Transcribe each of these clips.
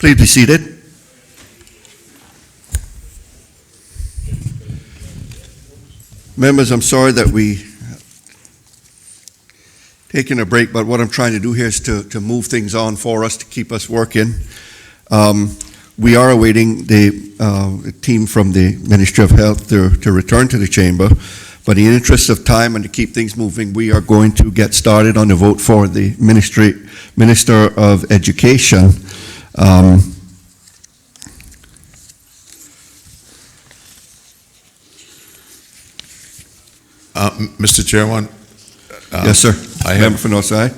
Please be seated. Members, I'm sorry that we taking a break, but what I'm trying to do here is to move things on for us, to keep us working. We are awaiting the team from the Ministry of Health to return to the chamber, but in the interest of time and to keep things moving, we are going to get started on the vote for the Minister of Education. Mr. Chairman. Yes, sir. Member for Northside.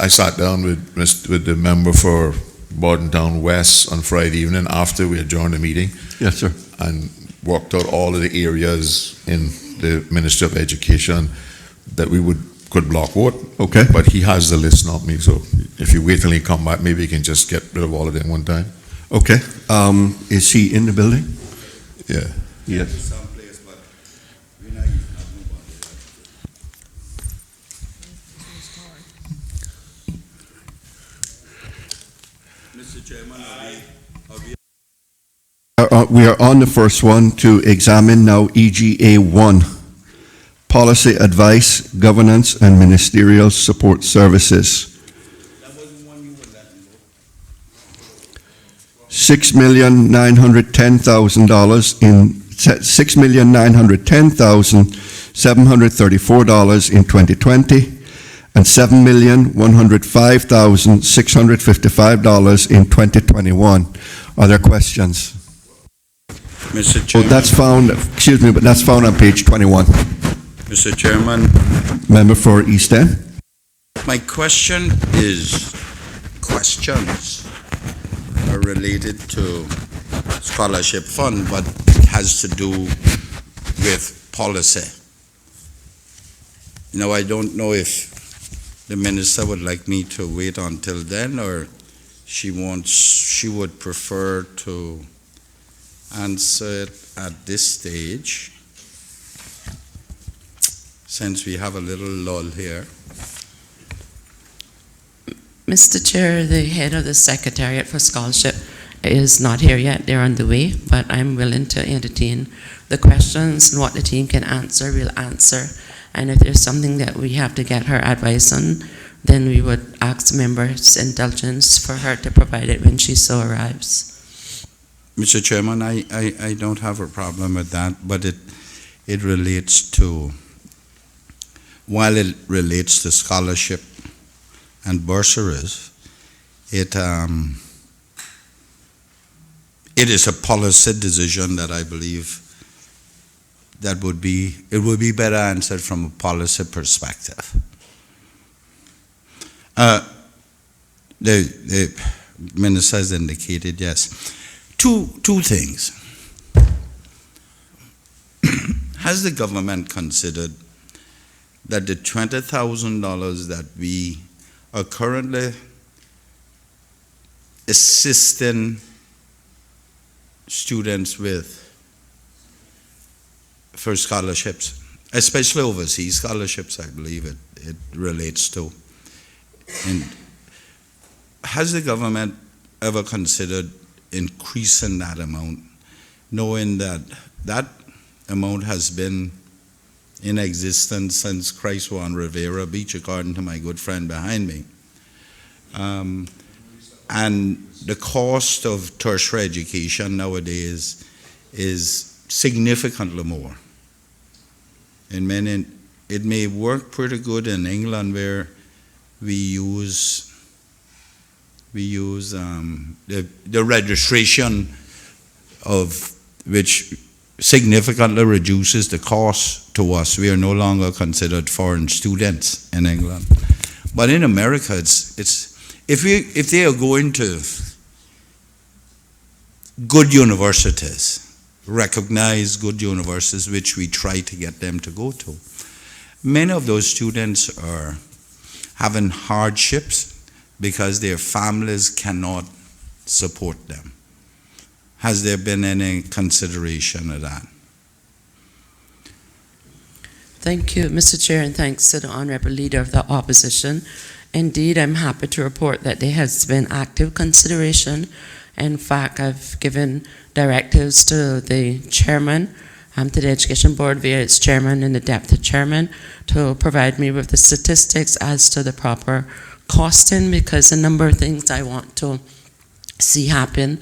I sat down with the member for Bordentown West on Friday evening after we adjourned the meeting. Yes, sir. And worked out all of the areas in the Ministry of Education that we could block vote. Okay. But he has the list, not me. So if you wait till he come back, maybe he can just get rid of all of them one time. Okay. Is he in the building? Yeah. Yes. We are on the first one to examine now EGA 1, Policy Advice, Governance, and Ministerial Support Services. $6,910,000 in $6,910,734 in 2020 and $7,105,655 in 2021. Are there questions? Mr. Chairman. That's found, excuse me, but that's found on page 21. Mr. Chairman. Member for East End. My questions are related to scholarship fund, but it has to do with policy. Now, I don't know if the minister would like me to wait until then, or she would prefer to answer it at this stage, since we have a little lull here. Mr. Chair, the head of the Secretariat for Scholarship is not here yet. They're on the way, but I'm willing to entertain the questions, and what the team can answer, we'll answer. And if there's something that we have to get her advice on, then we would ask members' indulgence for her to provide it when she so arrives. Mr. Chairman, I don't have a problem with that, but it relates to, while it relates to scholarship and bursaries, it is a policy decision that I believe it would be better answered from a policy perspective. The minister has indicated, yes. Two things. Has the government considered that the $20,000 that we are currently assisting students with for scholarships, especially overseas scholarships, I believe it relates to, and has the government ever considered increasing that amount, knowing that that amount has been in existence since Christ were on Rivera Beach, according to my good friend behind me. And the cost of tertiary education nowadays is significantly more. And it may work pretty good in England, where we use the registration, of which significantly reduces the cost to us. We are no longer considered foreign students in England. But in America, if they are going to good universities, recognized good universities, which we try to get them to go to, many of those students are having hardships because their families cannot support them. Has there been any consideration of that? Thank you, Mr. Chair, and thanks to the Honourable Leader of the Opposition. Indeed, I'm happy to report that there has been active consideration. In fact, I've given directives to the chairman, to the Education Board via its chairman and the deputy chairman, to provide me with the statistics as to the proper costing, because a number of things I want to see happen.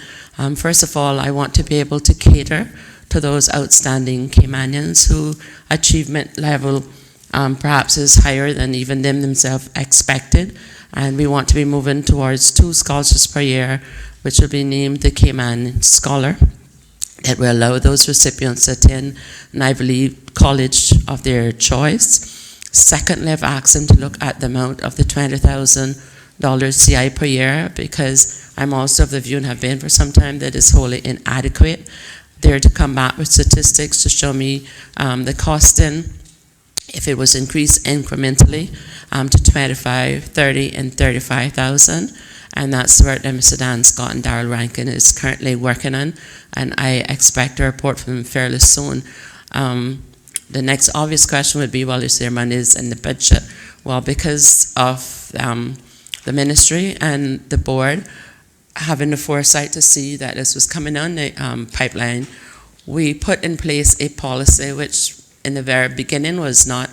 First of all, I want to be able to cater to those outstanding Caymanians who achievement level perhaps is higher than even them themselves expected, and we want to be moving towards 2 scholarships per year, which will be named the Cayman Scholar, that will allow those recipients to attend an Ivy League college of their choice. Secondly, I've asked them to look at the amount of the $20,000 CI per year, because I'm also of the view, and have been for some time, that is wholly inadequate. They're to come back with statistics to show me the costing, if it was increased incrementally to 25, 30, and 35,000. And that's where Mr. Dan Scott and Darrell Rankin is currently working on, and I expect a report from them fairly soon. The next obvious question would be, well, is there monies in the budget? Well, because of the ministry and the board having the foresight to see that this was coming on the pipeline, we put in place a policy which in the very beginning was not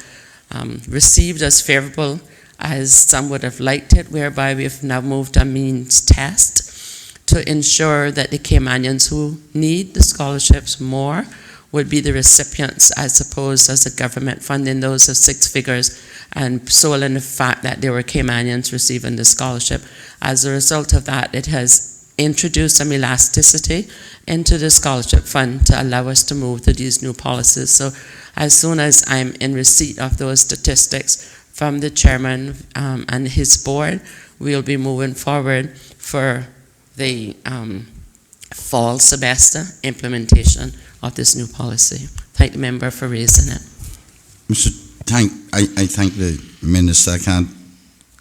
received as favorable as some would have liked it, whereby we've now moved a means test to ensure that the Caymanians who need the scholarships more would be the recipients, as opposed as the government funding those of 6 figures and solely in the fact that there were Caymanians receiving the scholarship. As a result of that, it has introduced some elasticity into the scholarship fund to allow us to move to these new policies. So as soon as I'm in receipt of those statistics from the chairman and his board, we'll be moving forward for the fall semester implementation of this new policy. Thank the member for raising it. I thank the minister. I can't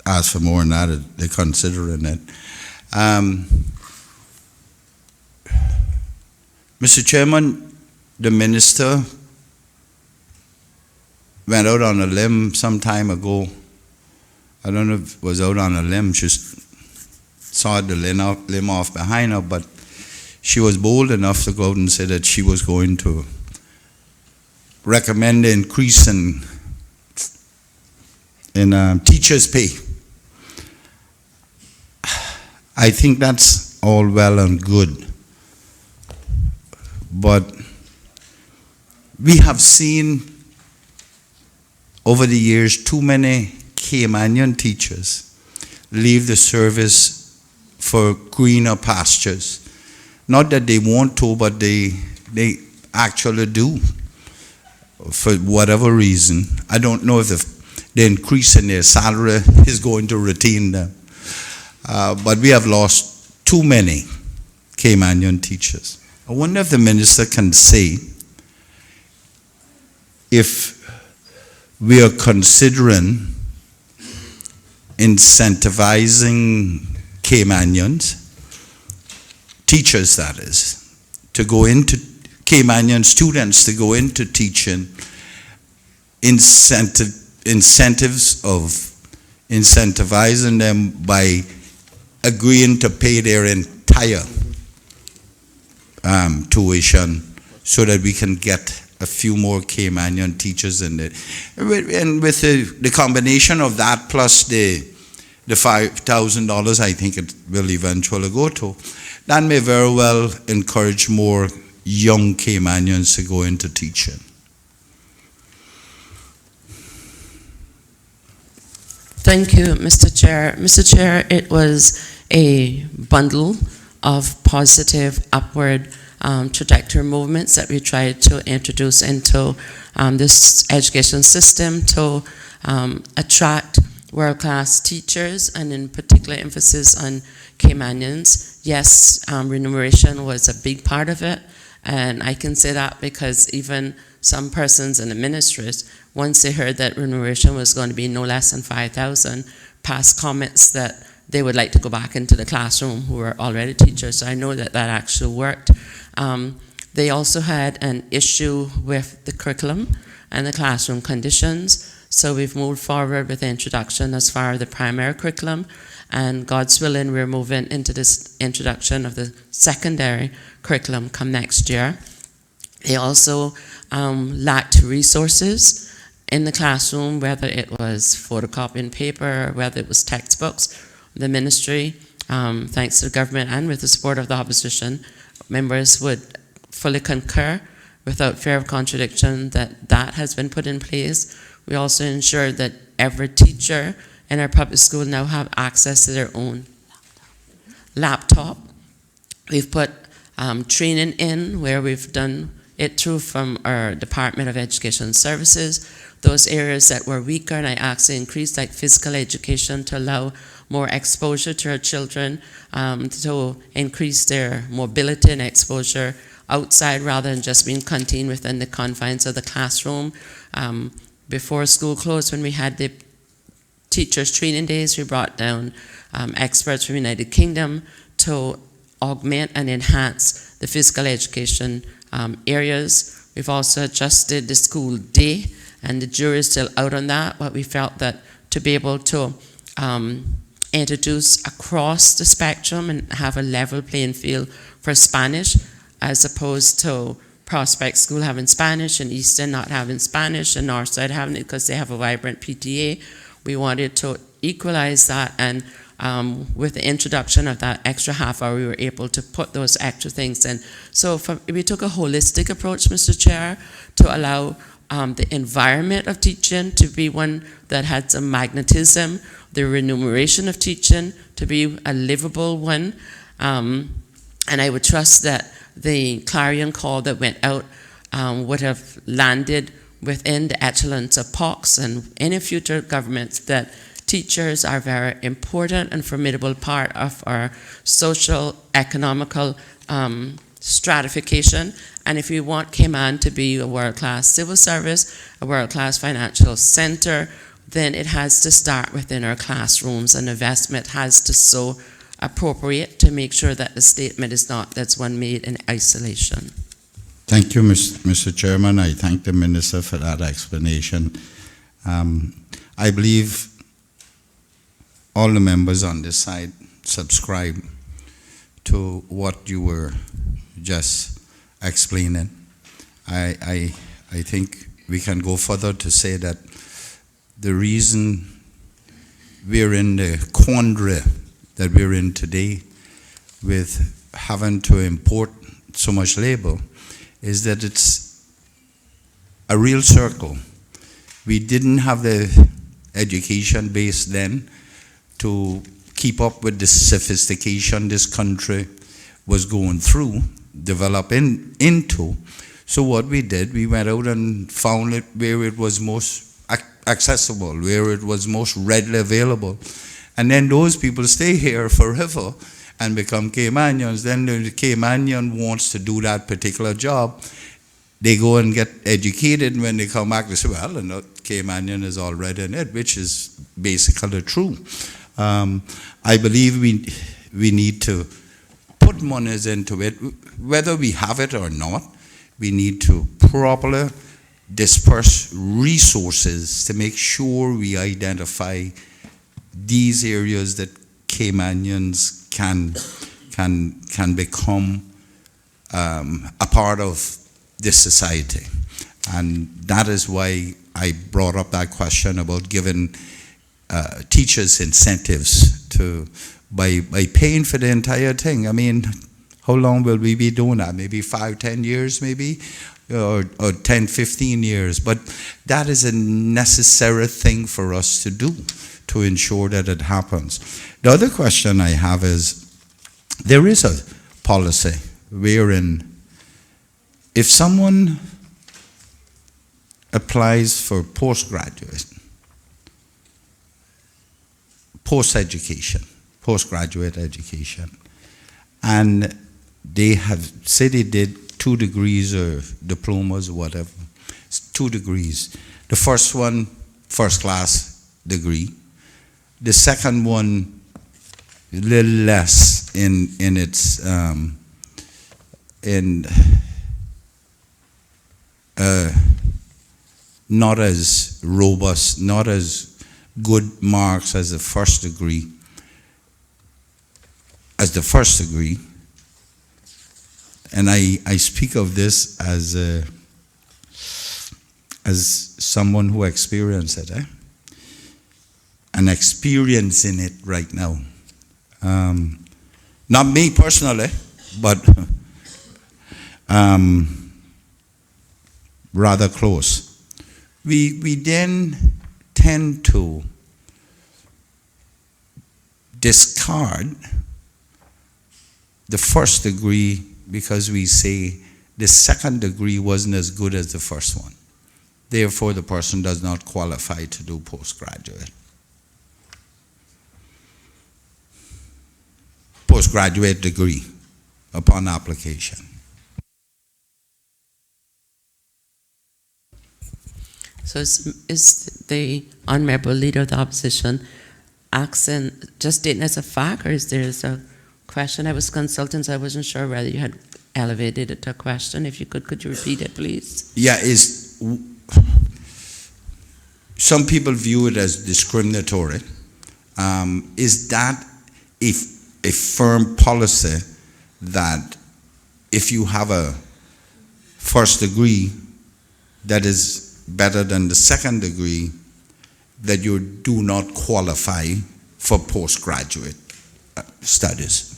ask for more than that. They're considering it. Mr. Chairman, the minister went out on a limb some time ago. I don't know if it was out on a limb, just sawed the limb off behind her, but she was bold enough to go out and say that she was going to recommend an increase in teachers' pay. I think that's all well and good, but we have seen over the years too many Caymanian teachers leave the service for greener pastures. Not that they want to, but they actually do, for whatever reason. I don't know if the increase in their salary is going to retain them. But we have lost too many Caymanian teachers. I wonder if the minister can say if we are considering incentivizing Caymanians, teachers that is, to go into, Caymanian students to go into teaching, incentives of incentivizing them by agreeing to pay their entire tuition so that we can get a few more Caymanian teachers in it. And with the combination of that plus the $5,000 I think it will eventually go to, that may very well encourage more young Caymanians to go into teaching. Thank you, Mr. Chair. Mr. Chair, it was a bundle of positive upward trajectory movements that we tried to introduce into this education system to attract world-class teachers, and in particular emphasis on Caymanians. Yes, remuneration was a big part of it, and I can say that because even some persons in the ministries, once they heard that remuneration was going to be no less than $5,000, passed comments that they would like to go back into the classroom who were already teachers. So I know that that actually worked. They also had an issue with the curriculum and the classroom conditions. So we've moved forward with the introduction as far as the primary curriculum, and God's willing, we're moving into this introduction of the secondary curriculum come next year. They also lacked resources in the classroom, whether it was photocopying paper, whether it was textbooks. The ministry, thanks to the government and with the support of the opposition, members would fully concur without fear of contradiction that that has been put in place. We also ensure that every teacher in our public school now have access to their own laptop. We've put training in where we've done it through from our Department of Education Services. Those areas that were weaker, and I actually increased like physical education to allow more exposure to our children, to increase their mobility and exposure outside rather than just being contained within the confines of the classroom. Before school closed, when we had the teachers' training days, we brought down experts from the United Kingdom to augment and enhance the physical education areas. We've also adjusted the school day, and the jury is still out on that, but we felt that to be able to introduce across the spectrum and have a level playing field for Spanish, as opposed to Prospect School having Spanish and Easton not having Spanish and Northside having it because they have a vibrant PTA. We wanted to equalize that, and with the introduction of that extra half hour, we were able to put those extra things in. So we took a holistic approach, Mr. Chair, to allow the environment of teaching to be one that had some magnetism, the remuneration of teaching to be a livable one, and I would trust that the clarion call that went out would have landed within the echelons of POCs and any future governments, that teachers are a very important and formidable part of our social, economical stratification. And if we want Cayman to be a world-class civil service, a world-class financial center, then it has to start within our classrooms, and investment has to so appropriate to make sure that the statement is not that's one made in isolation. Thank you, Mr. Chairman. I thank the Minister for that explanation. I believe all the members on this side subscribe to what you were just explaining. I think we can go further to say that the reason we're in the quandary that we're in today with having to import so much labor is that it's a real circle. We didn't have the education base then to keep up with the sophistication this country was going through, developing into. So what we did, we went out and found it where it was most accessible, where it was most readily available. And then those people stay here forever and become Caymanians. Then the Caymanian wants to do that particular job. They go and get educated, and when they come back, they say, well, the Caymanian is already in it, which is basically true. I believe we need to put monies into it. Whether we have it or not, we need to properly disperse resources to make sure we identify these areas that Caymanians can become a part of this society. And that is why I brought up that question about giving teachers incentives by paying for the entire thing. I mean, how long will we be doing that? Maybe 5, 10 years maybe, or 10, 15 years. But that is a necessary thing for us to do to ensure that it happens. The other question I have is, there is a policy wherein if someone applies for postgraduate, postgraduate education, and they have said they did 2 degrees or diplomas or whatever, 2 degrees. The first one, first class degree. The second one, a little less in its not as robust, not as good marks as the first degree, and I speak of this as someone who experienced it, and experiencing it right now. Not me personally, but rather close. We then tend to discard the first degree because we say the second degree wasn't as good as the first one. Therefore, the person does not qualify to do postgraduate degree upon application. So is the Honorable Leader of the Opposition asking, just stating as a fact, or is there a question? I was consulting, so I wasn't sure whether you had elevated it to a question. If you could you repeat it, please? Yeah, some people view it as discriminatory. Is that a firm policy that if you have a first degree that is better than the second degree, that you do not qualify for postgraduate studies?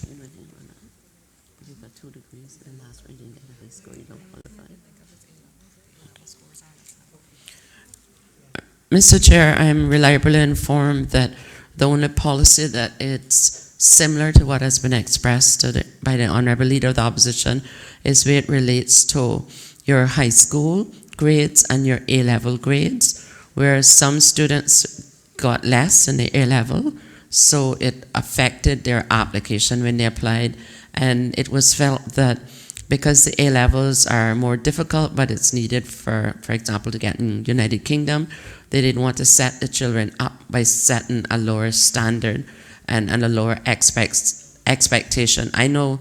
Mr. Chair, I'm reliably informed that the only policy that it's similar to what has been expressed by the Honorable Leader of the Opposition is where it relates to your high school grades and your A-level grades, where some students got less in the A-level, so it affected their application when they applied, and it was felt that because the A-levels are more difficult, but it's needed for example, to get in United Kingdom, they didn't want to set the children up by setting a lower standard and a lower expectation. I know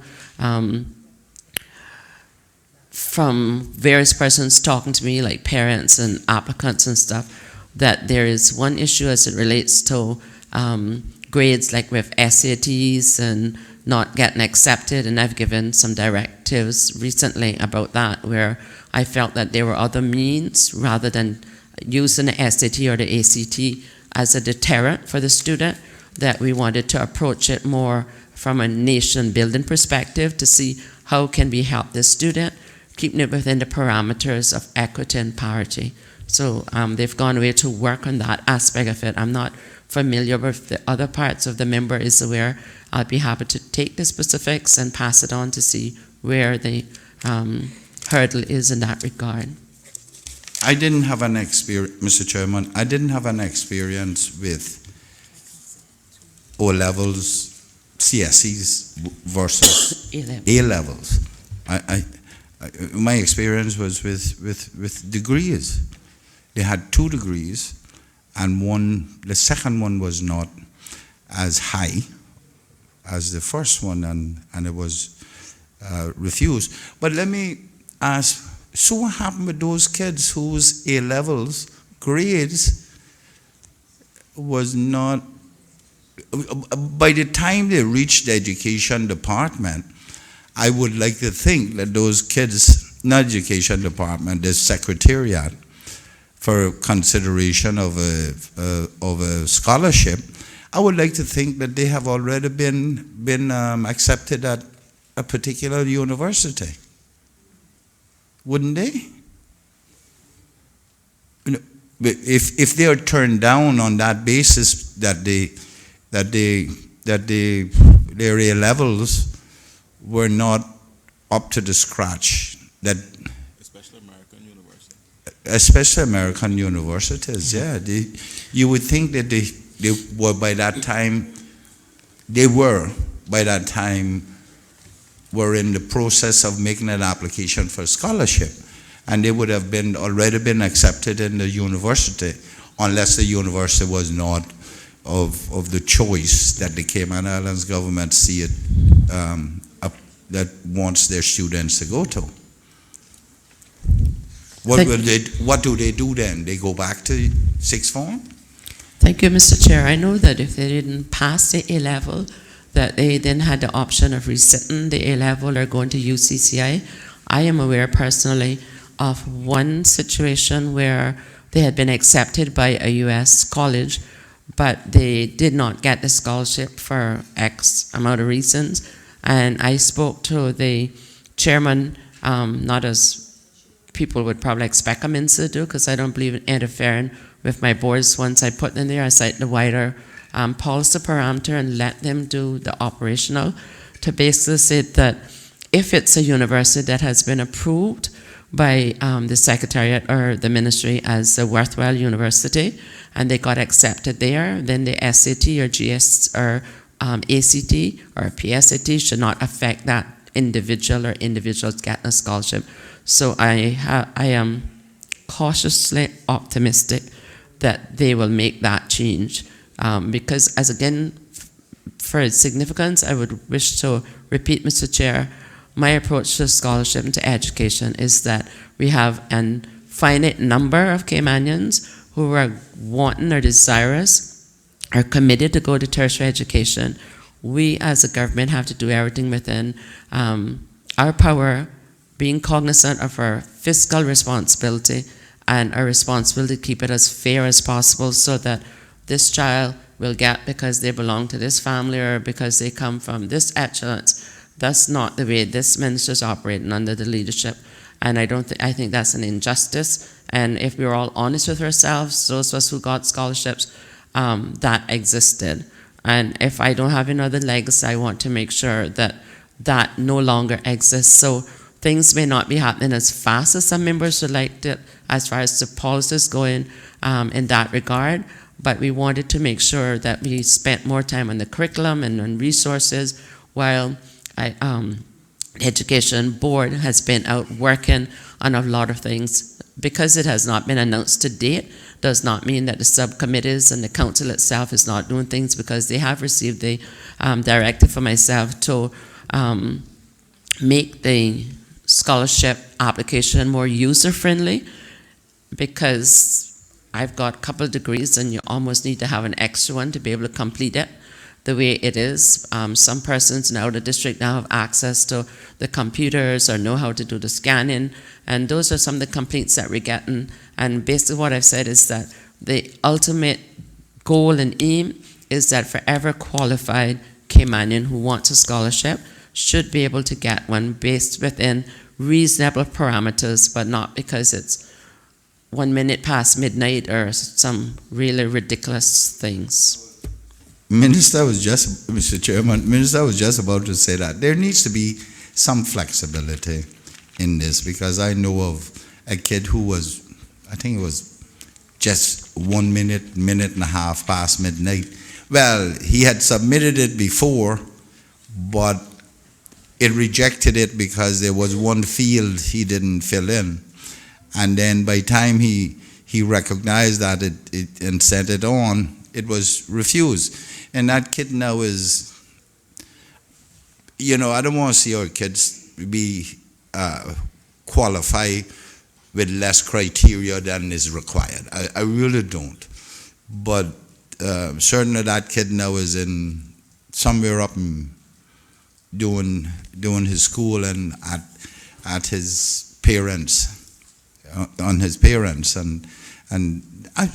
from various persons talking to me, like parents and applicants and stuff, that there is one issue as it relates to grades like with SATs and not getting accepted, and I've given some directives recently about that, where I felt that there were other means rather than using the SAT or the ACT as a deterrent for the student, that we wanted to approach it more from a nation building perspective to see how can we help the student, keeping it within the parameters of equity and parity. So they've gone away to work on that aspect of it. I'm not familiar with the other parts of the member is aware. I'll be happy to take the specifics and pass it on to see where the hurdle is in that regard. I didn't have an experience, Mr. Chairman, I didn't have an experience with O-levels, CSEs versus A-levels. My experience was with degrees. They had 2 degrees, and the second one was not as high as the first one, and it was refused. But let me ask, so what happened with those kids whose A-levels grades was not, by the time they reached the education department, I would like to think that those kids, not education department, the secretariat, for consideration of a scholarship, I would like to think that they have already been accepted at a particular university. Wouldn't they? If they are turned down on that basis that their A levels were not up to the scratch, that especially American universities, yeah, you would think that they were by that time were in the process of making an application for scholarship, and they would have already been accepted in the university, unless the university was not of the choice that the Cayman Islands government see it that wants their students to go to. What do they do then? They go back to sixth form? Thank you, Mr. Chair. I know that if they didn't pass the A-level, that they then had the option of resitting the A-level or going to UCCI. I am aware personally of one situation where they had been accepted by a U.S. college, but they did not get the scholarship for X amount of reasons. And I spoke to the chairman, not as people would probably expect a minister to do, because I don't believe in interfering with my boards. Once I put them there, I cite the wider policy parameter and let them do the operational, to basically say that if it's a university that has been approved by the Secretariat or the Ministry as a worthwhile university, and they got accepted there, then the SAT or GS or ACT or PSAT should not affect that individual or individuals getting a scholarship. So I am cautiously optimistic that they will make that change, because as again, for its significance, I would wish to repeat, Mr. Chair, my approach to scholarship and to education is that we have a finite number of Caymanians who are wanting or desirous or committed to go to tertiary education. We as a government have to do everything within our power, being cognizant of our fiscal responsibility and our responsibility to keep it as fair as possible, so that this child will get because they belong to this family or because they come from this excellence. That's not the way this minister is operating under the leadership, and I think that's an injustice. And if we're all honest with ourselves, those of us who got scholarships, that existed. And if I don't have another legacy, I want to make sure that that no longer exists. So things may not be happening as fast as some members would like to, as far as the policies going in that regard, but we wanted to make sure that we spent more time on the curriculum and on resources, while the Education Board has been out working on a lot of things. Because it has not been announced to date, does not mean that the subcommittees and the council itself is not doing things, because they have received the directive from myself to make the scholarship application more user-friendly, because I've got a couple of degrees and you almost need to have an extra one to be able to complete it the way it is. Some persons in the district now have access to the computers or know how to do the scanning, and those are some of the complaints that we're getting. And basically what I've said is that the ultimate goal and aim is that for every qualified Caymanian who wants a scholarship should be able to get one based within reasonable parameters, but not because it's 1 minute past midnight or some really ridiculous things. Mr. Chairman, Minister was just about to say that there needs to be some flexibility in this, because I know of a kid who was, I think it was just 1 minute and a half past midnight. Well, he had submitted it before, but it rejected it because there was one field he didn't fill in. And then by the time he recognized that it and sent it on, it was refused. And that kid now is, I don't want to see our kids be qualified with less criteria than is required. I really don't. But certainly that kid now is in somewhere up in doing his school and at his parents, on his parents, and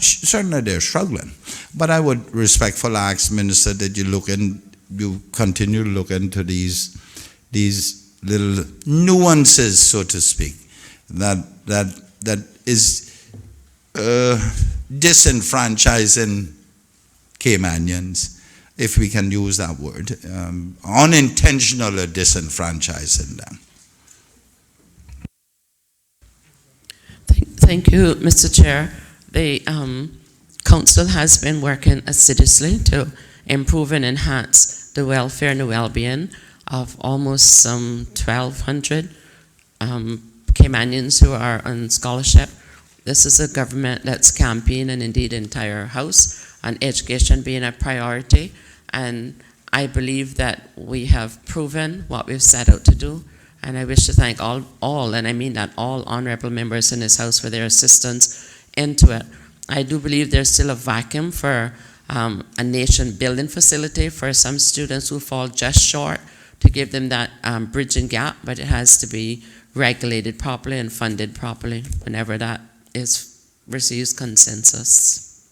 certainly they're struggling. But I would respectfully ask, Minister, that you continue to look into these little nuances, so to speak, that is disenfranchising Caymanians, if we can use that word, unintentionally disenfranchising them. Thank you, Mr. Chair. The Council has been working assiduously to improve and enhance the welfare and the well-being of almost some 1,200 Caymanians who are on scholarship. This is a government that's campaigned, and indeed the entire House, on education being a priority, and I believe that we have proven what we've set out to do. And I wish to thank all, and I mean that all honorable members in this House for their assistance into it. I do believe there's still a vacuum for a nation building facility for some students who fall just short, to give them that bridging gap, but it has to be regulated properly and funded properly whenever that receives consensus.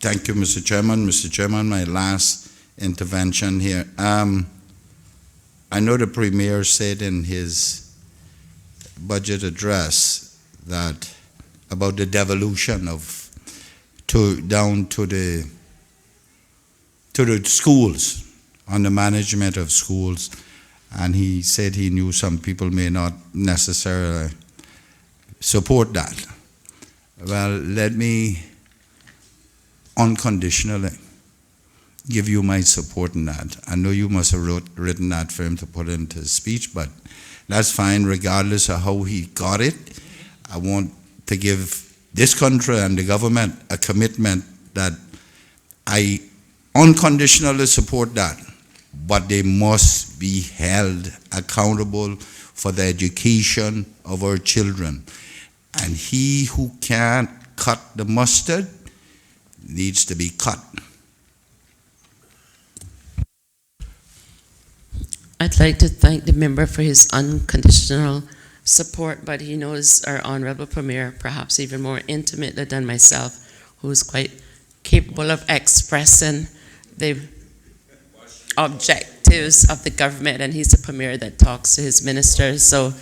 Thank you, Mr. Chairman. Mr. Chairman, my last intervention here. I know the Premier said in his budget address that about the devolution down to the schools, on the management of schools, and he said he knew some people may not necessarily support that. Well, let me unconditionally give you my support in that. I know you must have written that for him to put into his speech, but that's fine regardless of how he got it. I want to give this country and the government a commitment that I unconditionally support that, but they must be held accountable for the education of our children. And he who can't cut the mustard needs to be cut. I'd like to thank the member for his unconditional support, but he knows our Honourable Premier perhaps even more intimately than myself, who is quite capable of expressing the objectives of the government, and he's a Premier that talks to his ministers, so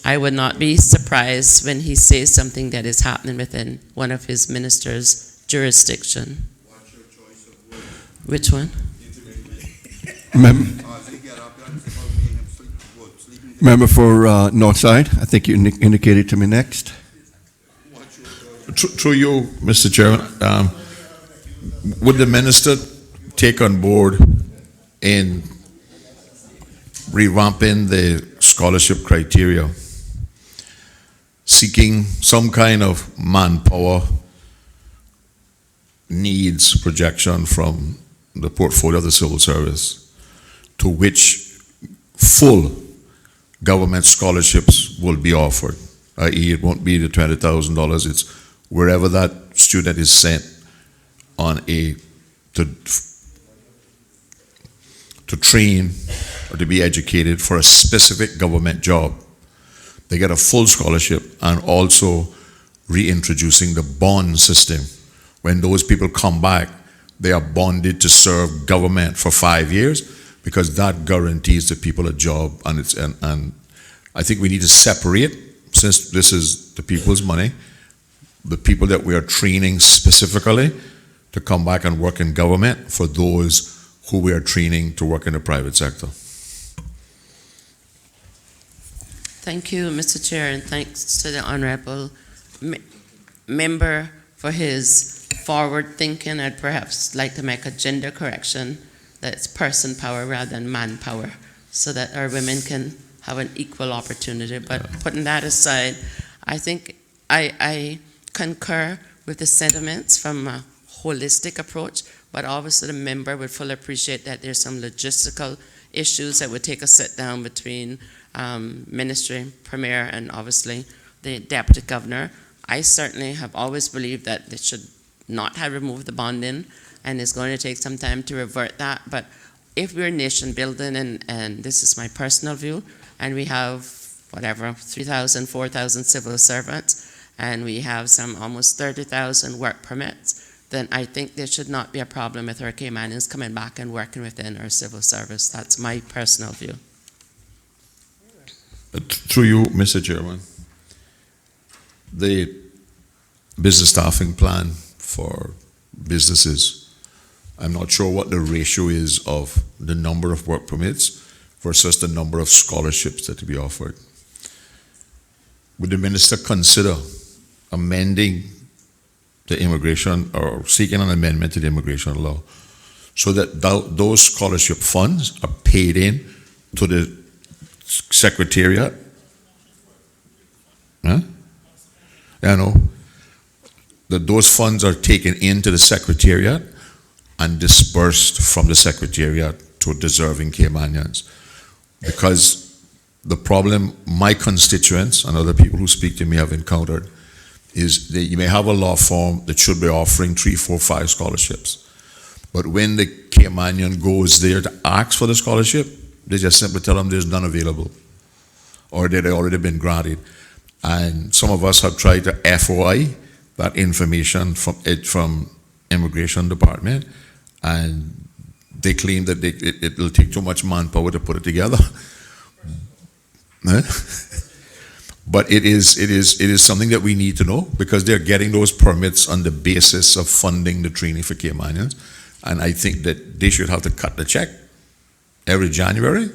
I would not be surprised when he says something that is happening within one of his ministers' jurisdiction. What's your choice of word? Which one? Member for Northside, I think you indicated to me next. Through you, Mr. Chairman, would the minister take on board in revamping the scholarship criteria, seeking some kind of manpower needs projection from the portfolio of the civil service, to which full government scholarships will be offered, i.e. it won't be the $20,000, it's wherever that student is sent on to train or to be educated for a specific government job. They get a full scholarship, and also reintroducing the bond system. When those people come back, they are bonded to serve government for 5 years, because that guarantees the people a job. And I think we need to separate, since this is the people's money, the people that we are training specifically to come back and work in government for those who we are training to work in the private sector. Thank you, Mr. Chair, and thanks to the Honourable Member for his forward thinking. I'd perhaps like to make a gender correction, that it's person power rather than manpower, so that our women can have an equal opportunity. But putting that aside, I think I concur with the sentiments from a holistic approach, but obviously the member would fully appreciate that there's some logistical issues that would take a sit down between Ministry, Premier, and obviously the Deputy Governor. I certainly have always believed that they should not have removed the bonding, and it's going to take some time to revert that. But if we're nation building, and this is my personal view, and we have whatever, 3,000, 4,000 civil servants, and we have some almost 30,000 work permits, then I think there should not be a problem with our Caymanians coming back and working within our civil service. That's my personal view. Through you, Mr. Chairman, the business staffing plan for businesses, I'm not sure what the ratio is of the number of work permits versus the number of scholarships that to be offered. Would the minister consider amending the immigration, or seeking an amendment to the immigration law, so that those scholarship funds are paid in to the secretariat? Huh? Yeah, I know. That those funds are taken into the secretariat and dispersed from the secretariat to deserving Caymanians. Because the problem my constituents and other people who speak to me have encountered is that you may have a law firm that should be offering 3, 4, 5 scholarships. But when the Caymanian goes there to ask for the scholarship, they just simply tell them there's none available or that they already been granted. And some of us have tried to FOI that information from Immigration Department, and they claim that it will take too much manpower to put it together. But it is something that we need to know, because they're getting those permits on the basis of funding the training for Caymanians. And I think that they should have to cut the check every January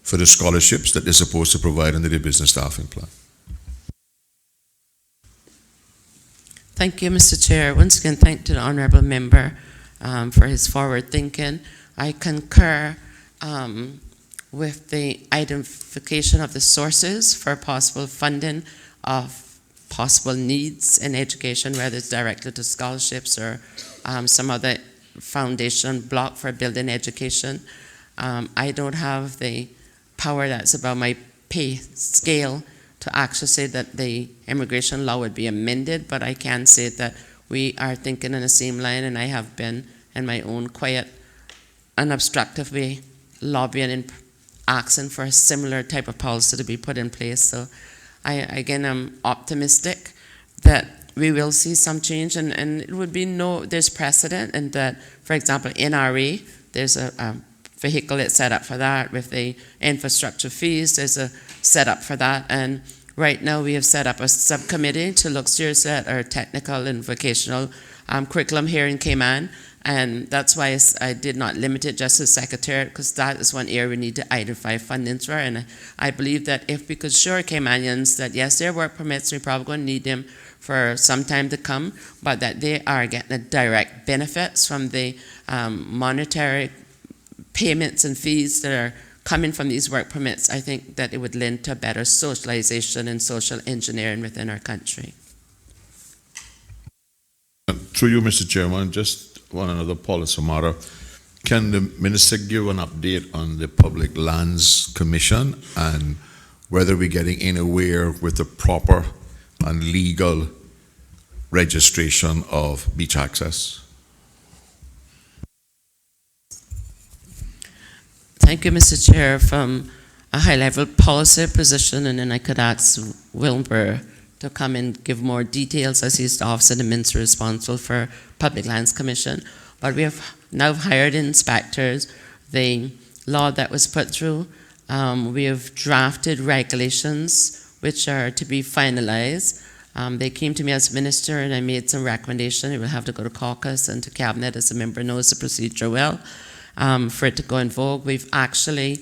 for the scholarships that they're supposed to provide under the business staffing plan. Thank you, Mr. Chair. Once again, thank to the honourable member for his forward thinking. I concur with the identification of the sources for possible funding of possible needs in education, whether it's directly to scholarships or some other foundation block for building education. I don't have the power that's above my pay scale to actually say that the immigration law would be amended, but I can say that we are thinking in the same line, and I have been in my own quiet, unobstructive way lobbying and asking for a similar type of policy to be put in place. So again, I'm optimistic that we will see some change, and it would be there's precedent in that, for example, NRA, there's a vehicle that's set up for that. With the infrastructure fees, there's a setup for that. And right now we have set up a subcommittee to look seriously at our technical and vocational curriculum here in Cayman. And that's why I did not limit it just to Secretariat, because that is one area we need to identify fundings for. And I believe that if we could assure Caymanians that yes, their work permits, we're probably going to need them for some time to come, but that they are getting the direct benefits from the monetary payments and fees that are coming from these work permits, I think that it would lend to better socialization and social engineering within our country. Through you, Mr. Chairman, just one another policy matter. Can the minister give an update on the Public Lands Commission and whether we're getting anywhere with the proper and legal registration of beach access? Thank you, Mr. Chair. From a high-level policy position, and then I could ask Wilbur to come and give more details, as he's the officer of the minister responsible for Public Lands Commission. But we have now hired inspectors. The law that was put through, we have drafted regulations which are to be finalized. They came to me as minister, and I made some recommendation. It will have to go to caucus and to cabinet, as the member knows the procedure well. For it to go in vogue. We've actually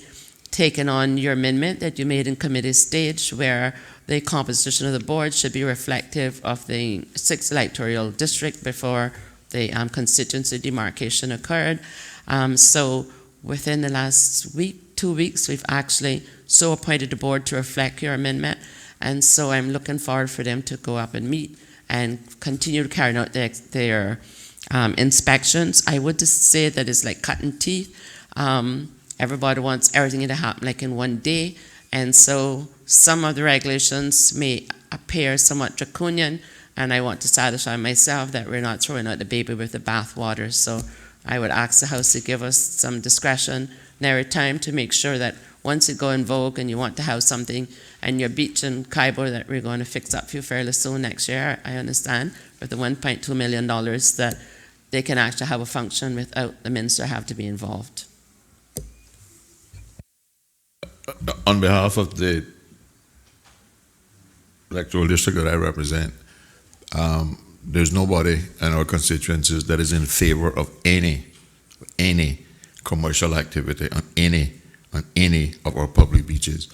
taken on your amendment that you made in committee stage, where the composition of the board should be reflective of the 6th electoral district before the constituency demarcation occurred. So within the last week, 2 weeks, we've actually so appointed the board to reflect your amendment. And so I'm looking forward for them to go up and meet and continue to carry out their inspections. I would just say that it's like cutting teeth. Everybody wants everything to happen like in one day, and so some of the regulations may appear somewhat draconian, and I want to satisfy myself that we're not throwing out the baby with the bathwater. So I would ask the House to give us some discretion, narrow time, to make sure that once it go in vogue and you want to have something and your beach in Kaibo that we're going to fix up for you fairly soon next year, I understand, with the $1.2 million, that they can actually have a function without the minister have to be involved. On behalf of the electoral district that I represent, there's nobody in our constituencies that is in favor of any commercial activity on any of our public beaches,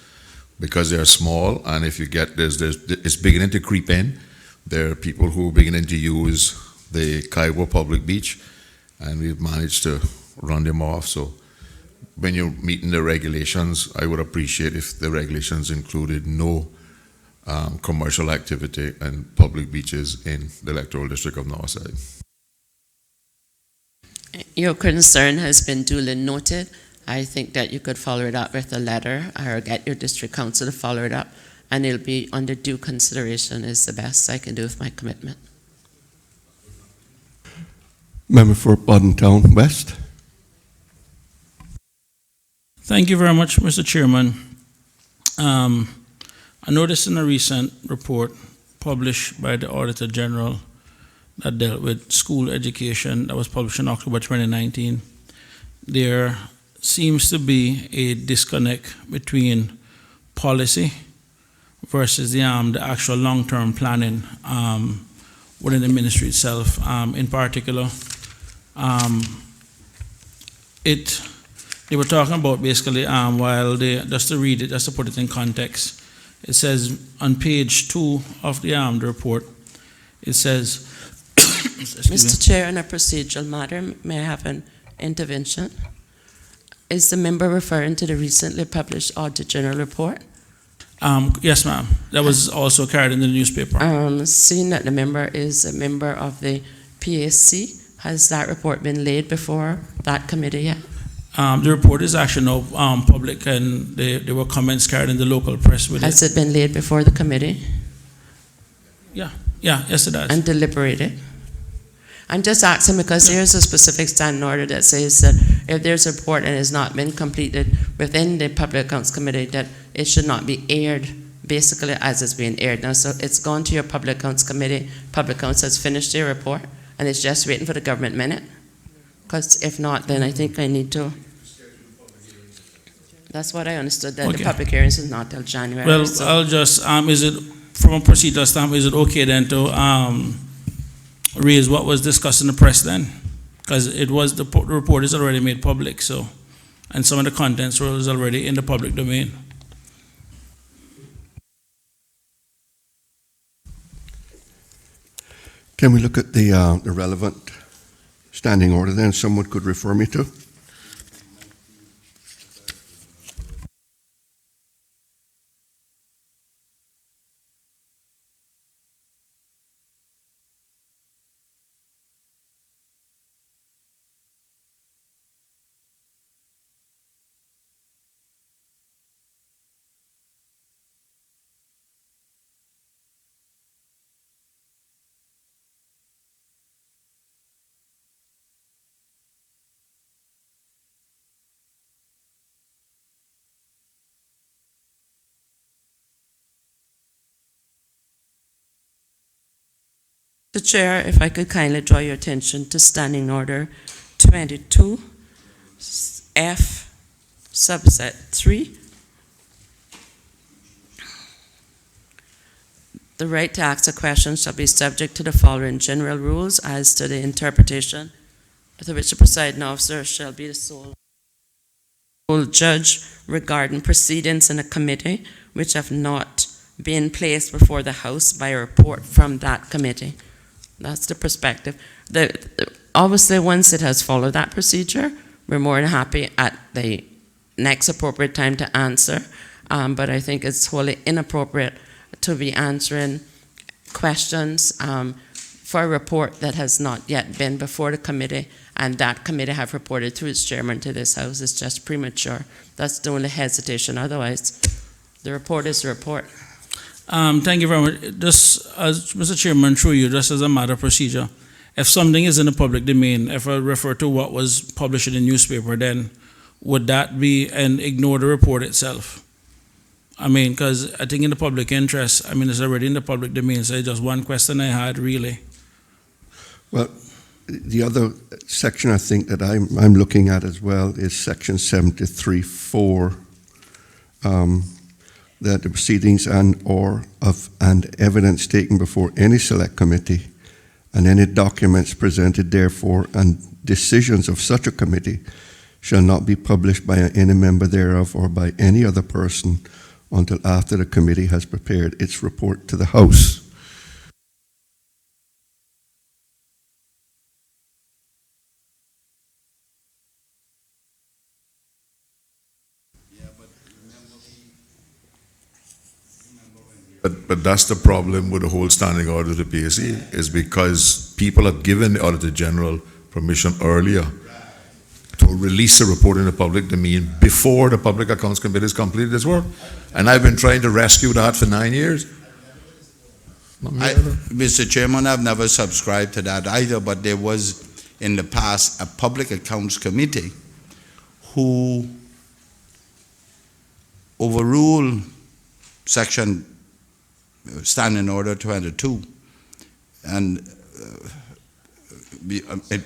because they are small, and if you get it's beginning to creep in. There are people who are beginning to use the Kaibo public beach, and we've managed to run them off. So when you're meeting the regulations, I would appreciate if the regulations included no commercial activity and public beaches in the electoral district of Northside. Your concern has been duly noted, I think that you could follow it up with a letter or get your district council to follow it up, and it'll be under due consideration is the best I can do with my commitment. Member for Bodden Town West. Thank you very much, Mr. Chairman. I noticed in a recent report published by the Auditor General that dealt with school education that was published in October 2019, there seems to be a disconnect between policy versus the actual long-term planning within the ministry itself. In particular, they were talking about basically just to read it, just to put it in context. It says on page 2 of the report, it says, Mr. Chair, on a procedural matter, may I have an intervention? Is the member referring to the recently published Audit General report? Yes, ma'am. That was also carried in the newspaper. Seeing that the member is a member of the PAC, has that report been laid before that committee yet? The report is actually now public, and there were comments carried in the local press with Has it been laid before the committee? Yes, it does. And deliberated? I'm just asking because there's a specific standing order that says that if there's a report and has not been completed within the Public Accounts Committee, that it should not be aired basically as it's being aired now. So it's gone to your Public Accounts Committee. Public Accounts has finished their report and it's just waiting for the government minute. Because if not, then I think I need to. That's what I understood, that the public hearings is not till January. Well, so. I'll just, is it, from a procedural standpoint, is it okay then to raise what was discussed in the press then? Because it was, the report is already made public, so, and some of the contents was already in the public domain. Can we look at the relevant standing order then someone could refer me to? The Chair, if I could kindly draw your attention to Standing Order 22, F, subset 3. The right to ask a question shall be subject to the following general rules as to the interpretation to which the presiding officer shall be the sole judge regarding proceedings in a committee which have not been placed before the House by a report from that committee. That's the perspective. Obviously, once it has followed that procedure, we're more than happy at the next appropriate time to answer. But I think it's wholly inappropriate to be answering questions for a report that has not yet been before the committee, and that committee have reported through its chairman to this House. It's just premature. That's the only hesitation. Otherwise, the report is the report. Thank you very much. Just as Mr. Chairman, through you, just as a matter of procedure, if something is in the public domain, if I refer to what was published in the newspaper, then would that be and ignore the report itself? I mean, because I think in the public interest, I mean, it's already in the public domain, so just one question I had, really. Well, the other section I think that I'm looking at as well is section 73.4, that the proceedings and evidence taken before any select committee and any documents presented therefore and decisions of such a committee shall not be published by any member thereof or by any other person until after the committee has prepared its report to the House. But that's the problem with the whole standing order of the PAC, is because people have given the Auditor General permission earlier to release a report in the public domain before the Public Accounts Committee has completed its work. And I've been trying to rescue that for 9 years. Mr. Chairman, I've never subscribed to that either, but there was in the past a Public Accounts Committee who overruled Section Standing Order 22. And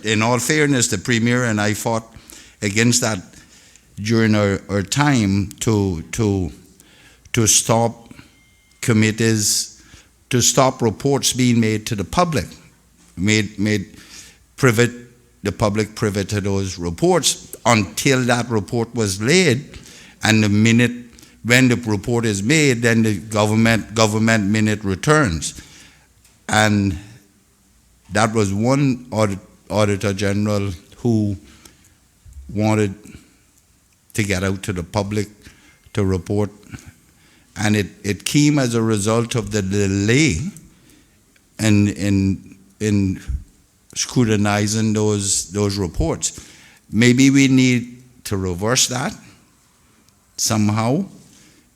in all fairness, the Premier and I fought against that during our time to stop committees, to stop reports being made to the public, made private, the public privy to those reports until that report was laid, and the minute when the report is made, then the government minute returns. And that was one Auditor General who wanted to get out to the public to report, and it came as a result of the delay in scrutinizing those reports. Maybe we need to reverse that somehow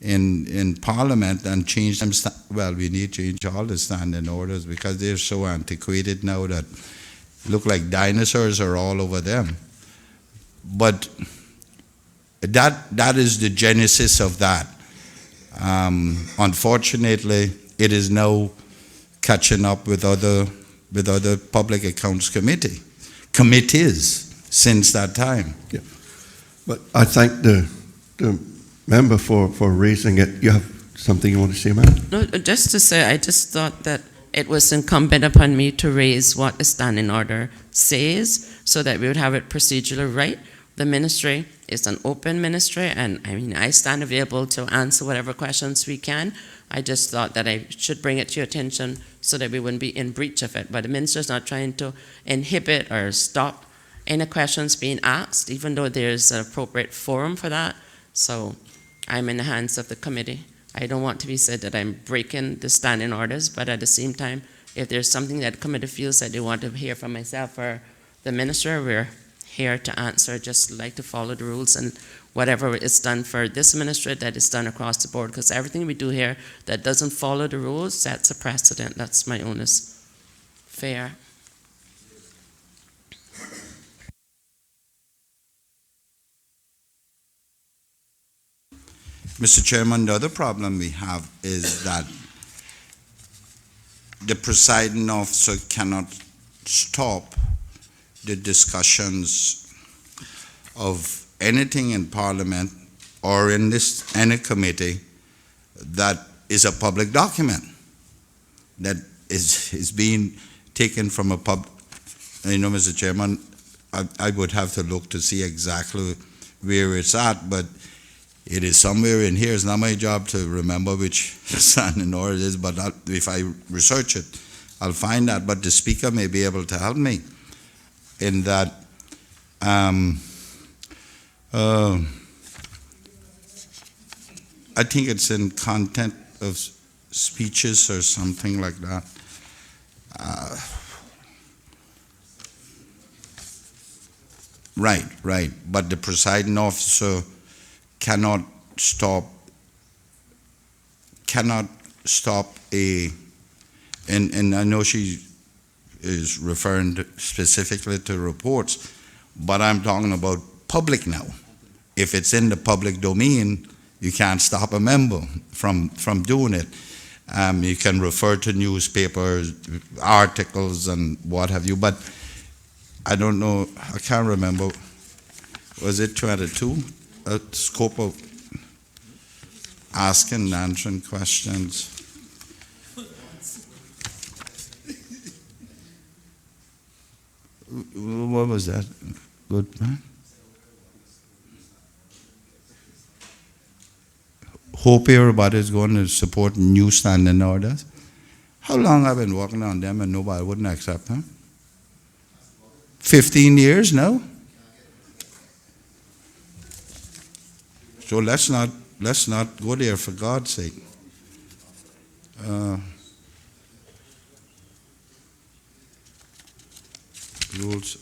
in Parliament and change them. Well, we need to change all the standing orders because they're so antiquated now that look like dinosaurs are all over them. But that is the genesis of that. Unfortunately, it is now catching up with other Public Accounts committees since that time. Yeah. But I thank the member for raising it. You have something you want to say, ma'am? No, just to say, I just thought that it was incumbent upon me to raise what the standing order says so that we would have it procedurally right. The ministry is an open ministry, and I mean, I stand available to answer whatever questions we can. I just thought that I should bring it to your attention so that we wouldn't be in breach of it. But the minister is not trying to inhibit or stop any questions being asked, even though there's an appropriate forum for that. So I'm in the hands of the committee. I don't want to be said that I'm breaking the standing orders, but at the same time, if there's something that the committee feels that they want to hear from myself or the minister, we're here to answer. Just like to follow the rules, and whatever is done for this ministry, that is done across the board, because everything we do here that doesn't follow the rules sets a precedent. That's my honest fair. Mr. Chairman, the other problem we have is that the presiding officer cannot stop the discussions of anything in Parliament or in any committee that is a public document that is being taken from a pub. You know, Mr. Chairman, I would have to look to see exactly where it's at, but it is somewhere in here. It's not my job to remember which standing order it is, but if I research it, I'll find that. But the speaker may be able to help me in that. I think it's in content of speeches or something like that. Right. But the presiding officer cannot stop a, and I know she is referring specifically to reports, but I'm talking about public now. If it's in the public domain, you can't stop a member from doing it. You can refer to newspapers, articles, and what have you, but I don't know, I can't remember, was it 22? A scope of asking and answering questions. What was that? Good, man. Hope everybody's going to support new standing orders. How long have I been working on them and nobody wouldn't accept them? 15 years now? So let's not go there, for God's sake. Rules.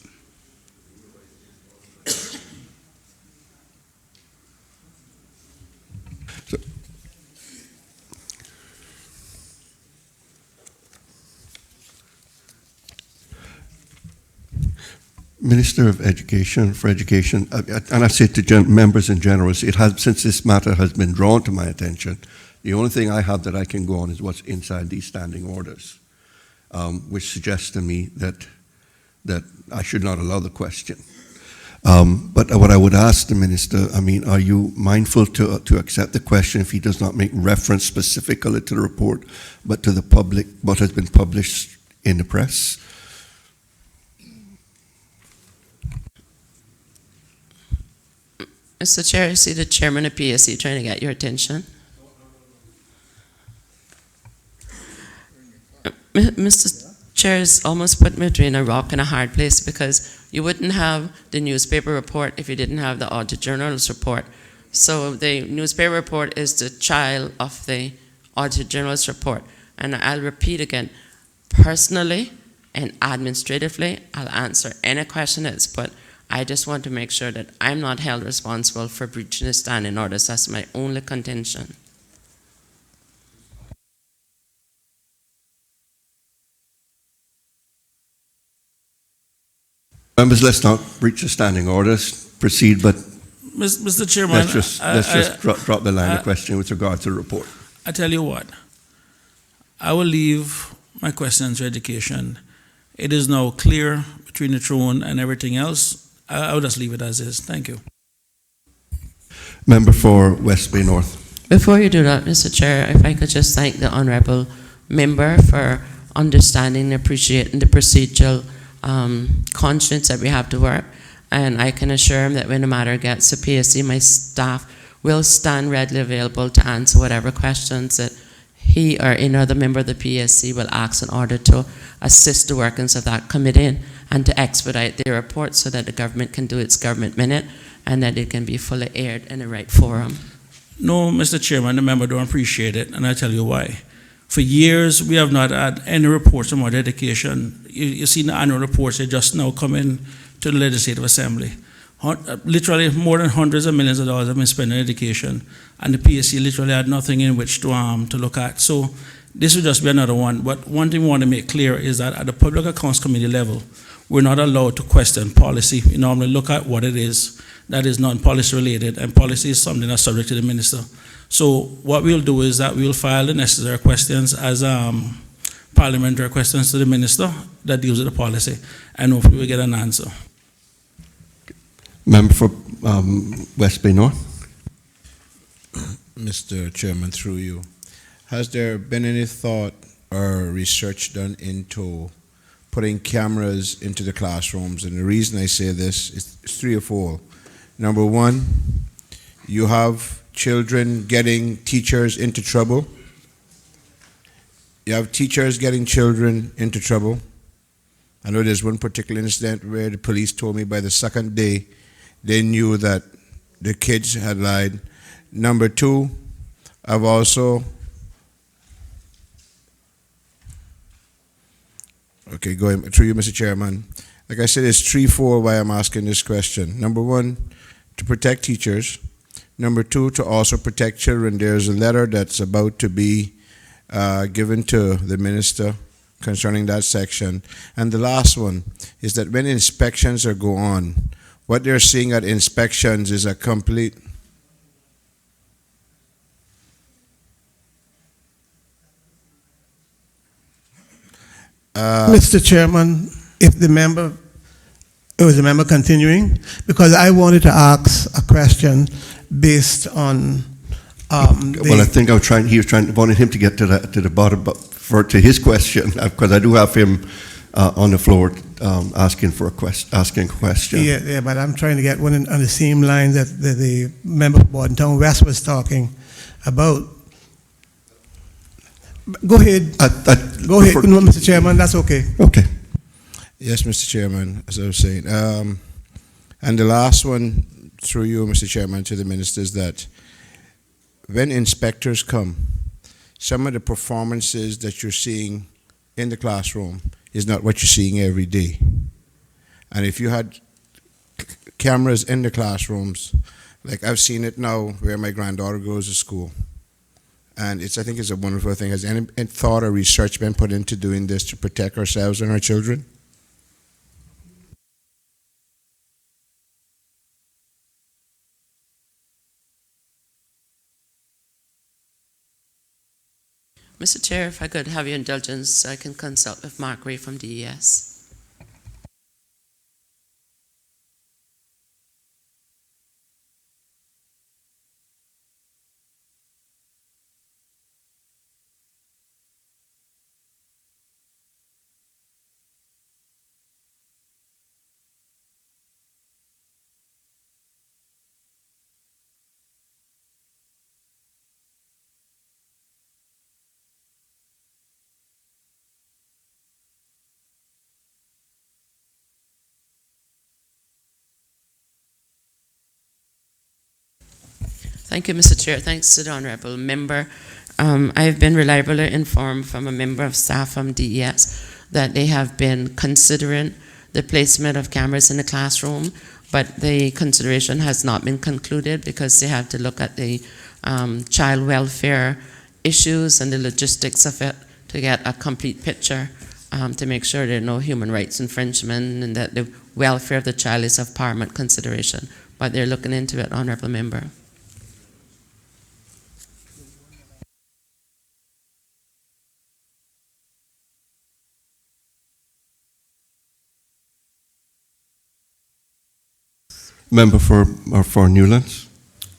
Minister of Education, for Education, and I say to members in general, since this matter has been drawn to my attention, the only thing I have that I can go on is what's inside these standing orders, which suggests to me that I should not allow the question. But what I would ask the Minister, are you mindful to accept the question if he does not make reference specifically to the report, but to the public, what has been published in the press? Mr. Chair, I see the chairman of PSC trying to get your attention. Mr. Chair has almost put me between a rock and a hard place, because you wouldn't have the newspaper report if you didn't have the Audit Journal's report. So the newspaper report is the child of the Audit Journal's report. And I'll repeat again, personally and administratively, I'll answer any question that's put. I just want to make sure that I'm not held responsible for breaching the standing orders. That's my only contention. Members, let's not breach the standing orders. Proceed, but Mr. Chairman, let's just drop the line of question with regard to the report. I tell you what, I will leave my questions to education. It is now clear between the throne and everything else. I will just leave it as is. Thank you. Member for West Bay North. Before you do that, Mr. Chair, if I could just thank the honourable member for understanding and appreciating the procedural constraints that we have to work. And I can assure him that when the matter gets to PSC, my staff will stand readily available to answer whatever questions that he or any other member of the PSC will ask in order to assist the workings of that committee and to expedite their report so that the government can do its government minute and that it can be fully aired in the right forum. No, Mr. Chairman, the member don't appreciate it, and I tell you why. For years, we have not had any reports on our education. You see the annual reports, they just now come in to the Legislative Assembly. Literally more than hundreds of millions of dollars have been spent on education, and the PSC literally had nothing in which to look at. So this would just be another one. But one thing we want to make clear is that at the Public Accounts Committee level, we're not allowed to question policy. We normally look at what it is that is non-policy related, and policy is something that's subject to the minister. So what we'll do is that we'll file the necessary questions as parliamentary questions to the minister that deals with the policy, and hopefully we'll get an answer. Member for West Bay North. Mr. Chairman, through you, has there been any thought or research done into putting cameras into the classrooms? And the reason I say this is three or four. Number one, you have children getting teachers into trouble. You have teachers getting children into trouble. I know there's one particular incident where the police told me by the second day they knew that the kids had lied. Number two, I've also, okay, going through you, Mr. Chairman. Like I said, it's 3-4 why I'm asking this question. Number one, to protect teachers. Number two, to also protect children. There's a letter that's about to be given to the minister concerning that section. And the last one is that when inspections are go on, what they're seeing at inspections is a complete Mr. Chairman, if the member, was the member continuing? Because I wanted to ask a question based on Well, I think wanted him to get to the bottom, but to his question, because I do have him on the floor asking a question. Yeah, but I'm trying to get one on the same line that the member for Bordentown West was talking about. Go ahead. Go ahead, no, Mr. Chairman, that's okay. Okay. Yes, Mr. Chairman, as I was saying. And the last one, through you, Mr. Chairman, to the minister, is that when inspectors come, some of the performances that you're seeing in the classroom is not what you're seeing every day. And if you had cameras in the classrooms, like I've seen it now where my granddaughter goes to school, and I think it's a wonderful thing. Has any thought or research been put into doing this to protect ourselves and our children? Mr. Chair, if I could have your indulgence, I can consult with Mark Ray from DES. Thank you, Mr. Chair. Thanks to the Honourable Member. I have been reliably informed from a member of staff from DES that they have been considering the placement of cameras in the classroom, but the consideration has not been concluded because they have to look at the child welfare issues and the logistics of it to get a complete picture to make sure there are no human rights infringement and that the welfare of the child is of paramount consideration. But they're looking into it, Honourable Member. Member for Newlands.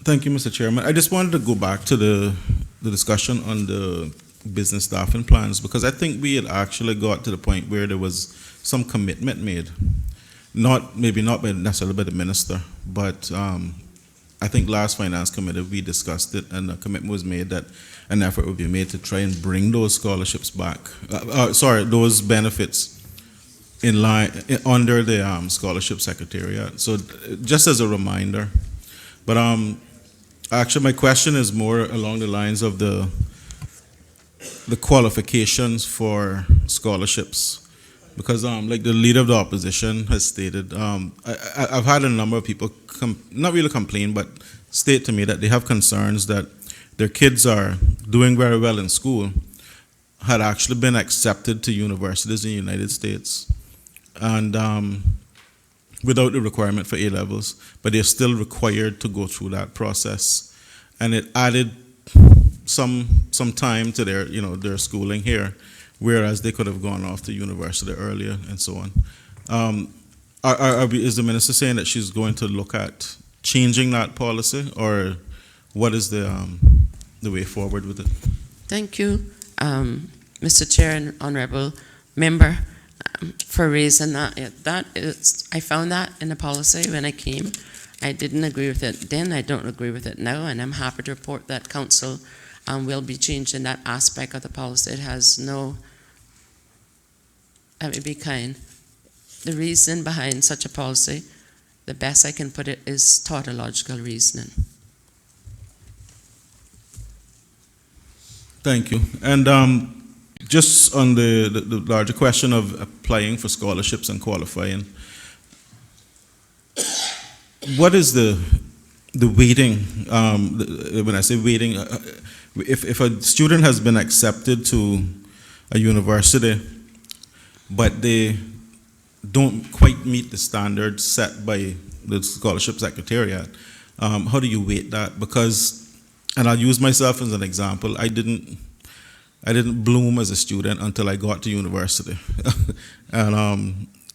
Thank you, Mr. Chairman. I just wanted to go back to the discussion on the business staffing plans because I think we had actually got to the point where there was some commitment made, maybe not necessarily by the minister, but I think last Finance Committee we discussed it and a commitment was made that an effort would be made to try and bring those scholarships back, those benefits in line under the scholarship secretariat. So just as a reminder, but actually my question is more along the lines of the qualifications for scholarships, because like the leader of the opposition has stated, I've had a number of people not really complain but state to me that they have concerns that their kids are doing very well in school, had actually been accepted to universities in the United States, and without the requirement for A-levels, but they're still required to go through that process. And it added some time to their schooling here, whereas they could have gone off to university earlier and so on. Is the minister saying that she's going to look at changing that policy, or what is the way forward with it? Thank you, Mr. Chair and Honourable Member, for raising that. I found that in the policy when I came. I didn't agree with it then. I don't agree with it now, and I'm happy to report that Council will be changing that aspect of the policy. It has no, let me be kind, the reason behind such a policy, the best I can put it, is tautological reasoning. Thank you. And just on the larger question of applying for scholarships and qualifying, what is the weighting? When I say weighting, if a student has been accepted to a university, but they don't quite meet the standards set by the scholarship secretariat, how do you weight that? Because, and I'll use myself as an example, I didn't bloom as a student until I got to university. And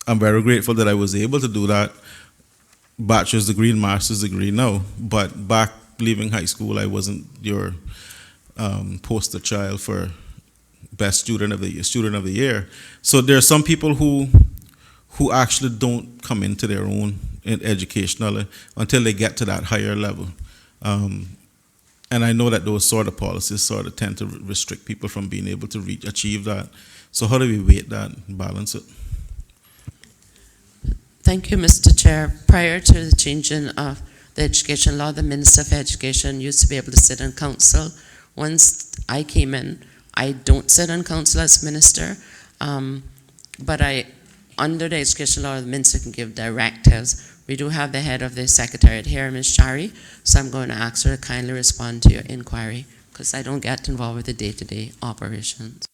I'm very grateful that I was able to do that, bachelor's degree and master's degree now. But back leaving high school, I wasn't your poster child for best student of the year. So there are some people who actually don't come into their own educationally until they get to that higher level. And I know that those sort of policies sort of tend to restrict people from being able to achieve that. So how do we weight that and balance it? Thank you, Mr. Chair. Prior to the changing of the education law, the Minister of Education used to be able to sit on council. Once I came in, I don't sit on council as minister, but under the education law, the minister can give directives. We do have the head of the secretariat here, Ms. Shari, so I'm going to ask her to kindly respond to your inquiry because I don't get involved with the day-to-day operations.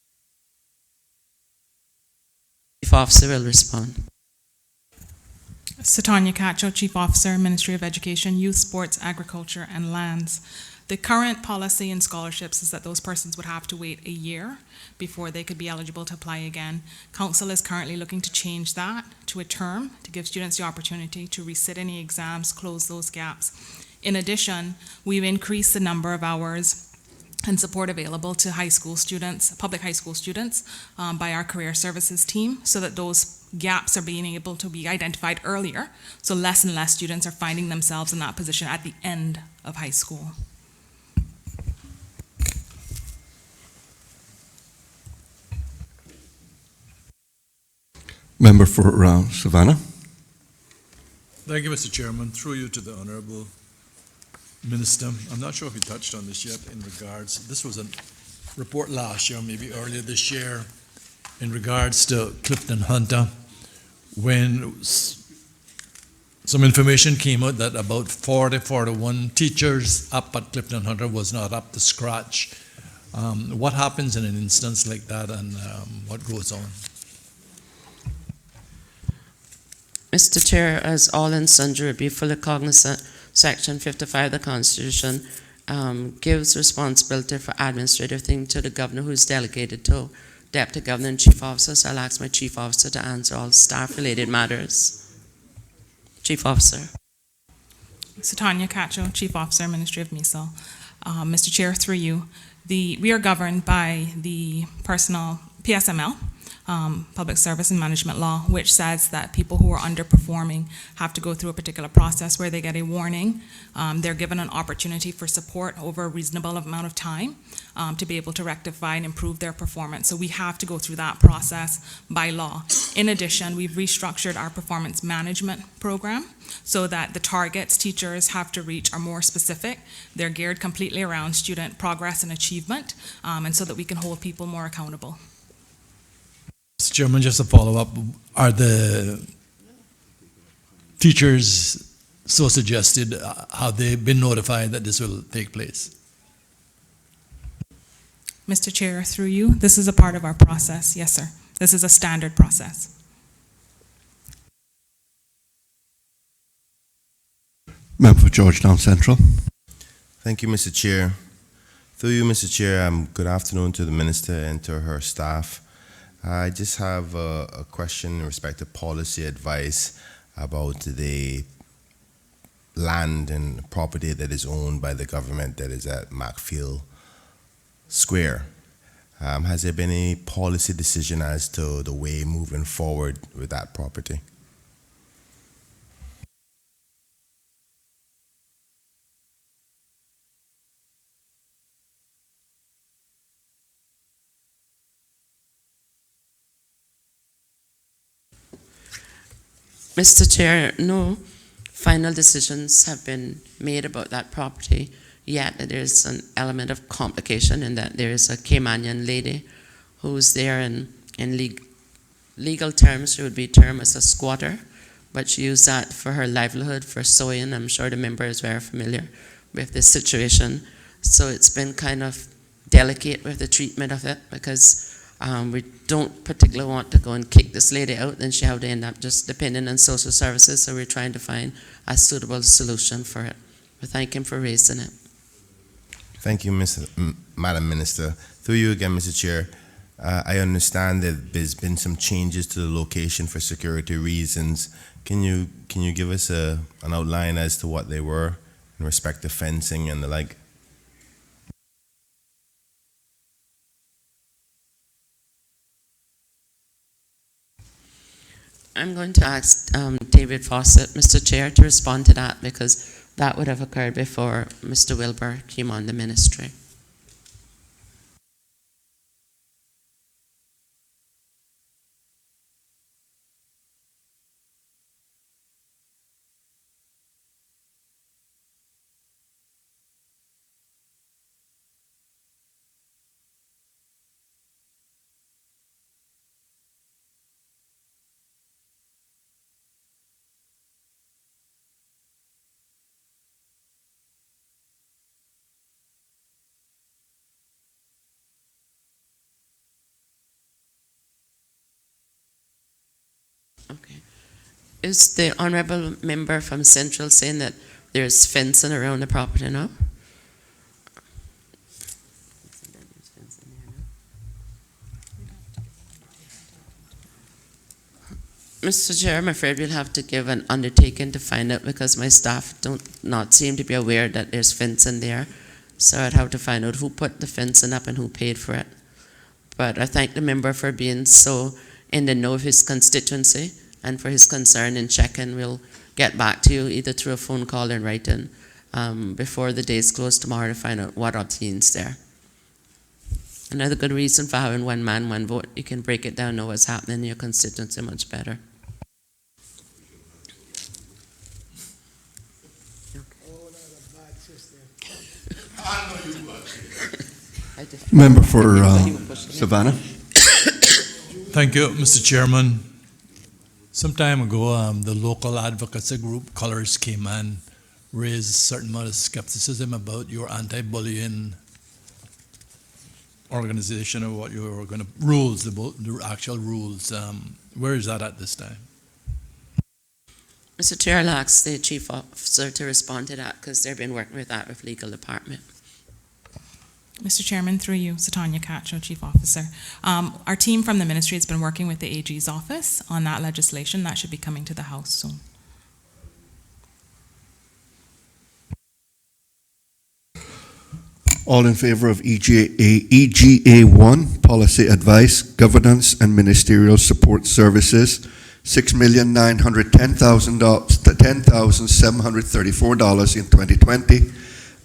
Chief Officer will respond. Satanya Cacho, Chief Officer, Ministry of Education, Youth, Sports, Agriculture and Lands. The current policy in scholarships is that those persons would have to wait a year before they could be eligible to apply again. Council is currently looking to change that to a term to give students the opportunity to resit any exams, close those gaps. In addition, we've increased the number of hours and support available to high school students, public high school students, by our career services team, so that those gaps are being able to be identified earlier, so less and less students are finding themselves in that position at the end of high school. Member for Savannah. Thank you, Mr. Chairman. Through you to the Honorable Minister. I'm not sure if you touched on this yet in regards, this was a report last year, maybe earlier this year, in regards to Clifton Hunter, when some information came out that about 41 teachers up at Clifton Hunter was not up to scratch. What happens in an instance like that, and what goes on? Mr. Chair, as all and sundry would be fully cognizant, Section 55 of the Constitution gives responsibility for administrative things to the governor, who is delegated to Deputy Governor and Chief Officer. So I'll ask my Chief Officer to answer all staff-related matters. Chief Officer. So Tanya Cacho, Chief Officer, Ministry of MISO. Mr. Chair, through you, we are governed by the personal PSML, Public Service and Management Law, which says that people who are underperforming have to go through a particular process where they get a warning. They're given an opportunity for support over a reasonable amount of time to be able to rectify and improve their performance. So we have to go through that process by law. In addition, we've restructured our performance management program so that the targets teachers have to reach are more specific. They're geared completely around student progress and achievement, and so that we can hold people more accountable. Mr. Chairman, just a follow-up. Are the teachers so suggested, have they been notified that this will take place? Mr. Chair, through you, this is a part of our process. Yes, sir. This is a standard process. Member for Georgetown Central. Thank you, Mr. Chair. Through you, Mr. Chair, good afternoon to the Minister and to her staff. I just have a question in respect to policy advice about the land and property that is owned by the government that is at Macfield Square. Has there been any policy decision as to the way moving forward with that property? Mr. Chair, no final decisions have been made about that property yet. There's an element of complication in that there is a Caymanian lady who's there in legal terms, she would be termed as a squatter, but she used that for her livelihood, for sewing. I'm sure the member is very familiar with this situation. So it's been kind of delicate with the treatment of it, because we don't particularly want to go and kick this lady out, then she have to end up just depending on social services, so we're trying to find a suitable solution for it. We thank him for raising it. Thank you, Madam Minister. Through you again, Mr. Chair. I understand that there's been some changes to the location for security reasons. Can you give us an outline as to what they were in respect to fencing and the like? I'm going to ask David Fawcett, Mr. Chair, to respond to that, because that would have occurred before Mr. Wilbur came on the ministry. Okay. Is the honourable member from Central saying that there's fencing around the property now? Mr. Chair, I'm afraid we'll have to give an undertaking to find out because my staff don't not seem to be aware that there's fencing there. So I'd have to find out who put the fencing up and who paid for it. But I thank the member for being so in the know of his constituency and for his concern in checking. We'll get back to you either through a phone call in writing before the day's closed tomorrow to find out what obtains there. Another good reason for having one man, one vote. You can break it down, know what's happening in your constituency much better. Member for Savannah. Thank you, Mr. Chairman. Some time ago, the local advocacy group Colors came and raised a certain amount of skepticism about your anti-bullying organization or what you were going to rules, the actual rules. Where is that at this time? Mr. Chair, I'll ask the Chief Officer to respond to that because they've been working with that with Legal Department. Mr. Chairman, through you, Satanya Cacho, Chief Officer. Our team from the Ministry has been working with the AG's office on that legislation. That should be coming to the House soon. All in favor of EGA 1, Policy Advice, Governance and Ministerial Support Services, $6,910,734 in 2020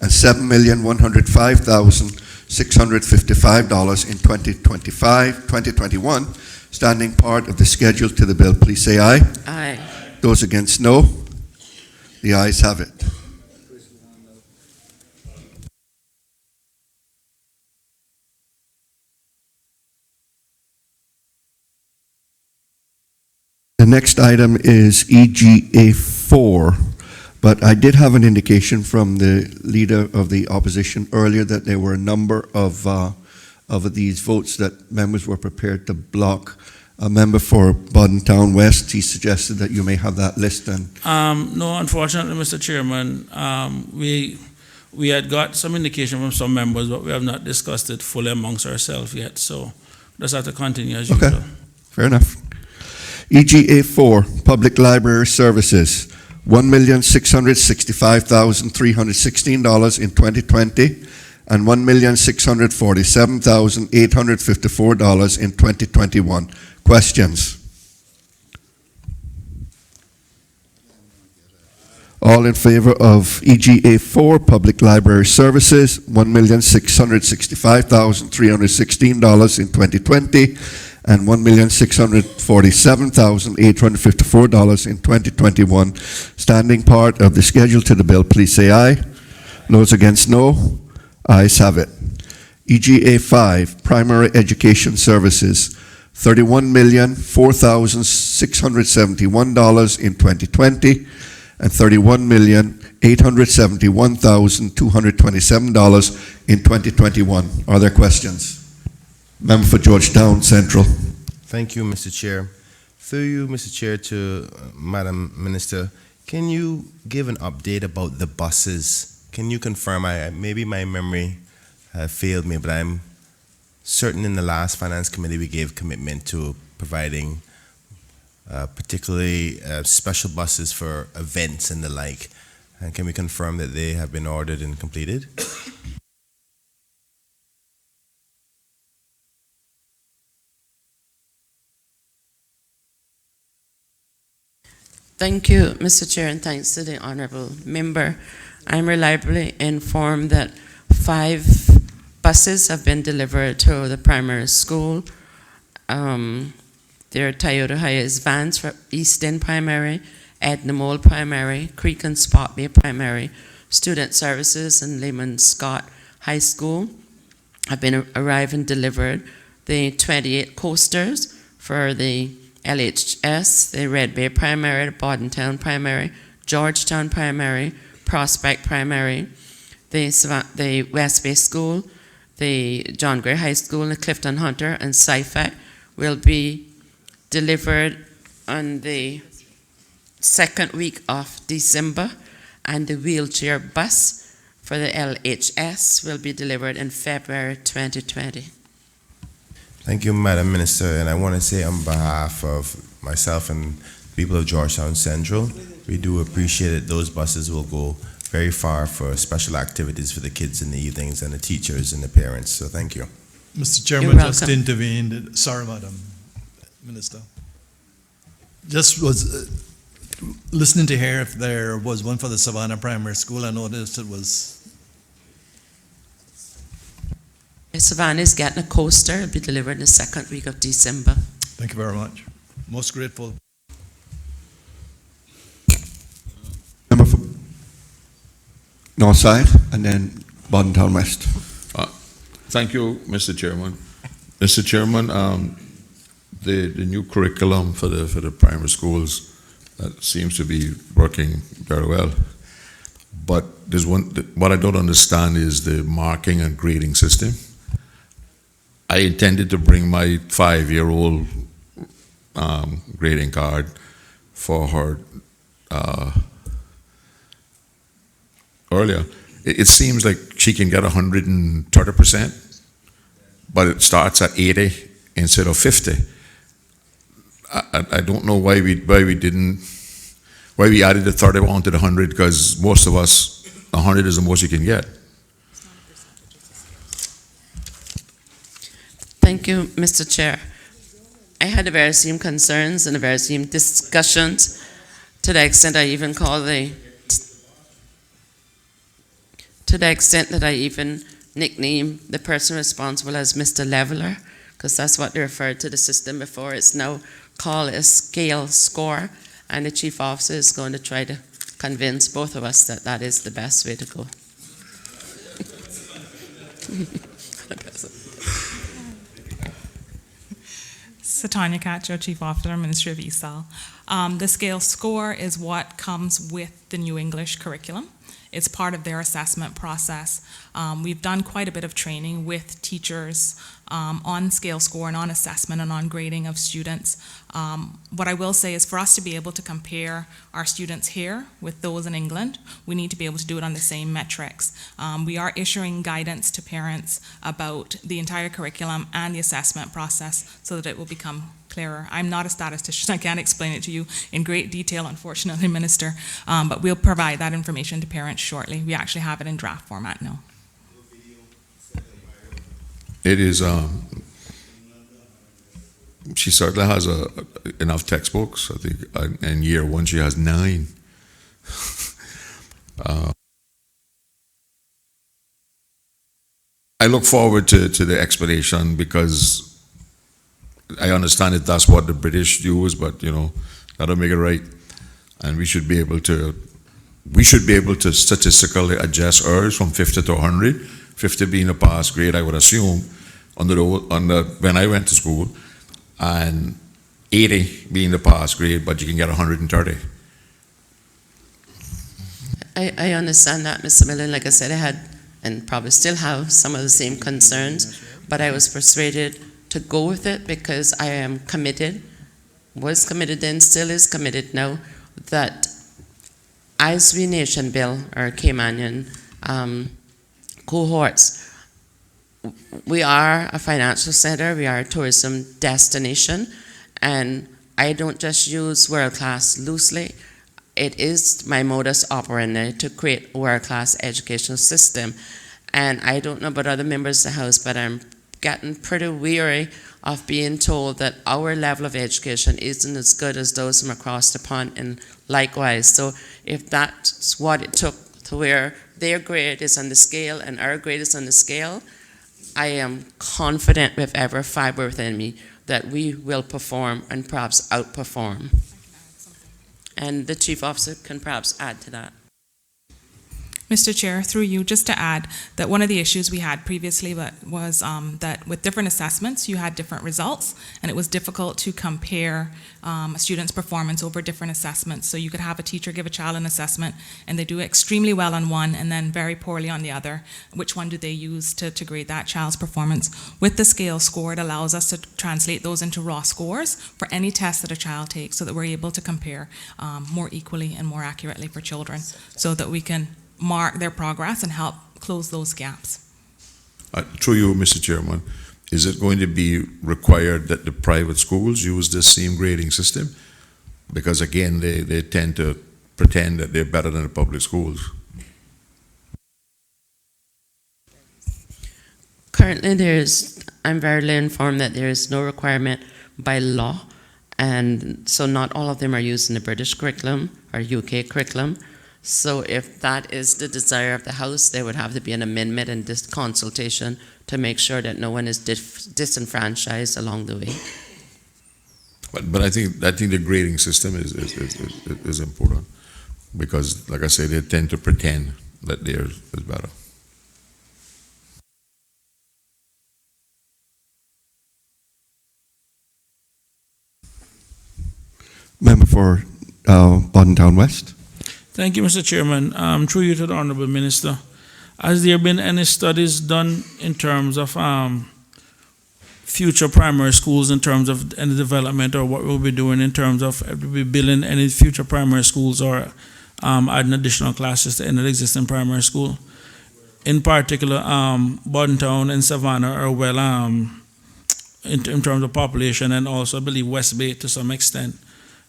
and $7,105,655 in 2021, standing part of the schedule to the bill. Please say aye. Aye. Those against, no. The ayes have it. The next item is EGA 4, but I did have an indication from the leader of the opposition earlier that there were a number of these votes that members were prepared to block. A member for Bodden Town West, he suggested that you may have that list. And No, unfortunately, Mr. Chairman, we had got some indication from some members, but we have not discussed it fully amongst ourselves yet. So let's have to continue as usual. Okay, fair enough. EGA 4, Public Library Services, $1,665,316 in 2020 and $1,647,854 in 2021. Questions? All in favor of EGA 4, Public Library Services, $1,665,316 in 2020 and $1,647,854 in 2021. Standing part of the schedule to the bill, please say aye. Those against, no. Ayes have it. EGA 5, Primary Education Services, $31,004,671 in 2020 and $31,871,227 in 2021. Are there questions? Member for Georgetown Central. Thank you, Mr. Chair. Through you, Mr. Chair, to Madam Minister, can you give an update about the buses? Can you confirm, maybe my memory failed me, but I'm certain in the last Finance Committee we gave commitment to providing particularly special buses for events and the like. And can we confirm that they have been ordered and completed? Thank you, Mr. Chair, and thanks to the Honourable Member. I'm reliably informed that 5 buses have been delivered to the primary school. They're Toyota Hiace vans for Easton Primary, Edna Mole Primary, Creek and Spot Bay Primary, Student Services and Lehman Scott High School have been arrived and delivered. The 28 coasters for the LHS, the Red Bay Primary, the Boddentown Primary, Georgetown Primary, Prospect Primary, the West Bay School, the John Gray High School, the Clifton Hunter, and SciFec will be delivered on the 2nd week of December, and the wheelchair bus for the LHS will be delivered in February 2020. Thank you, Madam Minister, and I want to say on behalf of myself and people of Georgetown Central, we do appreciate it. Those buses will go very far for special activities for the kids in the evenings and the teachers and the parents. So thank you. Mr. You're Chairman, just welcome. intervened. Sorry, Madam Minister. Just was listening to hear if there was one for the Savannah Primary School. I noticed it was. Savannah is getting a coaster. It'll be delivered in the second week of December. Thank you very much. Most grateful. Member for North Side, and then Borden Town West. Thank you, Mr. Chairman. Mr. Chairman, the new curriculum for the primary schools that seems to be working very well. But there's what I don't understand is the marking and grading system. I intended to bring my 5-year-old grading card for her earlier. It seems like she can get 130%, but it starts at 80 instead of 50. I don't know why we added the 30 onto the 100, because most of us, 100 is the most you can get. Thank you, Mr. Chair. I had the very same concerns and the very same discussions, to the extent I even nicknamed the person responsible as Mr. Leveler, because that's what they referred to the system before. It's now called a scale score, and the chief officer is going to try to convince both of us that that is the best way to go. Tanya Cacho, Chief Officer, Ministry of ESOL. The scale score is what comes with the new English curriculum. It's part of their assessment process. We've done quite a bit of training with teachers on scale score and on assessment and on grading of students. What I will say is, for us to be able to compare our students here with those in England, we need to be able to do it on the same metrics. We are issuing guidance to parents about the entire curriculum and the assessment process so that it will become clearer. I'm not a statistician. I can't explain it to you in great detail, unfortunately, Minister, but we'll provide that information to parents shortly. We actually have it in draft format now. It is, she certainly has enough textbooks. I think in year one she has 9. I look forward to the explanation, because I understand that that's what the British use, but that'll make it right. And we should be able to statistically adjust ours from 50 to 100. 50 being a pass grade, I would assume, when I went to school, and 80 being the pass grade, but you can get 130. I understand that, Mr. Miller. Like I said, I had, and probably still have, some of the same concerns, but I was persuaded to go with it because I am committed, was committed then, still is committed now, that as we nation build our Caymanian cohorts, we are a financial center, we are a tourism destination, and I don't just use world-class loosely. It is my modus operandi to create a world-class educational system. And I don't know about other members of the House, but I'm getting pretty weary of being told that our level of education isn't as good as those from across the pond, and likewise. So if that's what it took to where their grade is on the scale and our grade is on the scale, I am confident with every fiber within me that we will perform and perhaps outperform. And the Chief Officer can perhaps add to that. Mr. Chair, through you, just to add that one of the issues we had previously was that with different assessments, you had different results, and it was difficult to compare a student's performance over different assessments. So you could have a teacher give a child an assessment, and they do extremely well on one and then very poorly on the other. Which one do they use to grade that child's performance? With the scale score, it allows us to translate those into raw scores for any test that a child takes, so that we're able to compare more equally and more accurately for children, so that we can mark their progress and help close those gaps. Through you, Mr. Chairman, is it going to be required that the private schools use this same grading system? Because again, they tend to pretend that they're better than the public schools. Currently, I'm very informed that there is no requirement by law, and so not all of them are using the British curriculum or UK curriculum. So if that is the desire of the House, there would have to be an amendment and this consultation to make sure that no one is disenfranchised along the way. But I think the grading system is important, because, like I said, they tend to pretend that theirs is better. Member for Bodden Town West. Thank you, Mr. Chairman. Through you to the Honorable Minister. Has there been any studies done in terms of future primary schools, in terms of any development, or what we'll be doing in terms of building any future primary schools, or adding additional classes to any existing primary school? In particular, Bodden Town and Savannah are well in terms of population, and also I believe West Bay to some extent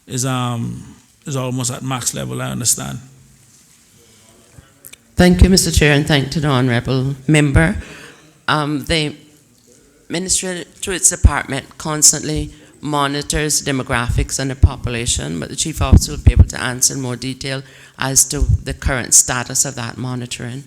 is almost at max level, I understand. Thank you, Mr. Chair, and thank to the Honourable Member. The Ministry, through its department, constantly monitors demographics and the population, but the Chief Officer will be able to answer in more detail as to the current status of that monitoring.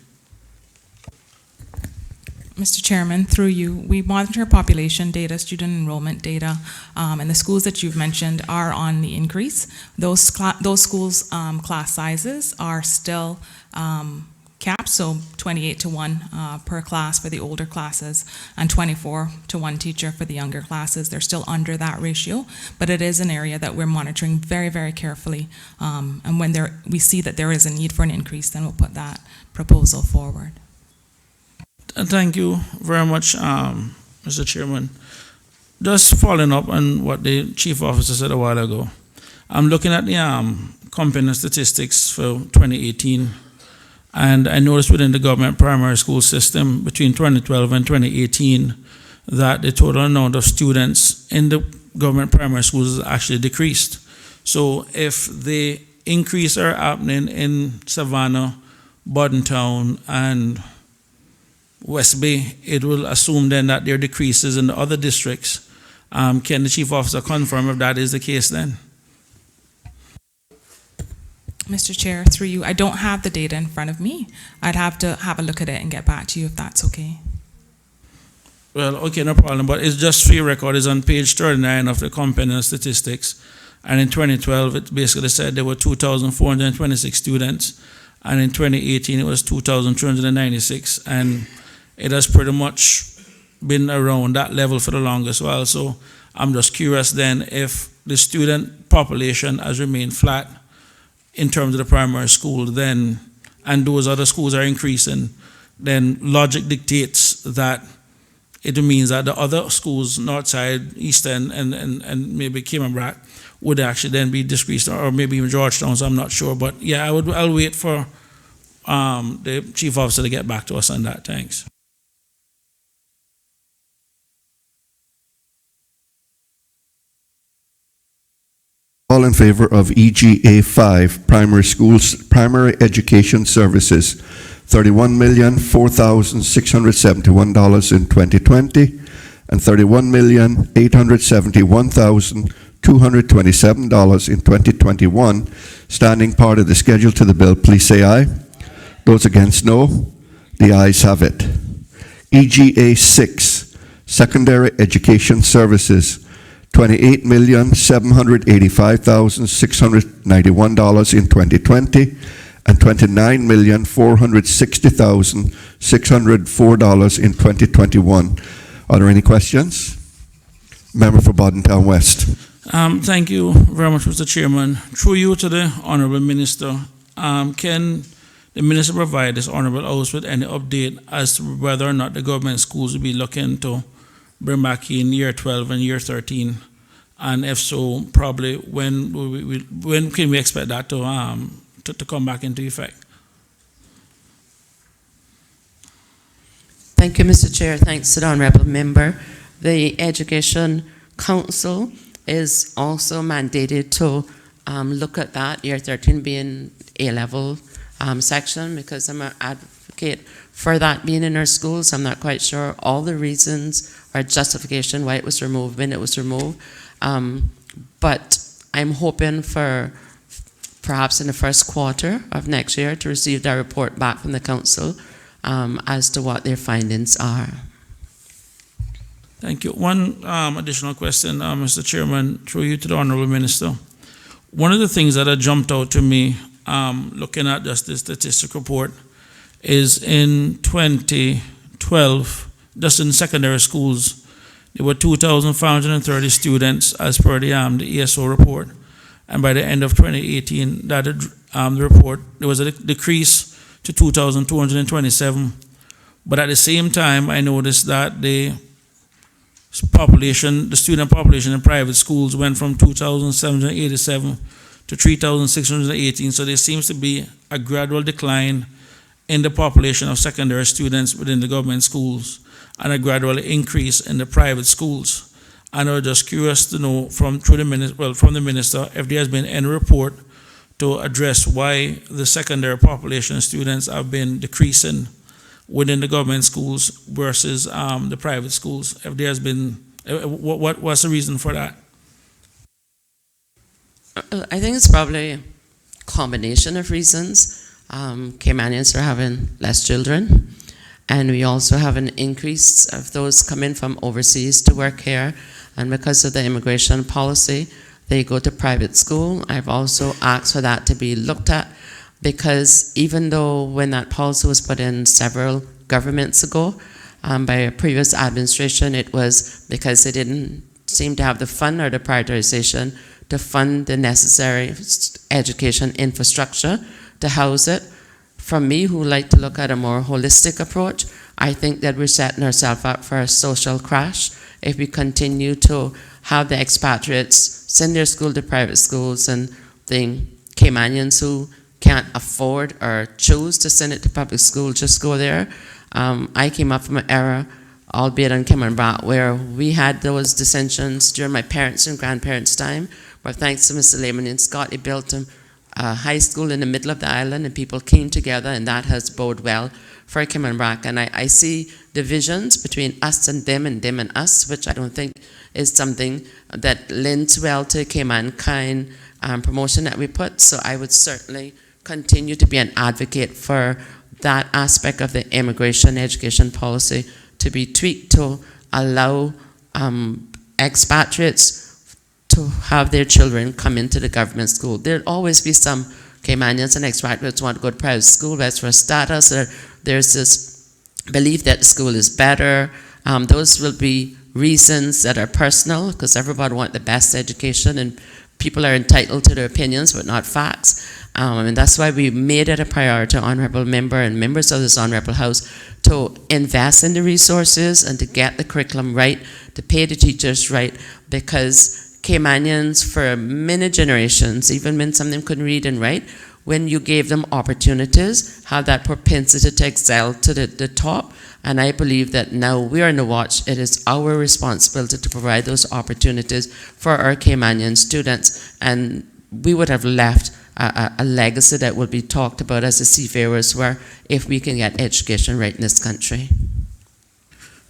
Mr. Chairman, through you, we monitor population data, student enrollment data, and the schools that you've mentioned are on the increase. Those schools' class sizes are still capped, so 28 to 1 per class for the older classes, and 24 to 1 teacher for the younger classes. They're still under that ratio, but it is an area that we're monitoring very, very carefully. And when we see that there is a need for an increase, then we'll put that proposal forward. Thank you very much, Mr. Chairman. Just following up on what the Chief Officer said a while ago, I'm looking at the company statistics for 2018, and I noticed within the government primary school system between 2012 and 2018 that the total amount of students in the government primary schools has actually decreased. So if the increase are happening in Savannah, Bodden Town, and West Bay, it will assume then that there are decreases in the other districts. Can the Chief Officer confirm if that is the case then? Mr. Chair, through you, I don't have the data in front of me. I'd have to have a look at it and get back to you if that's okay. Well, okay, no problem, but it's just for your record, it's on page 39 of the company statistics, and in 2012 it basically said there were 2,426 students, and in 2018 it was 2,296, and it has pretty much been around that level for the longest while. So I'm just curious then if the student population has remained flat in terms of the primary school, then, and those other schools are increasing, then logic dictates that it means that the other schools, Northside, Eastern, and maybe Cayman would actually then be decreased, or maybe even Georgetown, so I'm not sure. But yeah, I'll wait for the Chief Officer to get back to us on that. Thanks. All in favor of EGA 5, primary schools, primary education services, $31,004,671 in 2020, and $31,871,227 in 2021, standing part of the schedule to the bill, please say aye. Those against, no. The ayes have it. EGA 6, secondary education services, $28,785,691 in 2020 and $29,460,604 in 2021. Are there any questions? Member for Bodden Town West. Thank you very much, Mr. Chairman. Through you to the Honourable Minister, can the Minister provide this Honourable House with any update as to whether or not the government schools will be looking to bring back in year 12 and year 13, and if so, probably when can we expect that to come back into effect? Thank you, Mr. Chair. Thanks to the Honourable Member. The Education Council is also mandated to look at that, year 13 being A-level section, because I'm an advocate for that being in our schools. I'm not quite sure all the reasons or justification why it was removed when it was removed. But I'm hoping for perhaps in the first quarter of next year to receive that report back from the council as to what their findings are. Thank you. One additional question, Mr. Chairman, through you to the Honorable Minister. One of the things that had jumped out to me looking at just this statistic report is in 2012, just in secondary schools, there were 2,530 students as per the ESO report. And by the end of 2018, that the report, there was a decrease to 2,227. But at the same time, I noticed that the student population in private schools went from 2,787 to 3,618. So there seems to be a gradual decline in the population of secondary students within the government schools and a gradual increase in the private schools. And I was just curious to know from the minister if there has been any report to address why the secondary population of students have been decreasing within the government schools versus the private schools. If there has been, what's the reason for that? I think it's probably a combination of reasons. Caymanians are having less children, and we also have an increase of those coming from overseas to work here. And because of the immigration policy, they go to private school. I've also asked for that to be looked at, because even though when that policy was put in several governments ago by a previous administration, it was because they didn't seem to have the fund or the prioritization to fund the necessary education infrastructure to house it. From me, who like to look at a more holistic approach, I think that we're setting ourselves up for a social crash if we continue to have the expatriates send their school to private schools and the Caymanians who can't afford or choose to send it to public school just go there. I came up from an era, albeit on Cameron Brat, where we had those dissensions during my parents' and grandparents' time, but thanks to Mr. Lehman and Scott, he built a high school in the middle of the island and people came together, and that has boded well for Cameron Brat. And I see divisions between us and them and us, which I don't think is something that lends well to Caymankind promotion that we put. So I would certainly continue to be an advocate for that aspect of the immigration education policy to be tweaked to allow expatriates to have their children come into the government school. There'll always be some Caymanians and expatriates who want to go to private school, that's for status, or there's this belief that the school is better. Those will be reasons that are personal, because everybody wants the best education and people are entitled to their opinions but not facts. And that's why we made it a priority, honorable member and members of this honorable house, to invest in the resources and to get the curriculum right, to pay the teachers right, because Caymanians for many generations, even when some of them couldn't read and write, when you gave them opportunities, have that propensity to excel to the top. And I believe that now we are in the watch. It is our responsibility to provide those opportunities for our Caymanian students. And we would have left a legacy that will be talked about as the seafarers were if we can get education right in this country.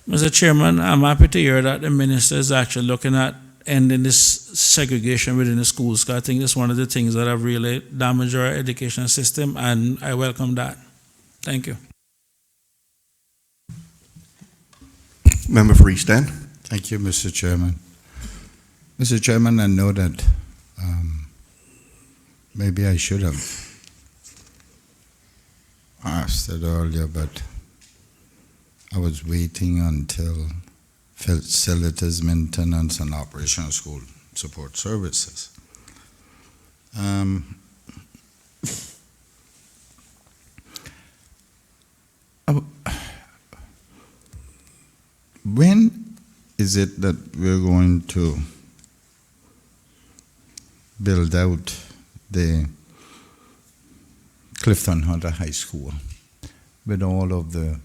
Mr. Chairman, I'm happy to hear that the minister is actually looking at ending this segregation within the schools, because I think it's one of the things that have really damaged our education system, and I welcome that. Thank you. Member for East End. Thank you, Mr. Chairman. Mr. Chairman, I know that maybe I should have asked it earlier, but I was waiting until facilities maintenance and operational school support services. When is it that we're going to build out the Clifton Hunter High School with all of the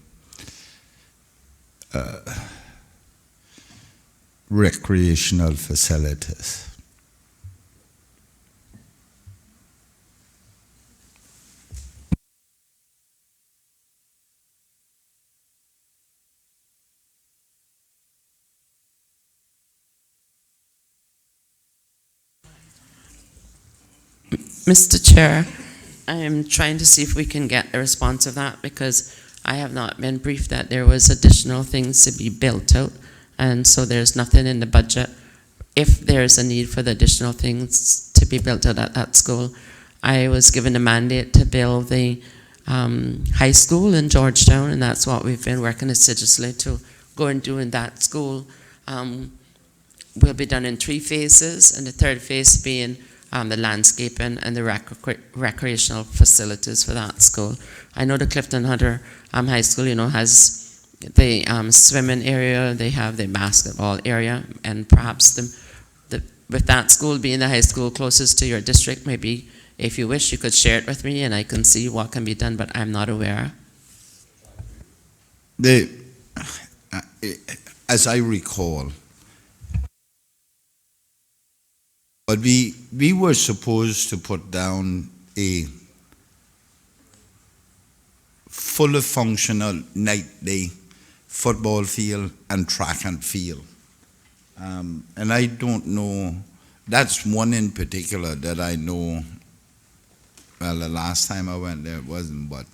recreational facilities. Mr. Chair, I am trying to see if we can get a response of that because I have not been briefed that there was additional things to be built out, and so there's nothing in the budget. If there's a need for the additional things to be built out at that school, I was given a mandate to build the high school in Georgetown, and that's what we've been working assiduously to go and do in that school. Will be done in 3 phases, and the 3rd phase being the landscaping and the recreational facilities for that school. I know the Clifton Hunter High School, has the swimming area, they have the basketball area, and perhaps with that school being the high school closest to your district, maybe if you wish, you could share it with me and I can see what can be done, but I'm not aware. As I recall, but we were supposed to put down a fully functional night-day football field and track and field. And I don't know, that's one in particular that I know, well, the last time I went there it wasn't, but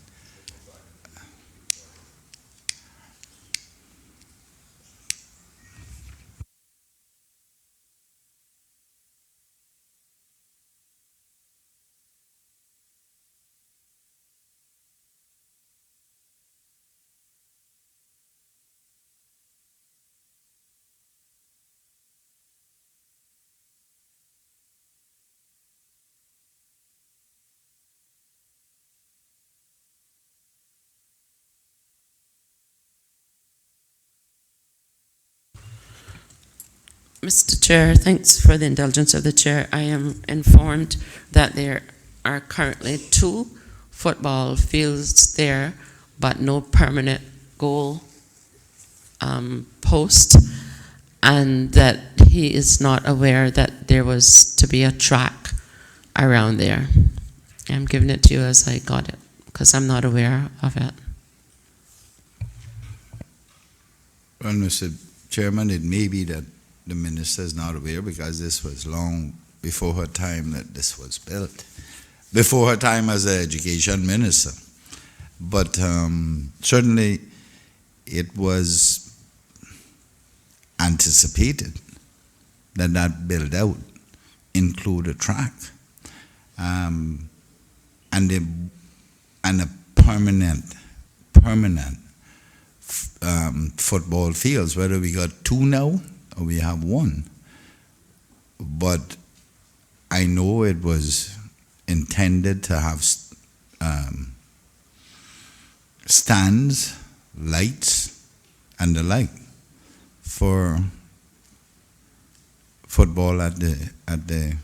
Mr. Chair, thanks for the indulgence of the Chair. I am informed that there are currently 2 football fields there, but no permanent goal post, and that he is not aware that there was to be a track around there. I'm giving it to you as I got it, because I'm not aware of it. well, Mr. Chairman, it may be that the minister is not aware because this was long before her time that this was built, before her time as the education minister. But certainly it was anticipated that that build out include a track and a permanent football fields, whether we got 2 now or we have 1. But I know it was intended to have stands, lights, and the like for football at the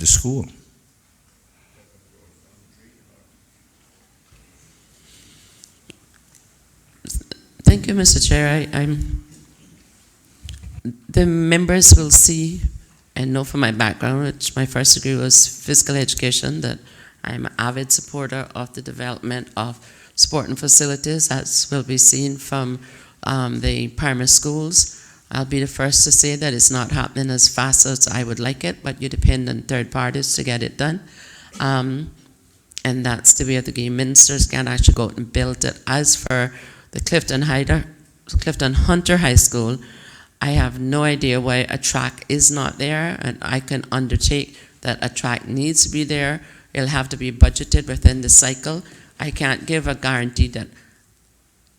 school. Thank you, Mr. Chair. The members will see and know from my background, which my first degree was physical education, that I'm an avid supporter of the development of sporting facilities, as will be seen from the primary schools. I'll be the first to say that it's not happening as fast as I would like it, but you depend on third parties to get it done. And that's the way of the game. Ministers can't actually go out and build it. As for the Clifton Hunter High School, I have no idea why a track is not there, and I can undertake that a track needs to be there. It'll have to be budgeted within the cycle. I can't give a guarantee that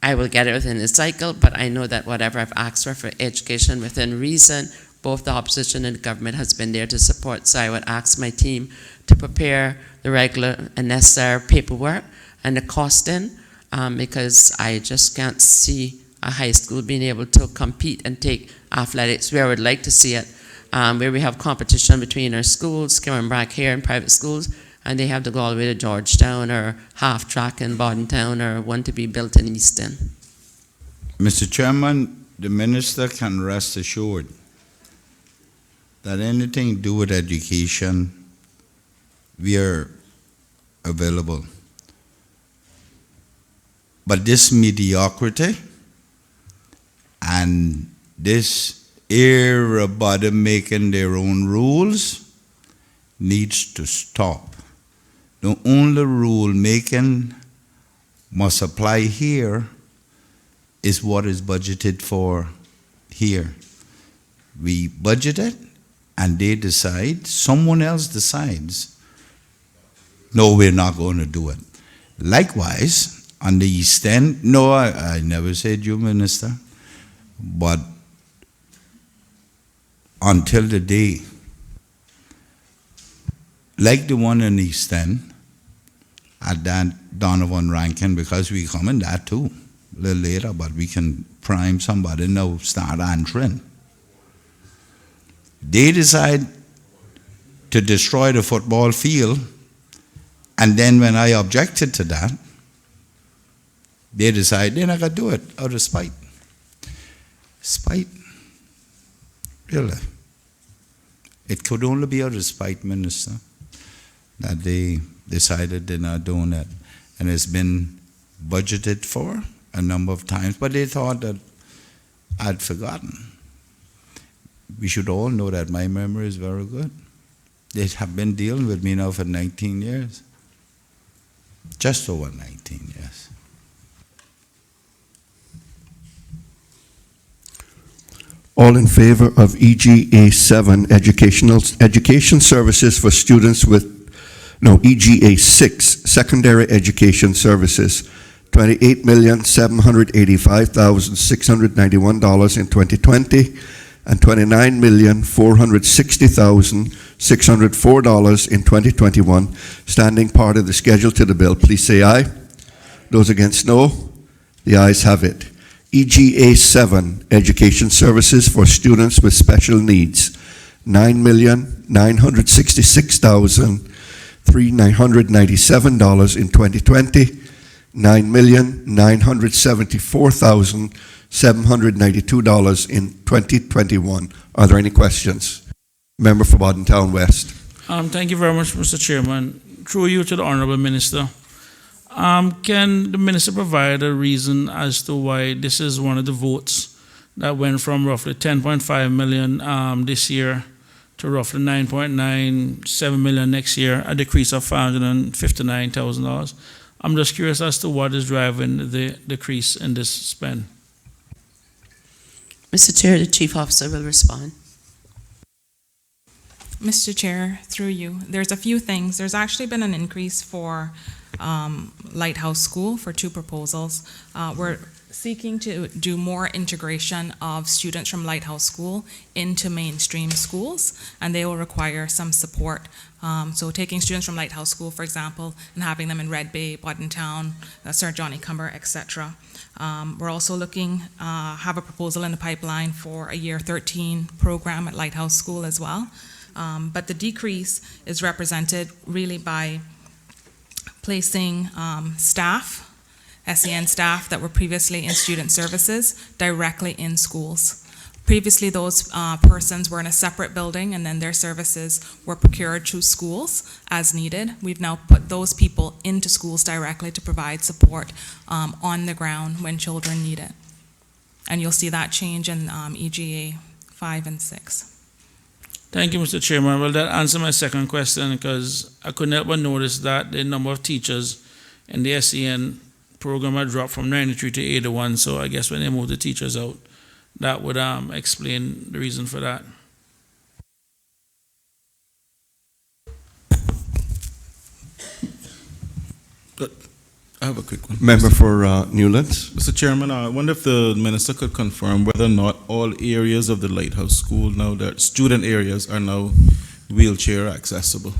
I will get it within the cycle, but I know that whatever I've asked for education within reason, both the opposition and the government has been there to support. So I would ask my team to prepare the regular and necessary paperwork and the costing, because I just can't see a high school being able to compete and take athletics where I would like to see it, where we have competition between our schools, Cameron here and private schools, and they have to go all the way to Georgetown or half track in Bodentown or one to be built in Easton. Mr. Chairman, the minister can rest assured that anything to do with education, we are available. But this mediocrity and this everybody making their own rules needs to stop. The only rule making must apply here is what is budgeted for here. We budget it and they decide, someone else decides, no, we're not going to do it. Likewise, on the East End, no, I never said you, Minister, but until the day, like the one in East End, at that Donovan Rankin, because we come in that too, a little later, but we can prime somebody now, start answering. They decide to destroy the football field, and then when I objected to that, they decide they're not going to do it out of spite. Spite? Really? It could only be out of spite, Minister, that they decided they're not doing it. And it's been budgeted for a number of times, but they thought that I'd forgotten. We should all know that my memory is very good. They have been dealing with me now for 19 years. Just over 19 years. All in favor of EGA 7, education services for students with, EGA 6, secondary education services, $28,785,691 in 2020, and $29,460,604 in 2021, standing part of the schedule to the bill, please say aye. Those against, no. The ayes have it. EGA 7, education services for students with special needs, $9,966,997 in 2020, $9,974,792 in 2021. Are there any questions? Member for Bodden Town West. Thank you very much, Mr. Chairman. Through you to the Honorable Minister. Can the Minister provide a reason as to why this is one of the votes that went from roughly 10.5 million this year to roughly 9.97 million next year, a decrease of $559,000? I'm just curious as to what is driving the decrease in this spend. Mr. Chair, the Chief Officer will respond. Mr. Chair, through you, there's a few things. There's actually been an increase for Lighthouse School for 2 proposals. We're seeking to do more integration of students from Lighthouse School into mainstream schools, and they will require some support. So taking students from Lighthouse School, for example, and having them in Red Bay, Bodden Town, Sir Johnny Cumber, etc. We're also looking, have a proposal in the pipeline for a Year 13 program at Lighthouse School as well. But the decrease is represented really by placing staff, SEN staff that were previously in student services directly in schools. Previously, those persons were in a separate building, and then their services were procured through schools as needed. We've now put those people into schools directly to provide support on the ground when children need it. And you'll see that change in EGA 5 and 6. Thank you, Mr. Chairman. Well, that answers my second question, because I couldn't help but notice that the number of teachers in the SEN program had dropped from 93 to 81. So I guess when they moved the teachers out, that would explain the reason for that. I have a quick one. Member for Newlands. Mr. Chairman, I wonder if the Minister could confirm whether or not all areas of the Lighthouse School, now that student areas, are now wheelchair accessible.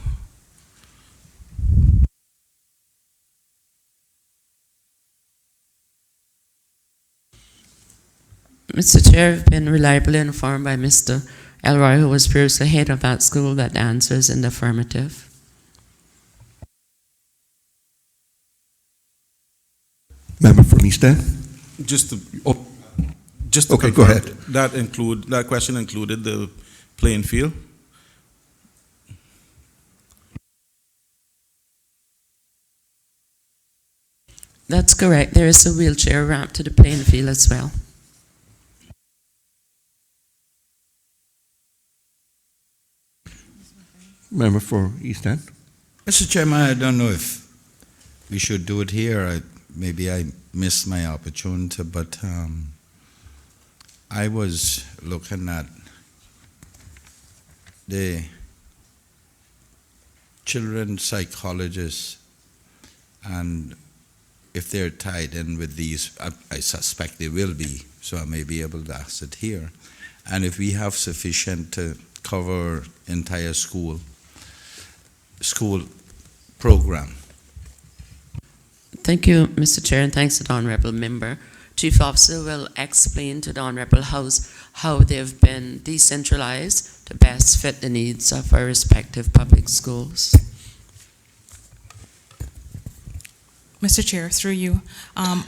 Mr. Chair, I've been reliably informed by Mr. Elroy, who was previously head of that school, that the answer is in the affirmative. Member from East End. Just to Okay, confirm, go ahead. That question included the playing field. That's correct. There is a wheelchair ramp to the playing field as well. Member for East End. Mr. Chairman, I don't know if we should do it here. Maybe I missed my opportunity, but I was looking at the children psychologists, and if they're tied in with these, I suspect they will be, so I may be able to ask it here. And if we have sufficient to cover entire school program. Thank you, Mr. Chair, and thanks to the Honourable Member. Chief Officer will explain to the Honourable House how they've been decentralized to best fit the needs of our respective public schools. Mr. Chair, through you,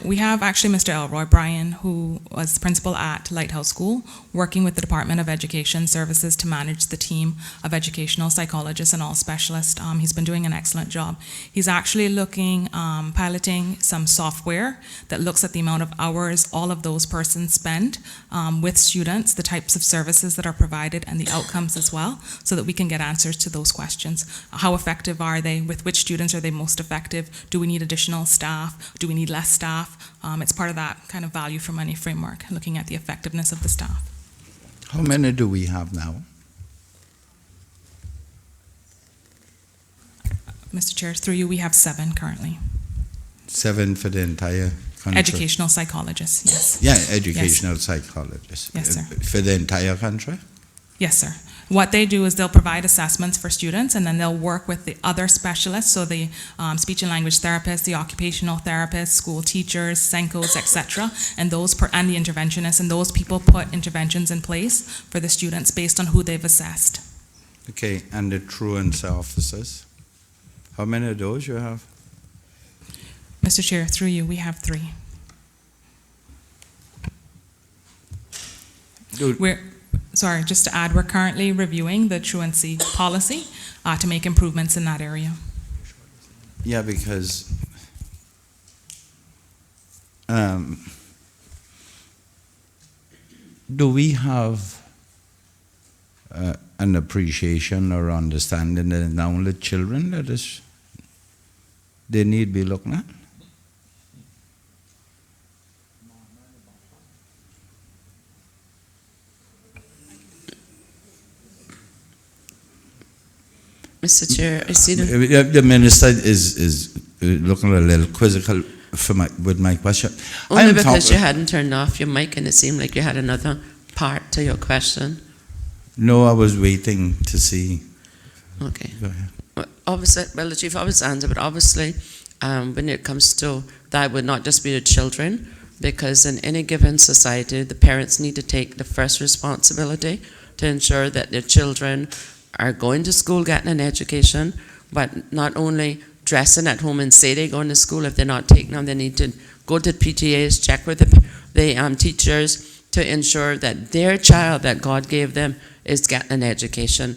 we have actually Mr. Elroy Bryan, who was principal at Lighthouse School, working with the Department of Education Services to manage the team of educational psychologists and all specialists. He's been doing an excellent job. He's actually looking, piloting some software that looks at the amount of hours all of those persons spend with students, the types of services that are provided, and the outcomes as well, so that we can get answers to those questions. How effective are they? With which students are they most effective? Do we need additional staff? Do we need less staff? It's part of that kind of value for money framework, looking at the effectiveness of the staff. How many do we have now? Mr. Chair, through you, we have 7 currently. 7 for the entire country? Educational psychologists, yes. Yeah, educational psychologists. Yes, sir. For the entire country? Yes, sir. What they do is they'll provide assessments for students, and then they'll work with the other specialists, so the speech and language therapists, the occupational therapists, school teachers, Senkos, etc., and and the interventionists, and those people put interventions in place for the students based on who they've assessed. Okay, and the truancy officers? How many of those you have? Mr. Chair, through you, we have 3. Sorry, just to add, we're currently reviewing the truancy policy to make improvements in that area. Yeah, because do we have an appreciation or understanding that not only children that they need to be looked at? Mr. Chair, I see the minister is looking a little quizzical with my question. only because you hadn't turned off your mic and it seemed like you had another part to your question. No, I was waiting to see. Okay. Go ahead. Obviously, well, the Chief obviously answered, but obviously, when it comes to that, would not just be the children, because in any given society, the parents need to take the first responsibility to ensure that their children are going to school, getting an education, but not only dressing at home and say they're going to school. If they're not taking them, they need to go to PTAs, check with the teachers to ensure that their child that God gave them is getting an education.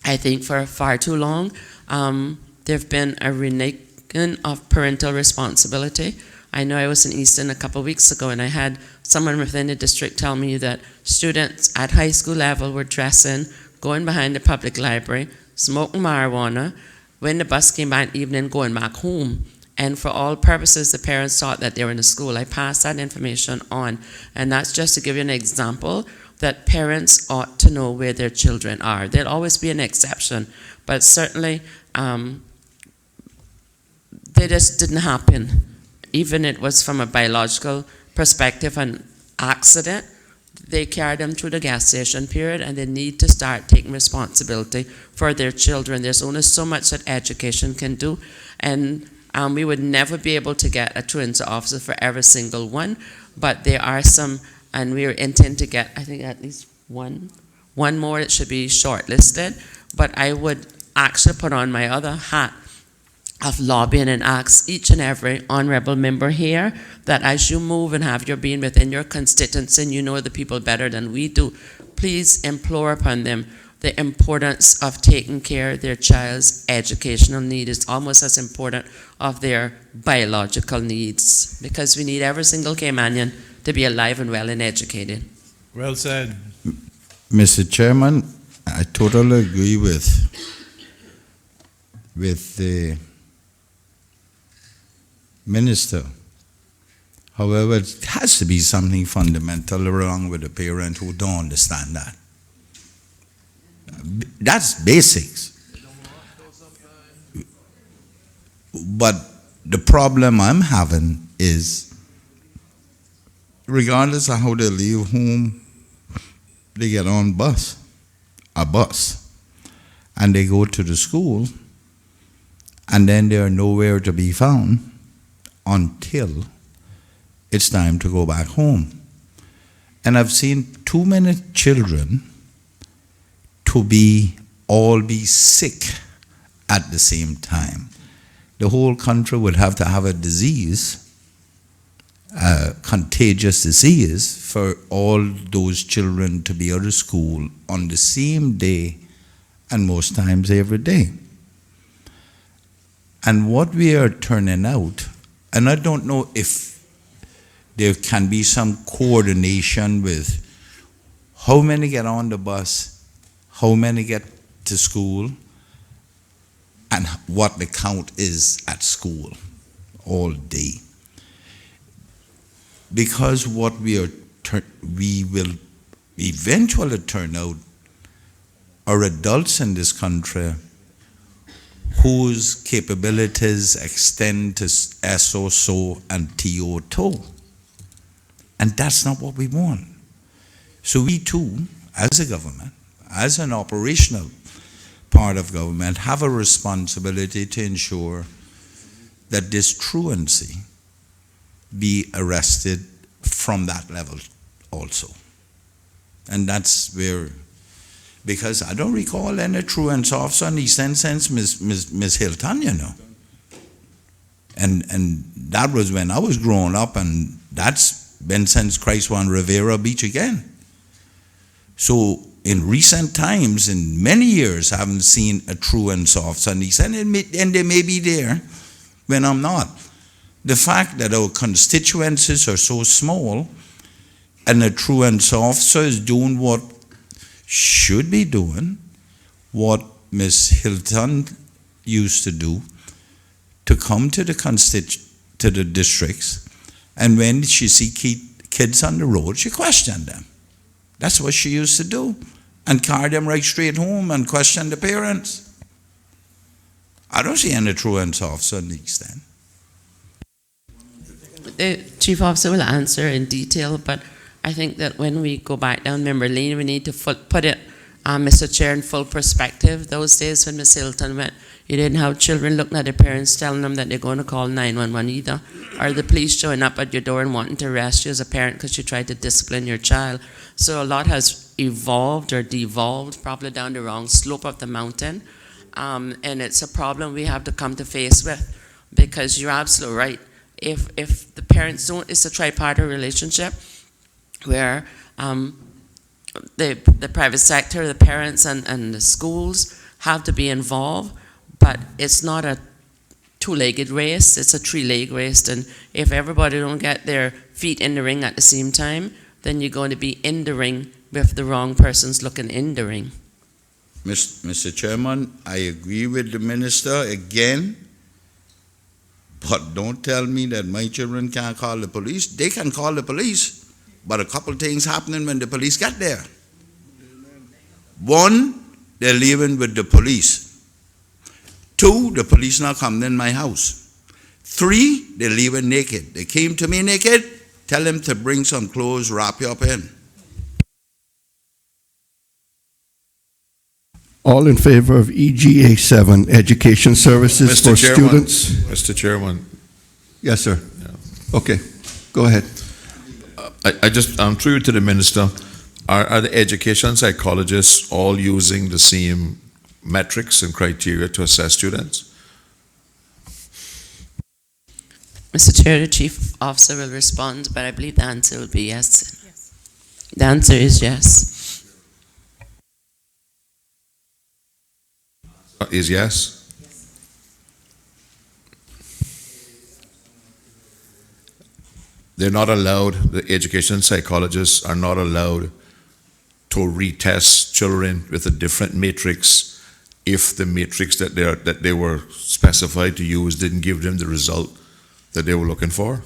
I think for far too long, there have been a reneging of parental responsibility. I know I was in Easton a couple of weeks ago, and I had someone within the district tell me that students at high school level were dressing, going behind the public library, smoking marijuana, when the bus came back evening, going back home. And for all purposes, the parents thought that they were in the school. I passed that information on. And that's just to give you an example that parents ought to know where their children are. There'll always be an exception, but certainly they just didn't happen. Even it was from a biological perspective, an accident. They carried them through the gestation period, and they need to start taking responsibility for their children. There's only so much that education can do, and we would never be able to get a truancy officer for every single one, but there are some, and we intend to get, I think, at least one more. It should be shortlisted, but I would actually put on my other hat of lobbying and ask each and every honourable member here that as you move and have your being within your constituency, and you know the people better than we do, please implore upon them the importance of taking care of their child's educational need is almost as important of their biological needs, because we need every single Caymanian to be alive and well and educated. Well said. Mr. Chairman, I totally agree with the minister. However, it has to be something fundamental wrong with the parent who don't understand that. That's basics. But the problem I'm having is, regardless of how they leave home, they get on a bus, and they go to the school, and then they are nowhere to be found until it's time to go back home. And I've seen too many children to all be sick at the same time. The whole country would have to have a disease, contagious disease, for all those children to be out of school on the same day, and most times every day. And what we are turning out, and I don't know if there can be some coordination with how many get on the bus, how many get to school, and what the count is at school all day. Because what we will eventually turn out are adults in this country whose capabilities extend to SOSO and TO2. And that's not what we want. So we too, as a government, as an operational part of government, have a responsibility to ensure that this truancy be arrested from that level also. And that's where, because I don't recall any truant officer in East End since Miss Hilton, you know. And that was when I was growing up, and that's been since Christ One Rivera Beach again. So in recent times, in many years, I haven't seen a truant officer in East End, and they may be there when I'm not. The fact that our constituencies are so small, and a truant officer is doing what should be doing, what Miss Hilton used to do, to come to the districts, and when she see kids on the road, she questioned them. That's what she used to do, and carry them right straight home and question the parents. I don't see any truant officer in the East End. The chief officer will answer in detail, but I think that when we go back down memory lane, we need to put it, Mr. Chair, in full perspective. Those days when Miss Hilton went, you didn't have children looking at their parents telling them that they're going to call 911 either, or the police showing up at your door and wanting to arrest you as a parent because you tried to discipline your child. So a lot has evolved or devolved, probably down the wrong slope of the mountain, and it's a problem we have to come to face with, because you're absolutely right. If the parents don't, it's a tripartite relationship where the private sector, the parents and the schools have to be involved, but it's not a two-legged race, it's a three-leg race, and if everybody don't get their feet in the ring at the same time, then you're going to be in the ring with the wrong persons looking in the ring. Mr. Chairman, I agree with the minister again, but don't tell me that my children can't call the police. They can call the police, but a couple things happening when the police get there. One, they're leaving with the police. Two, the police not coming in my house. Three, they're leaving naked. They came to me naked, tell them to bring some clothes, wrap you up in. All in favor of EGA 7, education services for students? Mr. Chairman. Yes, sir. Yeah. Okay, go ahead. I'm through to the minister. Are the education psychologists all using the same metrics and criteria to assess students? Mr. Chair, the chief officer will respond, but I believe the answer will be yes. Yes. The answer is yes. is yes? They're not allowed, the education psychologists are not allowed to retest children with a different matrix if the matrix that they were specified to use didn't give them the result that they were looking for.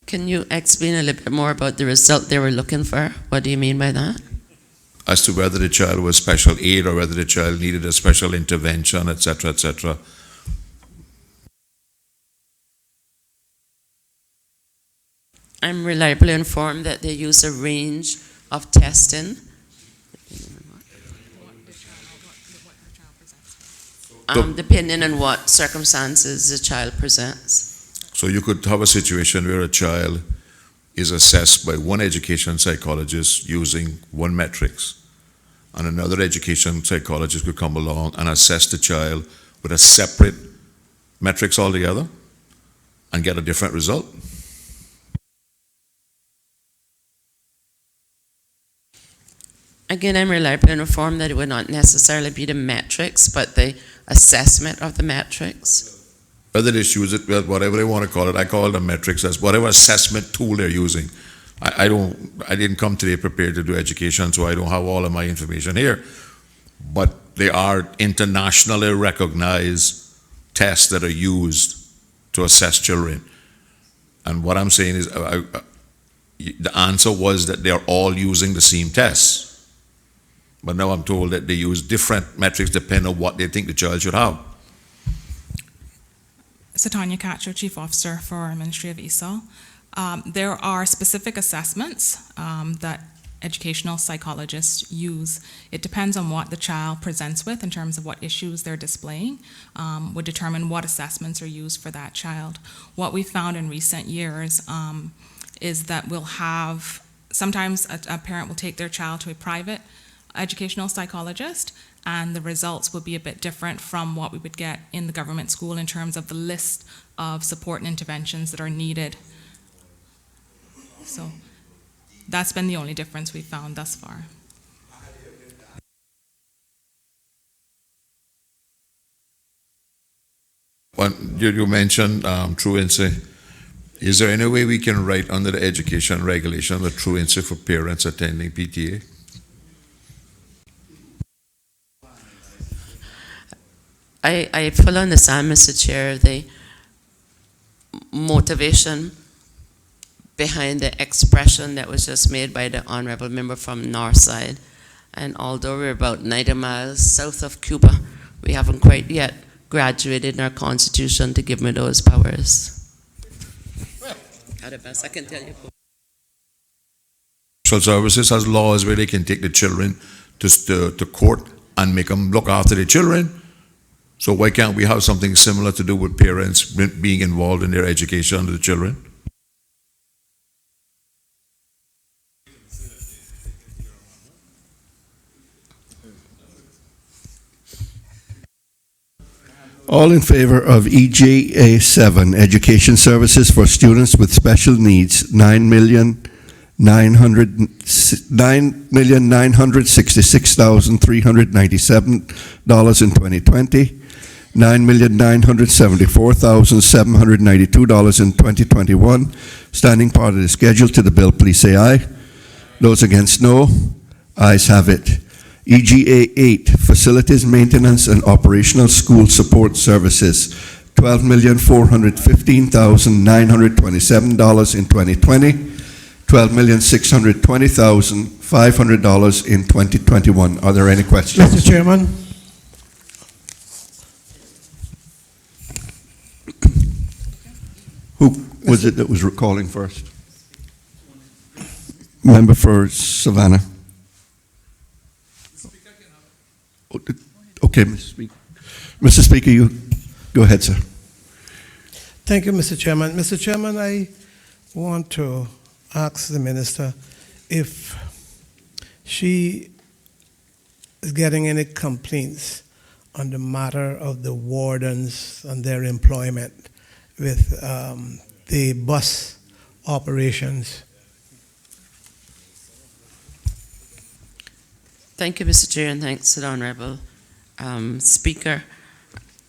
Can you explain a little bit more about the result they were looking for? What do you mean by that? As to whether the child was special aid or whether the child needed a special intervention, etc., etc. I'm reliably informed that they use a range of testing. Depending on what circumstances the child presents. So you could have a situation where a child is assessed by one education psychologist using one metrics, and another education psychologist could come along and assess the child with a separate metrics altogether and get a different result. Again, I'm reliably informed that it would not necessarily be the metrics, but the assessment of the metrics. Whether they use it, well, whatever they want to call it, I call it a metrics, as whatever assessment tool they're using. I didn't come today prepared to do education, so I don't have all of my information here. But they are internationally recognized tests that are used to assess children. And what I'm saying is, the answer was that they're all using the same tests. But now I'm told that they use different metrics depending on what they think the child should have. Satanya Cacho, Chief Officer for Ministry of ESOL. There are specific assessments that educational psychologists use. It depends on what the child presents with in terms of what issues they're displaying, would determine what assessments are used for that child. What we found in recent years is that we'll have, sometimes a parent will take their child to a private educational psychologist, and the results would be a bit different from what we would get in the government school in terms of the list of support and interventions that are needed. So that's been the only difference we've found thus far. You mentioned truancy. Is there any way we can write under the education regulation the truancy for parents attending PTA? I fully understand, Mr. Chair, the motivation behind the expression that was just made by the honorable member from Northside. And although we're about 90 miles south of Cuba, we haven't quite yet graduated in our constitution to give me those powers. How the best I can tell you. Social services has laws where they can take the children to court and make them look after the children. So why can't we have something similar to do with parents being involved in their education of the children? All in favor of EJA 7, Education Services for Students with Special Needs, $9,966,397 in 2020, $9,974,792 in 2021. Standing part of the schedule to the bill, please say aye. Those against, no. Ayes have it. EGA 8, Facilities Maintenance and Operational School Support Services, $12,415,927 in 2020, $12,620,500 in 2021. Are there any questions? Mr. Chairman, Who was it that was calling first? Member for Savannah. Okay, Mr. Speaker. Mr. Speaker, you go ahead, sir. thank you, Mr. Chairman. Mr. Chairman, I want to ask the minister if she is getting any complaints on the matter of the wardens and their employment with the bus operations. Thank you, Mr. Chair, and thanks to the Honourable Speaker.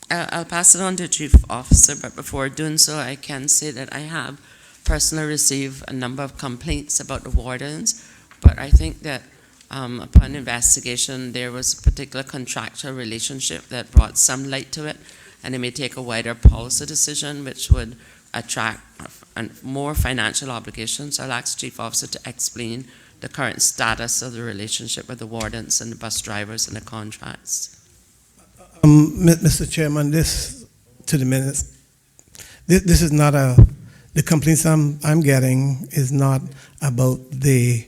I'll pass it on to Chief Officer, but before doing so, I can say that I have personally received a number of complaints about the wardens, but I think that upon investigation, there was a particular contractual relationship that brought some light to it, and it may take a wider policy decision which would attract more financial obligations. I'll ask Chief Officer to explain the current status of the relationship with the wardens and the bus drivers and the contracts. Mr. Chairman, this to the minutes. This is not the complaints I'm getting is not about the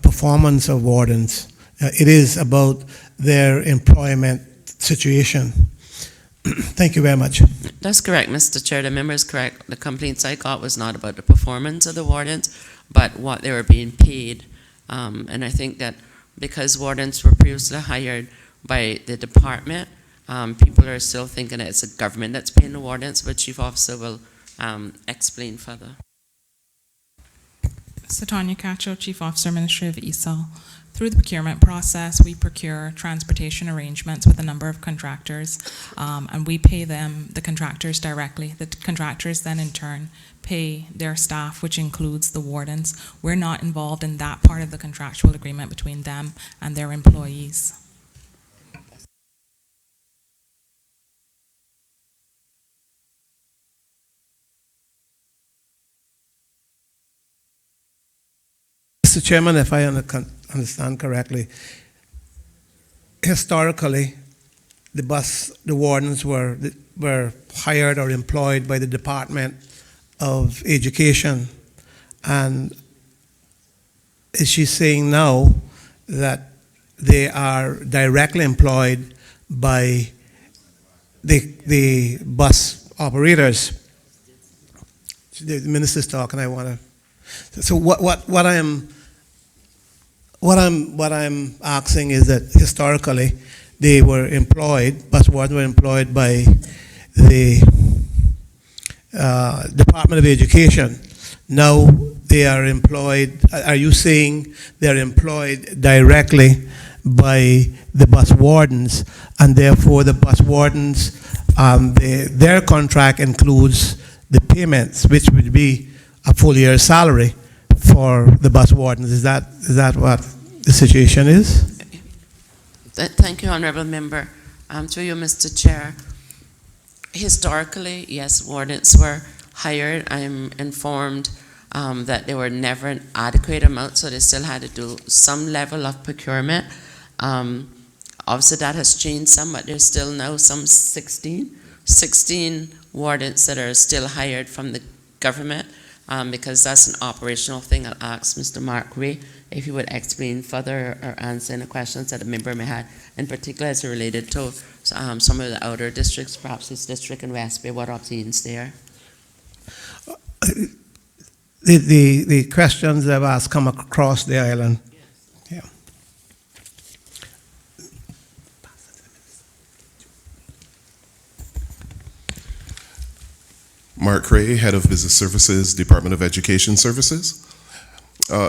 performance of wardens. It is about their employment situation. Thank you very much. That's correct, Mr. Chair. The member is correct. The complaints I got was not about the performance of the wardens, but what they were being paid. And I think that because wardens were previously hired by the department, people are still thinking that it's the government that's paying the wardens, but Chief Officer will explain further. Tanya Cacho, Chief Officer, Ministry of ESOL. Through the procurement process, we procure transportation arrangements with a number of contractors, and we pay them, the contractors, directly. The contractors then in turn pay their staff, which includes the wardens. We're not involved in that part of the contractual agreement between them and their employees. Mr. Chairman, if I understand correctly, historically, the wardens were hired or employed by the Department of Education, and is she saying now that they are directly employed by the bus operators? The minister's talking. I want to. So what I'm asking is that historically they were employed, bus wardens were employed by the Department of Education. Now they are employed. Are you saying they're employed directly by the bus wardens, and therefore the bus wardens, their contract includes the payments, which would be a full year's salary for the bus wardens? Is that what the situation is? Thank you, Honourable Member. Through you, Mr. Chair. Historically, yes, wardens were hired. I'm informed that they were never an adequate amount, so they still had to do some level of procurement. Obviously, that has changed some, but there's still now some 16 wardens that are still hired from the government. Because that's an operational thing. I'll ask Mr. Mark Ray if he would explain further or answer any questions that the member may have, in particular as related to some of the outer districts, perhaps this district in West Bay, what obtains there. The questions I've asked come across the island. Yeah. Mark Ray, Head of Business Services, Department of Education Services.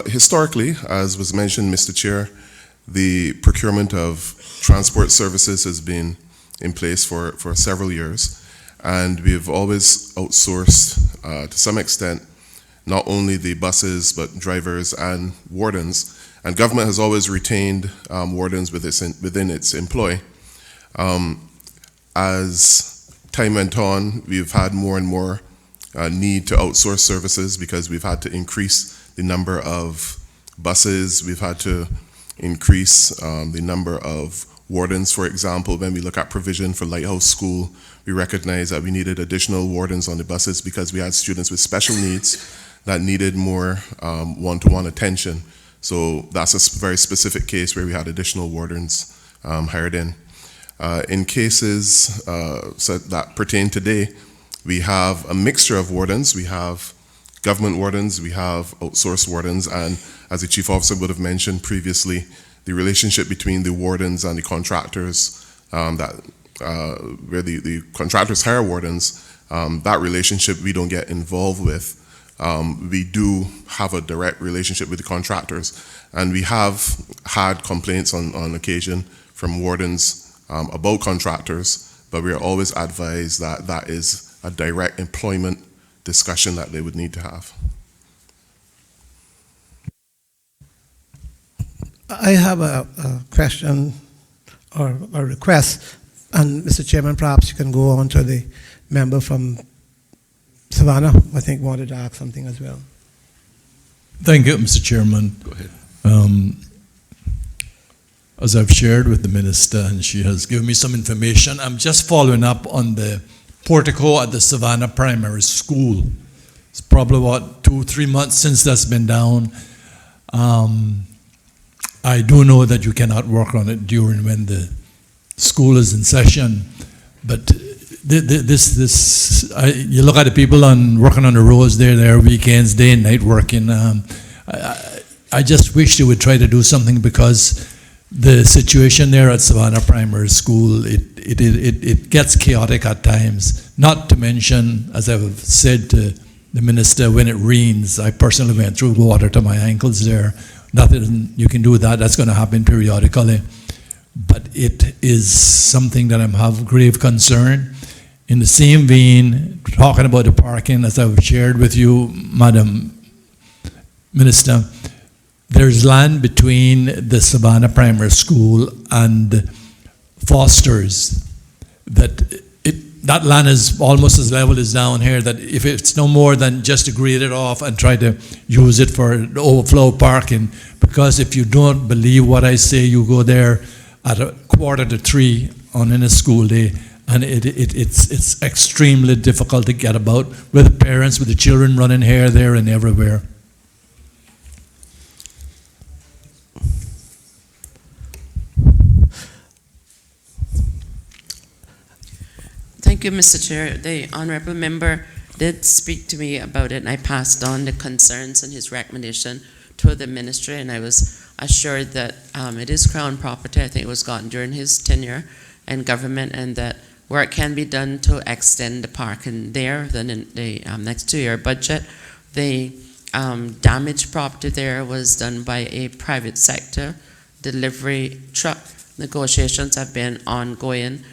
Historically, as was mentioned, Mr. Chair, the procurement of transport services has been in place for several years, and we've always outsourced to some extent not only the buses but drivers and wardens, and government has always retained wardens within its employ. As time went on, we've had more and more need to outsource services because we've had to increase the number of buses, we've had to increase the number of wardens. For example, when we look at provision for Lighthouse School, we recognize that we needed additional wardens on the buses because we had students with special needs that needed more one-to-one attention. So that's a very specific case where we had additional wardens hired in. In cases that pertain today, we have a mixture of wardens. We have government wardens, we have outsourced wardens, and as the Chief Officer would have mentioned previously, the relationship between the wardens and the contractors, where the contractors hire wardens, that relationship we don't get involved with. we do have a direct relationship with the contractors, and we have had complaints on occasion from wardens about contractors, but we are always advised that that is a direct employment discussion that they would need to have. I have a question or a request, and Mr. Chairman, perhaps you can go on to the member from Savannah, I think wanted to ask something as well. Thank you, Mr. Chairman. Go ahead. As I've shared with the minister, and she has given me some information, I'm just following up on the portico at the Savannah Primary School. It's probably about 2-3 months since that's been down. I do know that you cannot work on it during when the school is in session, but you look at the people working on the roads there weekends, day and night working. I just wish they would try to do something, because the situation there at Savannah Primary School, it gets chaotic at times. Not to mention, as I've said to the minister, when it rains, I personally went through water to my ankles there. Nothing you can do with that. That's going to happen periodically. But it is something that I have grave concern. In the same vein, talking about the parking, as I've shared with you, Madam Minister, there's land between the Savannah Primary School and Foster's that land is almost as level as down here, that if it's no more than just to grade it off and try to use it for overflow parking, because if you don't believe what I say, you go there at 2:45 on a school day, and it's extremely difficult to get about with the parents, with the children running here, there, and everywhere. Thank you, Mr. Chair. The honourable member did speak to me about it, and I passed on the concerns and his recommendation to the ministry, and I was assured that it is Crown property. I think it was gotten during his tenure in government, and that work can be done to extend the parking there. Then in the next 2-year budget, the damaged property there was done by a private sector delivery truck. Negotiations have been ongoing.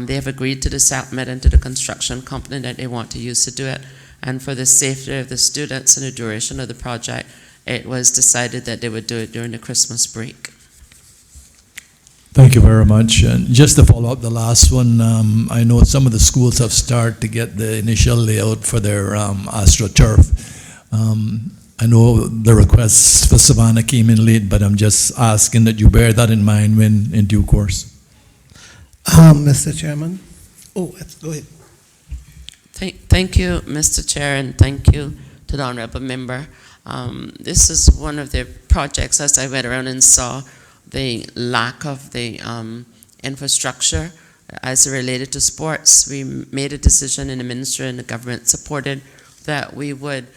They have agreed to the settlement and to the construction company that they want to use to do it. And for the safety of the students and the duration of the project, it was decided that they would do it during the Christmas break. Thank you very much. And just to follow up the last one, I know some of the schools have started to get the initial layout for their AstroTurf. I know the requests for Savannah came in late, but I'm just asking that you bear that in mind when in due course. Mr. Chairman. Oh, go ahead. Thank you, Mr. Chair, and thank you to the honourable member. This is one of the projects, as I went around and saw the lack of the infrastructure as related to sports. We made a decision in the ministry, and the government supported that we would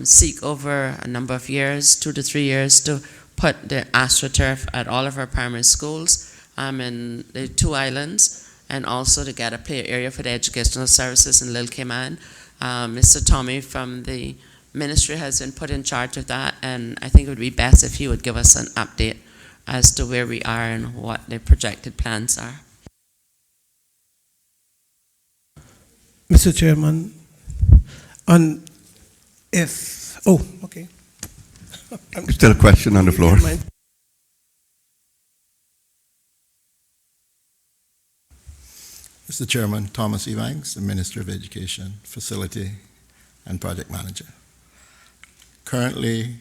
seek over a number of years, 2 to 3 years, to put the AstroTurf at all of our primary schools in the 2 islands, and also to get a play area for the educational services in Lil Cayman. Mr. Tommy from the ministry has been put in charge of that, and I think it would be best if he would give us an update as to where we are and what the projected plans are. Mr. Chairman, okay. Still a question on the floor. Mr. Chairman, Thomas Evanks, the Minister of Education, Facility and Project Manager. Currently,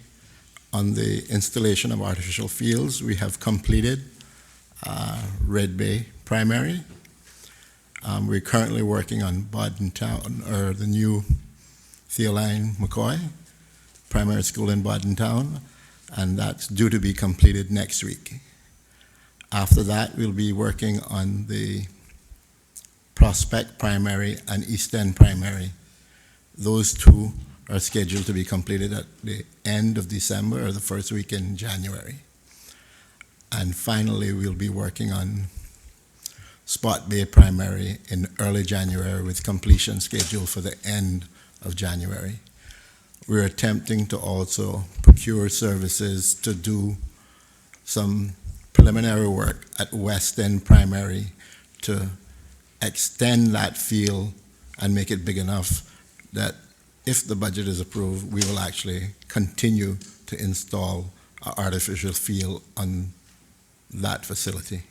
on the installation of artificial fields, we have completed Red Bay Primary. We're currently working on Bodden Town, or the new Theoline McCoy Primary School in Bodden Town, and that's due to be completed next week. After that, we'll be working on the Prospect Primary and East End Primary. Those 2 are scheduled to be completed at the end of December or the first week in January. And finally, we'll be working on Spot Bay Primary in early January, with completion scheduled for the end of January. we're attempting to also procure services to do some preliminary work at West End Primary to extend that field and make it big enough that if the budget is approved, we will actually continue to install an artificial field on that facility.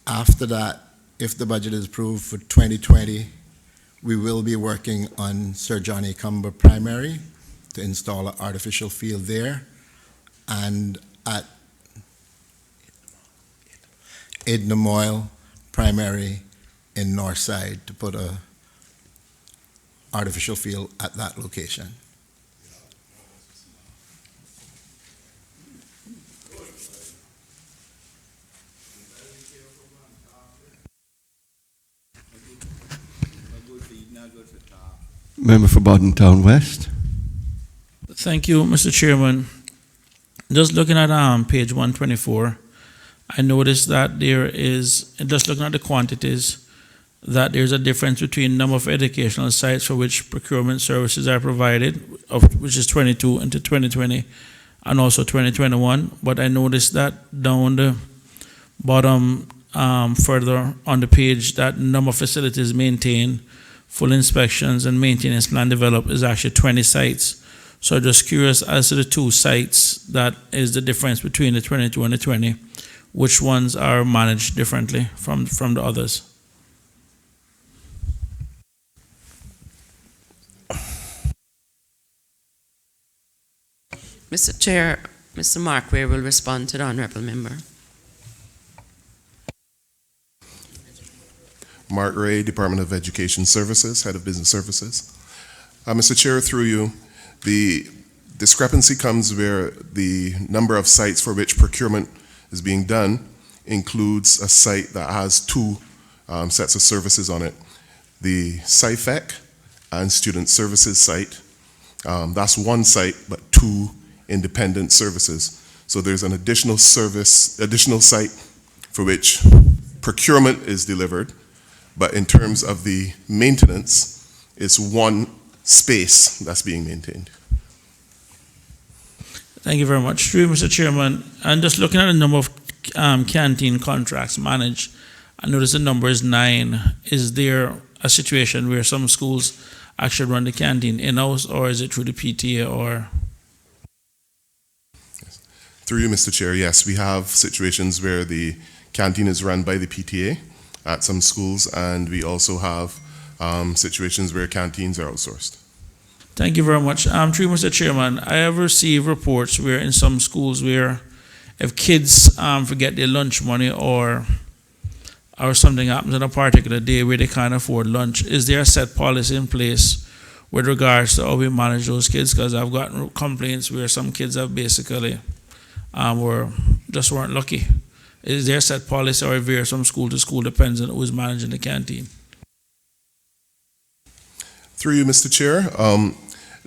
After that, if the budget is approved for 2020, we will be working on Sir Johnny Cumber Primary to install an artificial field there, and at Edna Moyle Primary in Northside to put a artificial field at that location. Member for Bodden Town West. Thank you, Mr. Chairman. Just looking at page 124, I noticed that there is, just looking at the quantities, that there's a difference between number of educational sites for which procurement services are provided, which is 22 into 2020 and also 2021. But I noticed that down the bottom further on the page, that number of facilities maintained, full inspections and maintenance plan developed is actually 20 sites. So I'm just curious as to the two sites, that is the difference between the 22 and the 20, which ones are managed differently from the others? Mr. Chair, Mr. Mark Ware will respond to the honourable member. Mark Ray, Department of Education Services, Head of Business Services. Mr. Chair, through you, the discrepancy comes where the number of sites for which procurement is being done includes a site that has two sets of services on it. The SciFec and Student Services site, that's one site, but two independent services. So there's an additional site for which procurement is delivered, but in terms of the maintenance, it's one space that's being maintained. Thank you very much. Through you, Mr. Chairman, and just looking at the number of canteen contracts managed, I notice the number is 9. Is there a situation where some schools actually run the canteen in-house, or is it through the PTA or? Yes. Through you, Mr. Chair, yes, we have situations where the canteen is run by the PTA at some schools, and we also have situations where canteens are outsourced. Thank you very much. Through you, Mr. Chairman, I have received reports where in some schools where if kids forget their lunch money or something happens on a particular day where they can't afford lunch, is there a set policy in place with regards to how we manage those kids? Because I've gotten complaints where some kids have basically weren't lucky. Is there a set policy, or it varies from school to school, depends on who's managing the canteen? Through you, Mr. Chair,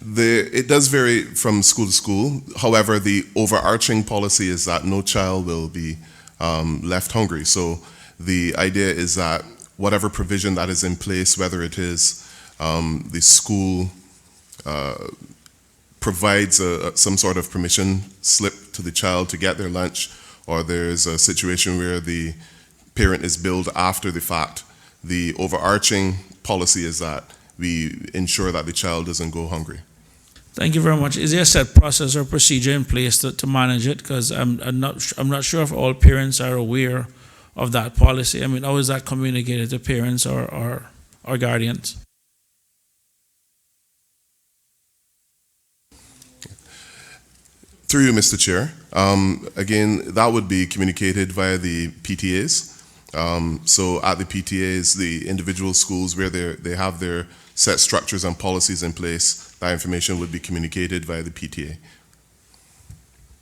it does vary from school to school. However, the overarching policy is that no child will be left hungry. So the idea is that whatever provision that is in place, whether it is the school provides some sort of permission slip to the child to get their lunch, or there's a situation where the parent is billed after the fact, the overarching policy is that we ensure that the child doesn't go hungry. Thank you very much. Is there a set process or procedure in place to manage it? Because I'm not sure if all parents are aware of that policy. I mean, how is that communicated to parents or guardians? Through you, Mr. Chair. Again, that would be communicated via the PTAs. So at the PTAs, the individual schools where they have their set structures and policies in place, that information would be communicated via the PTA.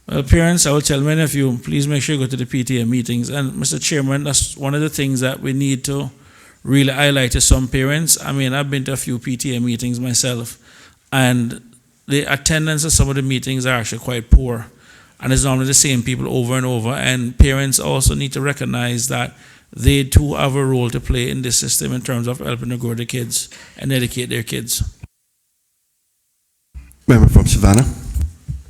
Well, parents, I will tell many of you, please make sure you go to the PTA meetings. And Mr. Chairman, that's one of the things that we need to really highlight to some parents. I mean, I've been to a few PTA meetings myself, and the attendance at some of the meetings are actually quite poor. And it's normally the same people over and over. And parents also need to recognize that they too have a role to play in this system in terms of helping to grow the kids and educate their kids. Member from Savannah.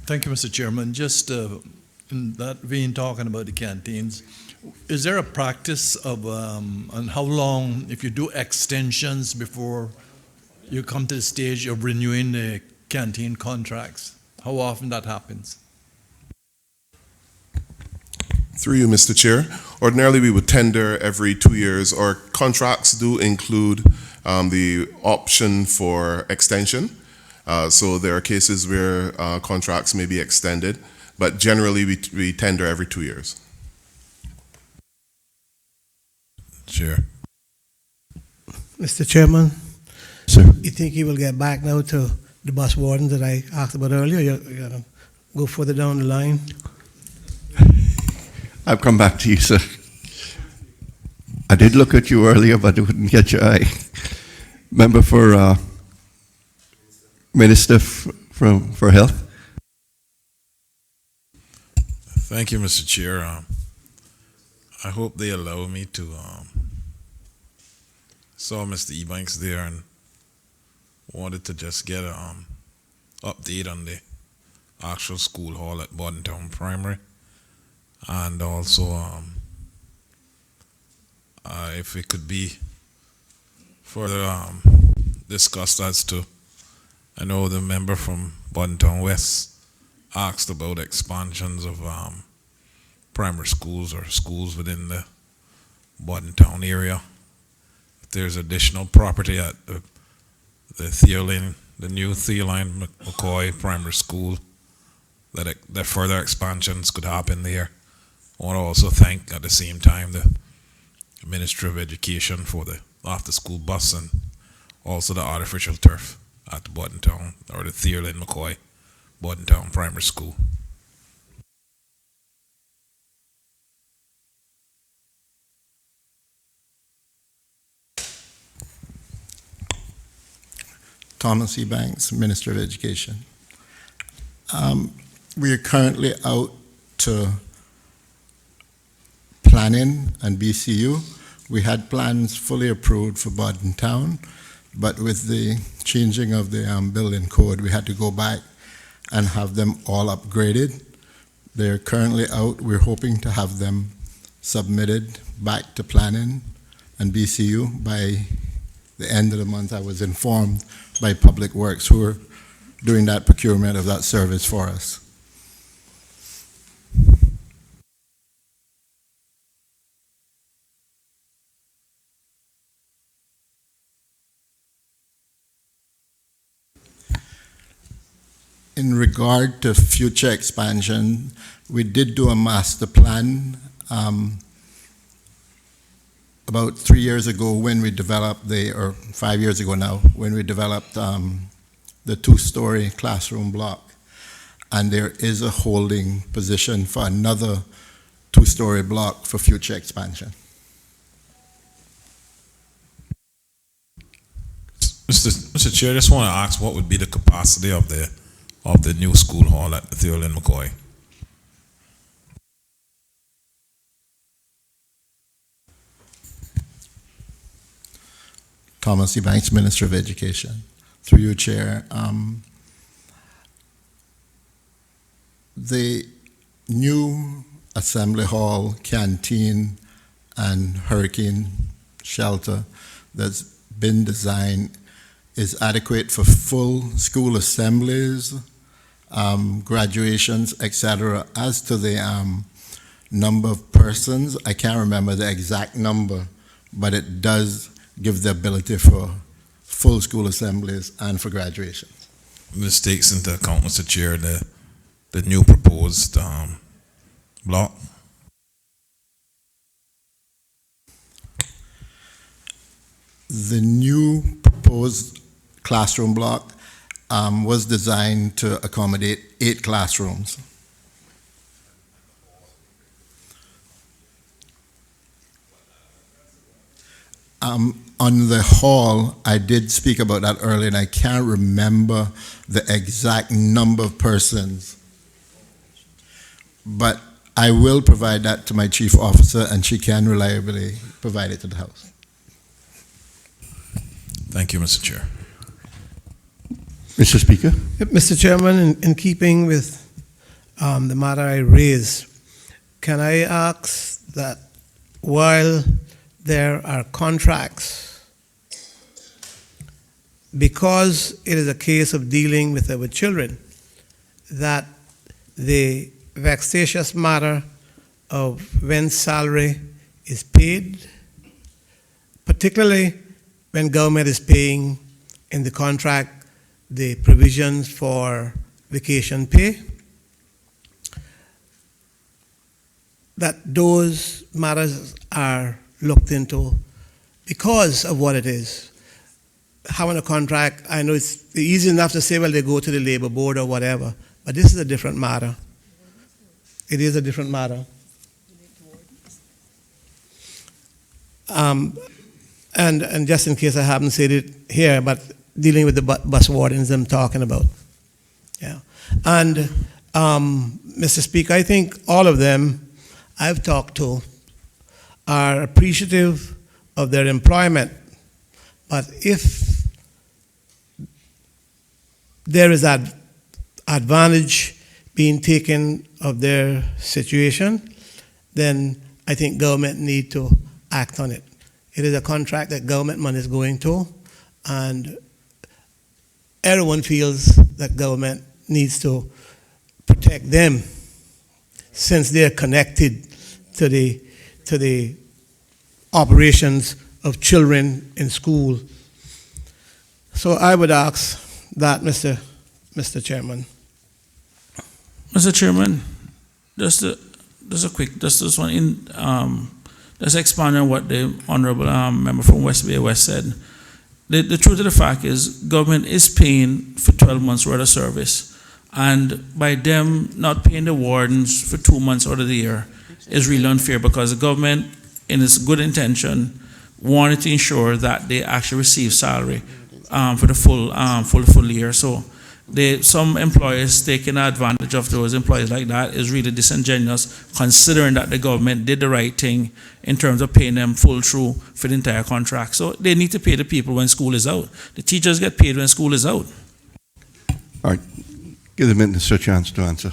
Thank you, Mr. Chairman. Just in that vein, talking about the canteens, is there a practice of, on how long, if you do extensions before you come to the stage of renewing the canteen contracts? How often that happens? Through you, Mr. Chair. Ordinarily, we would tender every 2 years. Our contracts do include the option for extension. So there are cases where contracts may be extended, but generally we tender every 2 years. Chair. Mr. Chairman, Sir. you think you will get back now to the bus warden that I asked about earlier? You're going to go further down the line? I'll come back to you, sir. I did look at you earlier, but I wouldn't get your eye. Member for Minister for Health. Thank you, Mr. Chair. I hope they allow me to saw Mr. Ebanks there and wanted to just get an update on the actual school hall at Bordentown Primary, and also if it could be further discussed as to, I know the member from Bordentown West asked about expansions of primary schools or schools within the Bordentown area. If there's additional property at the new Theoline McCoy Primary School, that further expansions could happen there. I want to also thank at the same time the Ministry of Education for the after-school bus and also the artificial turf at the Bordentown, or the Theoline McCoy Bordentown Primary School. Thomas E. Banks, Minister of Education. We are currently out to planning and BCU. We had plans fully approved for Bordentown, but with the changing of the building code, we had to go back and have them all upgraded. They're currently out. We're hoping to have them submitted back to planning and BCU by the end of the month. I was informed by Public Works, who are doing that procurement of that service for us. In regard to future expansion, we did do a master plan about 3 years ago when we developed or 5 years ago now, when we developed the two-story classroom block. And there is a holding position for another two-story block for future expansion. Mr. Chair, I just want to ask what would be the capacity of the new school hall at Theoline McCoy? Thomas E. Banks, Minister of Education. Through you, Chair. The new Assembly Hall, canteen, and hurricane shelter that's been designed is adequate for full school assemblies, graduations, etc. As to the number of persons, I can't remember the exact number, but it does give the ability for full school assemblies and for graduation. This takes into account, Mr. Chair, the new proposed block. The new proposed classroom block was designed to accommodate 8 classrooms. On the hall, I did speak about that earlier, and I can't remember the exact number of persons. But I will provide that to my chief officer, and she can reliably provide it to the House. Thank you, Mr. Chair. Mr. Speaker? Yep, Mr. Chairman, in keeping with the matter I raised, can I ask that while there are contracts, because it is a case of dealing with our children, that the vexatious matter of when salary is paid, particularly when government is paying in the contract the provisions for vacation pay, that those matters are looked into because of what it is. Having a contract, I know it's easy enough to say, well, they go to the labor board or whatever, but this is a different matter. It is a different matter. And just in case I haven't said it here, but dealing with the bus wardens I'm talking about. Yeah. And Mr. Speaker, I think all of them I've talked to are appreciative of their employment. But if there is that advantage being taken of their situation, then I think government need to act on it. It is a contract that government money is going to, and everyone feels that government needs to protect them since they're connected to the operations of children in school. So I would ask that, Mr. Chairman. Mr. Chairman, just this one in just expand on what the honourable member from West Bay West said. The truth of the fact is government is paying for 12 months worth of service, and by them not paying the wardens for 2 months out of the year is really unfair, because the government, in its good intention, wanted to ensure that they actually receive salary for the full year. So some employers taking advantage of those employees like that is really disingenuous, considering that the government did the right thing in terms of paying them full through for the entire contract. So they need to pay the people when school is out. The teachers get paid when school is out. All right. Give the minister a chance to answer.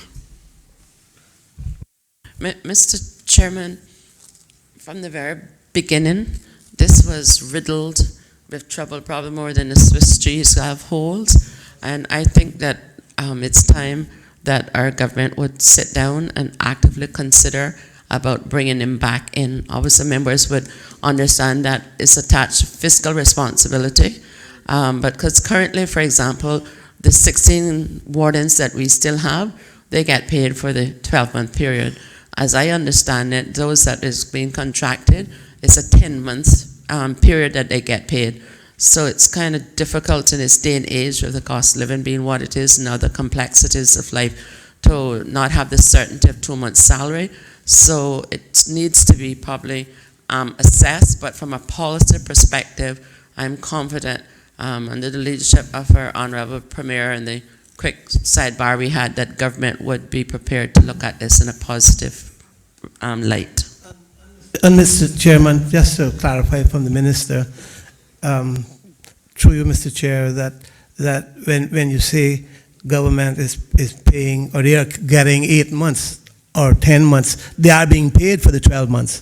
Mr. Chairman, from the very beginning, this was riddled with trouble, probably more than the Swiss cheese have holes. And I think that it's time that our government would sit down and actively consider about bringing him back in. Obviously, members would understand that it's attached fiscal responsibility, but because currently, for example, the 16 wardens that we still have, they get paid for the 12-month period. As I understand it, those that is being contracted, it's a 10-month period that they get paid. So it's kind of difficult in this day and age with the cost of living being what it is and other complexities of life to not have the certainty of 2 months' salary. So it needs to be probably assessed, but from a policy perspective, I'm confident under the leadership of our Honourable Premier and the quick sidebar we had that government would be prepared to look at this in a positive light. And Mr. Chairman, just to clarify from the Minister, through you, Mr. Chair, that when you say government is paying, or they are getting 8 months or 10 months, they are being paid for the 12 months.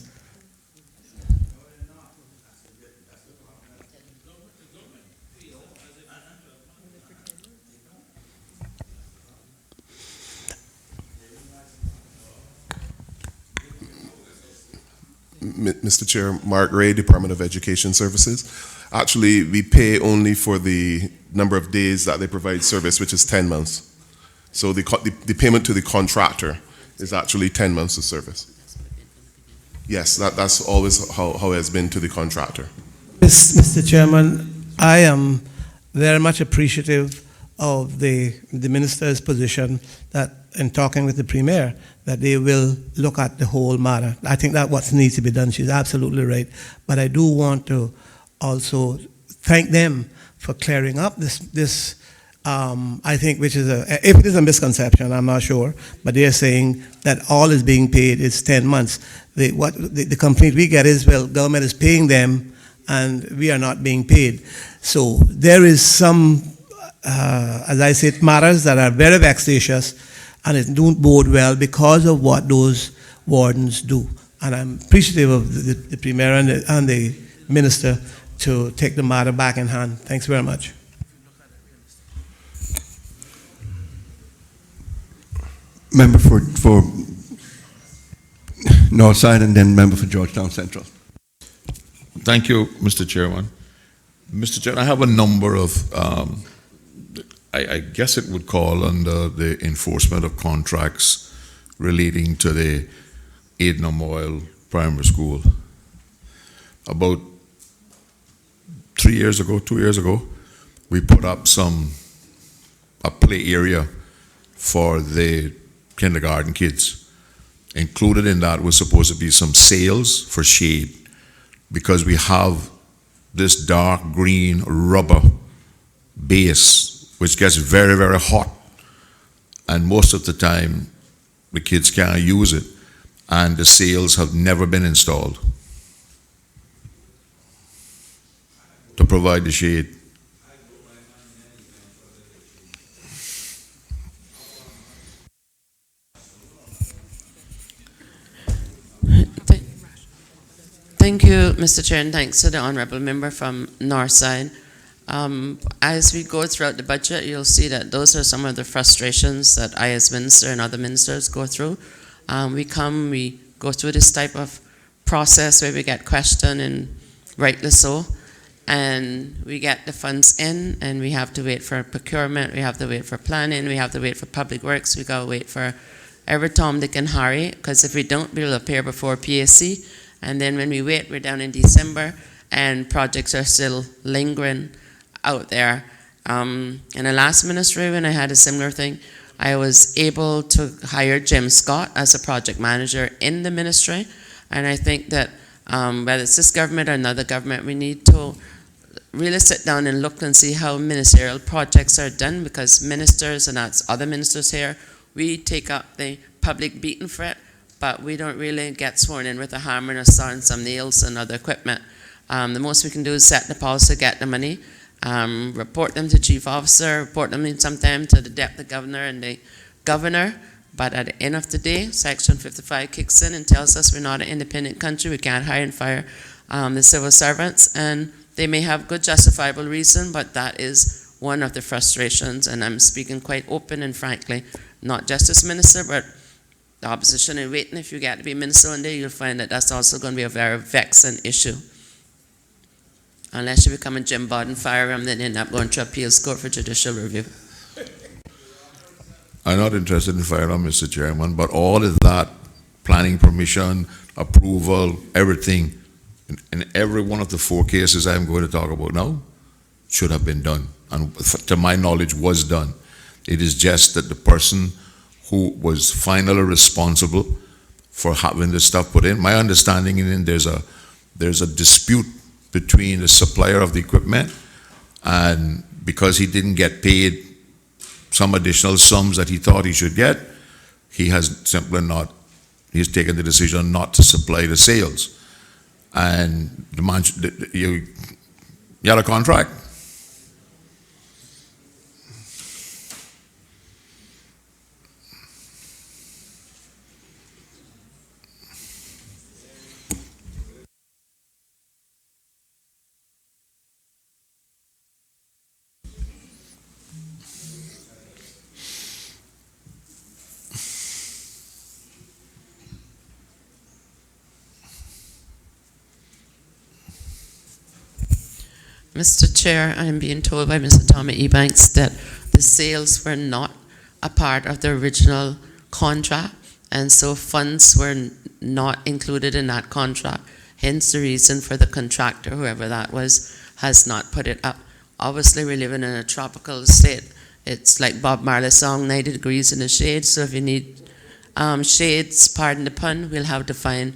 Mr. Chair, Mark Ray, Department of Education Services. Actually, we pay only for the number of days that they provide service, which is 10 months. So the payment to the contractor is actually 10 months of service. Yes, that's always how it has been to the contractor. Mr. Chairman, I am very much appreciative of the Minister's position that in talking with the Premier, that they will look at the whole matter. I think that what needs to be done. She's absolutely right. But I do want to also thank them for clearing up this I think, which is if it is a misconception, I'm not sure, but they're saying that all is being paid is 10 months. The complaint we get is, well, government is paying them and we are not being paid. So there is some, as I said, matters that are very vexatious and it don't bode well because of what those wardens do. And I'm appreciative of the Premier and the Minister to take the matter back in hand. Thanks very much. Member for Northside and then member for Georgetown Central. Thank you, Mr. Chairman. Mr. Chairman, I have a number of, I guess it would call under the enforcement of contracts relating to the Aiden Moyle Primary School. About 2 years ago, we put up a play area for the kindergarten kids. Included in that was supposed to be some sails for shade, because we have this dark green rubber base which gets very, very hot, and most of the time the kids can't use it, and the sails have never been installed to provide the shade. Thank you, Mr. Chair, and thanks to the Honourable Member from Northside. As we go throughout the budget, you'll see that those are some of the frustrations that I as Minister and other ministers go through. We go through this type of process where we get questioned, and rightly so, and we get the funds in, and we have to wait for procurement, we have to wait for planning, we have to wait for public works, we got to wait for every Tom, Dick and Harry, because if we don't, we'll appear before PAC. And then when we wait, we're down in December and projects are still lingering out there. In the last ministry, when I had a similar thing, I was able to hire Jim Scott as a project manager in the ministry. And I think that whether it's this government or another government, we need to really sit down and look and see how ministerial projects are done, because ministers, and that's other ministers here, we take up the public beating for it, but we don't really get sworn in with a hammer and a saw and some nails and other equipment. The most we can do is set the policy, get the money, report them to chief officer, report them sometimes to the deputy governor and the governor. But at the end of the day, Section 55 kicks in and tells us we're not an independent country. We can't hire and fire the civil servants, and they may have good justifiable reason, but that is one of the frustrations. And I'm speaking quite open and frankly, not just as minister, but the opposition in waiting. If you get to be minister one day, you'll find that that's also going to be a very vexing issue. Unless you become a Jim Borden firearm, then you end up going to appeals court for judicial review. I'm not interested in firearm, Mr. Chairman, but all of that, planning permission, approval, everything, in every one of the 4 cases I'm going to talk about now, should have been done. And to my knowledge, was done. It is just that the person who was finally responsible for having this stuff put in, my understanding is there's a dispute between the supplier of the equipment, and because he didn't get paid some additional sums that he thought he should get, he has simply not, he's taken the decision not to supply the sales. And the man, you had a contract. Mr. Chair, I am being told by Mr. Tommy Ebanks that the sales were not a part of the original contract, and so funds were not included in that contract. Hence the reason for the contractor, whoever that was, has not put it up. Obviously, we're living in a tropical state. It's like Bob Marley's song, 90 degrees in the shade, so if you need shades, pardon the pun, we'll have to find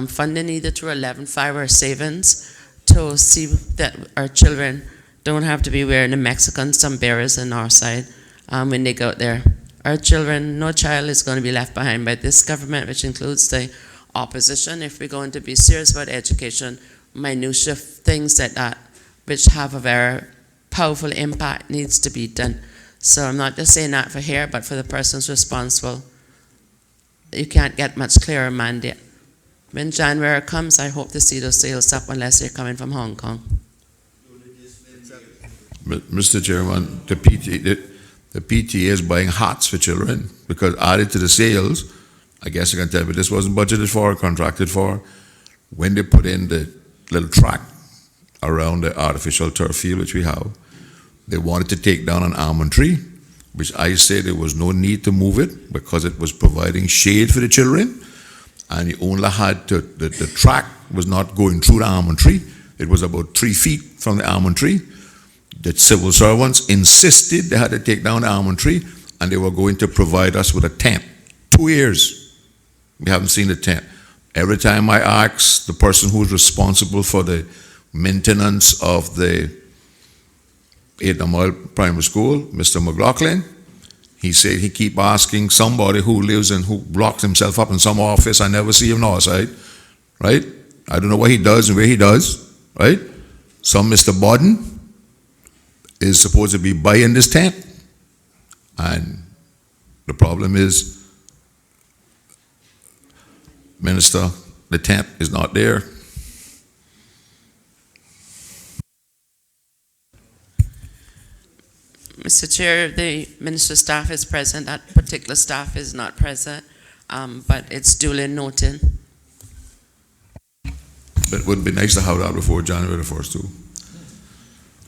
funding either through 11.5 or savings to see that our children don't have to be wearing the Mexican sombreros on our side when they go out there. Our children, no child is going to be left behind by this government, which includes the opposition. If we're going to be serious about education, minutiae things like that, which have a very powerful impact, needs to be done. So I'm not just saying that for here, but for the persons responsible. You can't get much clearer mandate. When January comes, I hope to see those sales up unless they're coming from Hong Kong. Mr. Chairman, the PTA is buying hats for children because added to the sales, I guess you can tell me this wasn't budgeted for or contracted for. When they put in the little track around the artificial turf field, which we have, they wanted to take down an almond tree, which I said there was no need to move it because it was providing shade for the children, and you only had to, the track was not going through the almond tree. It was about 3 feet from the almond tree. The civil servants insisted they had to take down the almond tree, and they were going to provide us with a tent. 2 years, we haven't seen the tent. Every time I ask the person who's responsible for the maintenance of the 8 Mile Primary School, Mr. McLaughlin, he said he keep asking somebody who lives and who locks himself up in some office. I never see him north side, right? I don't know what he does and where he does, right? Some Mr. Warden is supposed to be buying this tent, and the problem is, Minister, the tent is not there. Mr. Chair, the Minister's staff is present. That particular staff is not present, but it's duly noted. But it would be nice to have that before January the 1st too.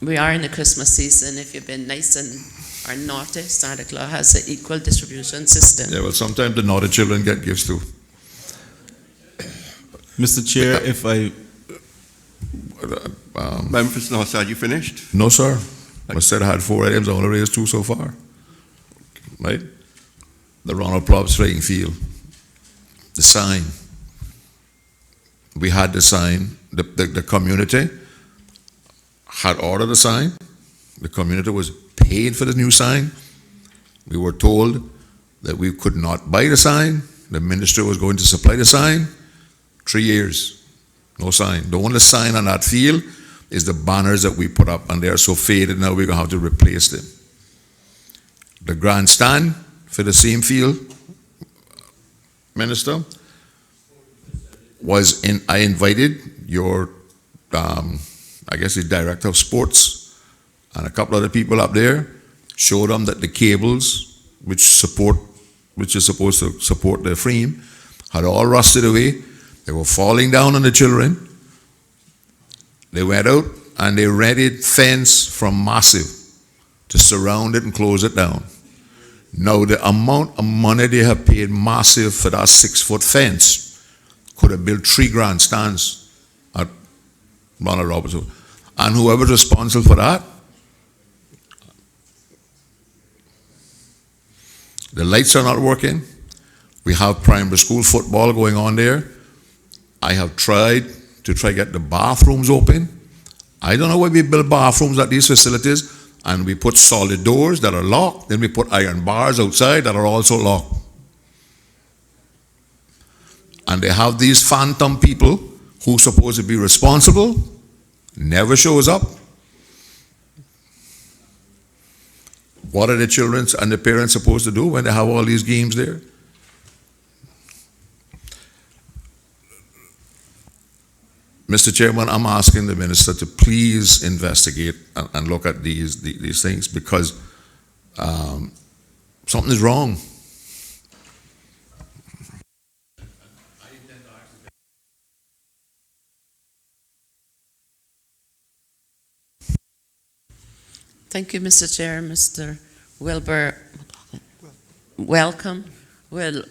We are in the Christmas season. If you've been nice and are naughty, Santa Claus has an equal distribution system. Yeah, well, sometimes the naughty children get gifts too. Mr. Chair, if I... Memphis Northside, you finished? No, sir. I said I had 4 items, I only raised 2 so far. Right? The Ronald Probst playing field. The sign. We had the sign. The community had ordered the sign. The community was paid for the new sign. We were told that we could not buy the sign. The ministry was going to supply the sign. 3 years, no sign. The only sign on that field is the banners that we put up, and they are so faded now we're going to have to replace them. The grandstand for the same field, Minister, was in, I invited your, I guess the Director of Sports and a couple other people up there, showed them that the cables which is supposed to support the frame had all rusted away. They were falling down on the children. They went out and they rented fence from Massive to surround it and close it down. Now the amount of money they have paid Massive for that 6-foot fence could have built 3 grandstands at Ronald Robertson. And whoever's responsible for that, the lights are not working. We have primary school football going on there. I have tried to get the bathrooms open. I don't know why we build bathrooms at these facilities and we put solid doors that are locked, then we put iron bars outside that are also locked. And they have these phantom people who are supposed to be responsible, never shows up. What are the children and the parents supposed to do when they have all these games there? Mr. Chairman, I'm asking the minister to please investigate and look at these things because something is wrong. Thank you, Mr. Chair. Mr. Wilbur, welcome. Will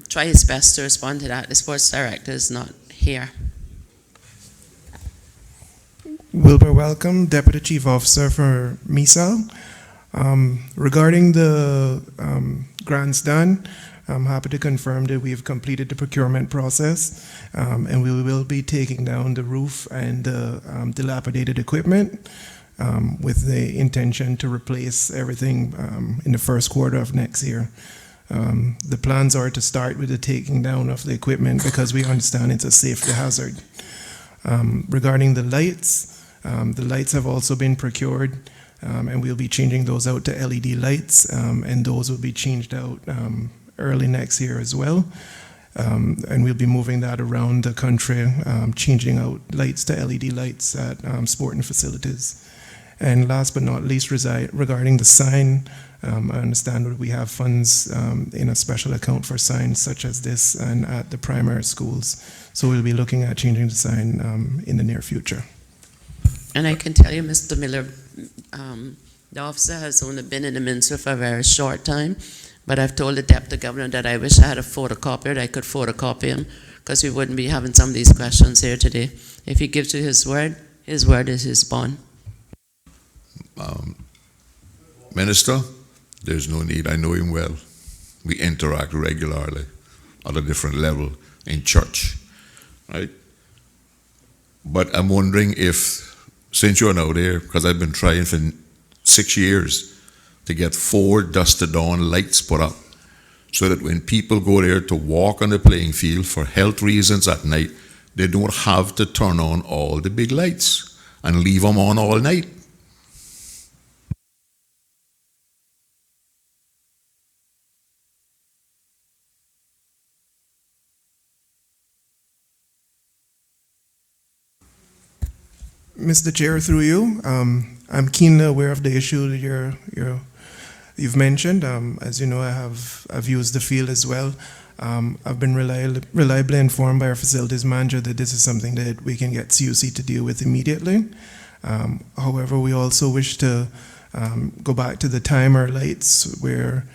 try his best to respond to that. The sports director is not here. Wilbur Welcome, Deputy Chief Officer for MISA. Regarding the grandstand, I'm happy to confirm that we have completed the procurement process and we will be taking down the roof and the dilapidated equipment. with the intention to replace everything in the first quarter of next year. The plans are to start with the taking down of the equipment because we understand it's a safety hazard. Regarding the lights have also been procured, and we'll be changing those out to LED lights, and those will be changed out early next year as well. And we'll be moving that around the country, changing out lights to LED lights at sporting facilities. And last but not least, regarding the sign, I understand that we have funds in a special account for signs such as this and at the primary schools. So we'll be looking at changing the sign in the near future. And I can tell you, Mr. Miller, the officer has only been in the ministry for a very short time, but I've told the deputy governor that I wish I had a photocopier that I could photocopy him, because we wouldn't be having some of these questions here today. If he gives you his word is his bond. Minister, there's no need. I know him well. We interact regularly at a different level in church, right? But I'm wondering if, since you're now there, because I've been trying for 6 years to get 4 dusted dawn lights put up, so that when people go there to walk on the playing field for health reasons at night, they don't have to turn on all the big lights and leave them on all night. Mr. Chair, through you, I'm keenly aware of the issue that you've mentioned. As you know, I've used the field as well. I've been reliably informed by our facilities manager that this is something that we can get CUC to deal with immediately. However, we also wish to go back to the timer lights where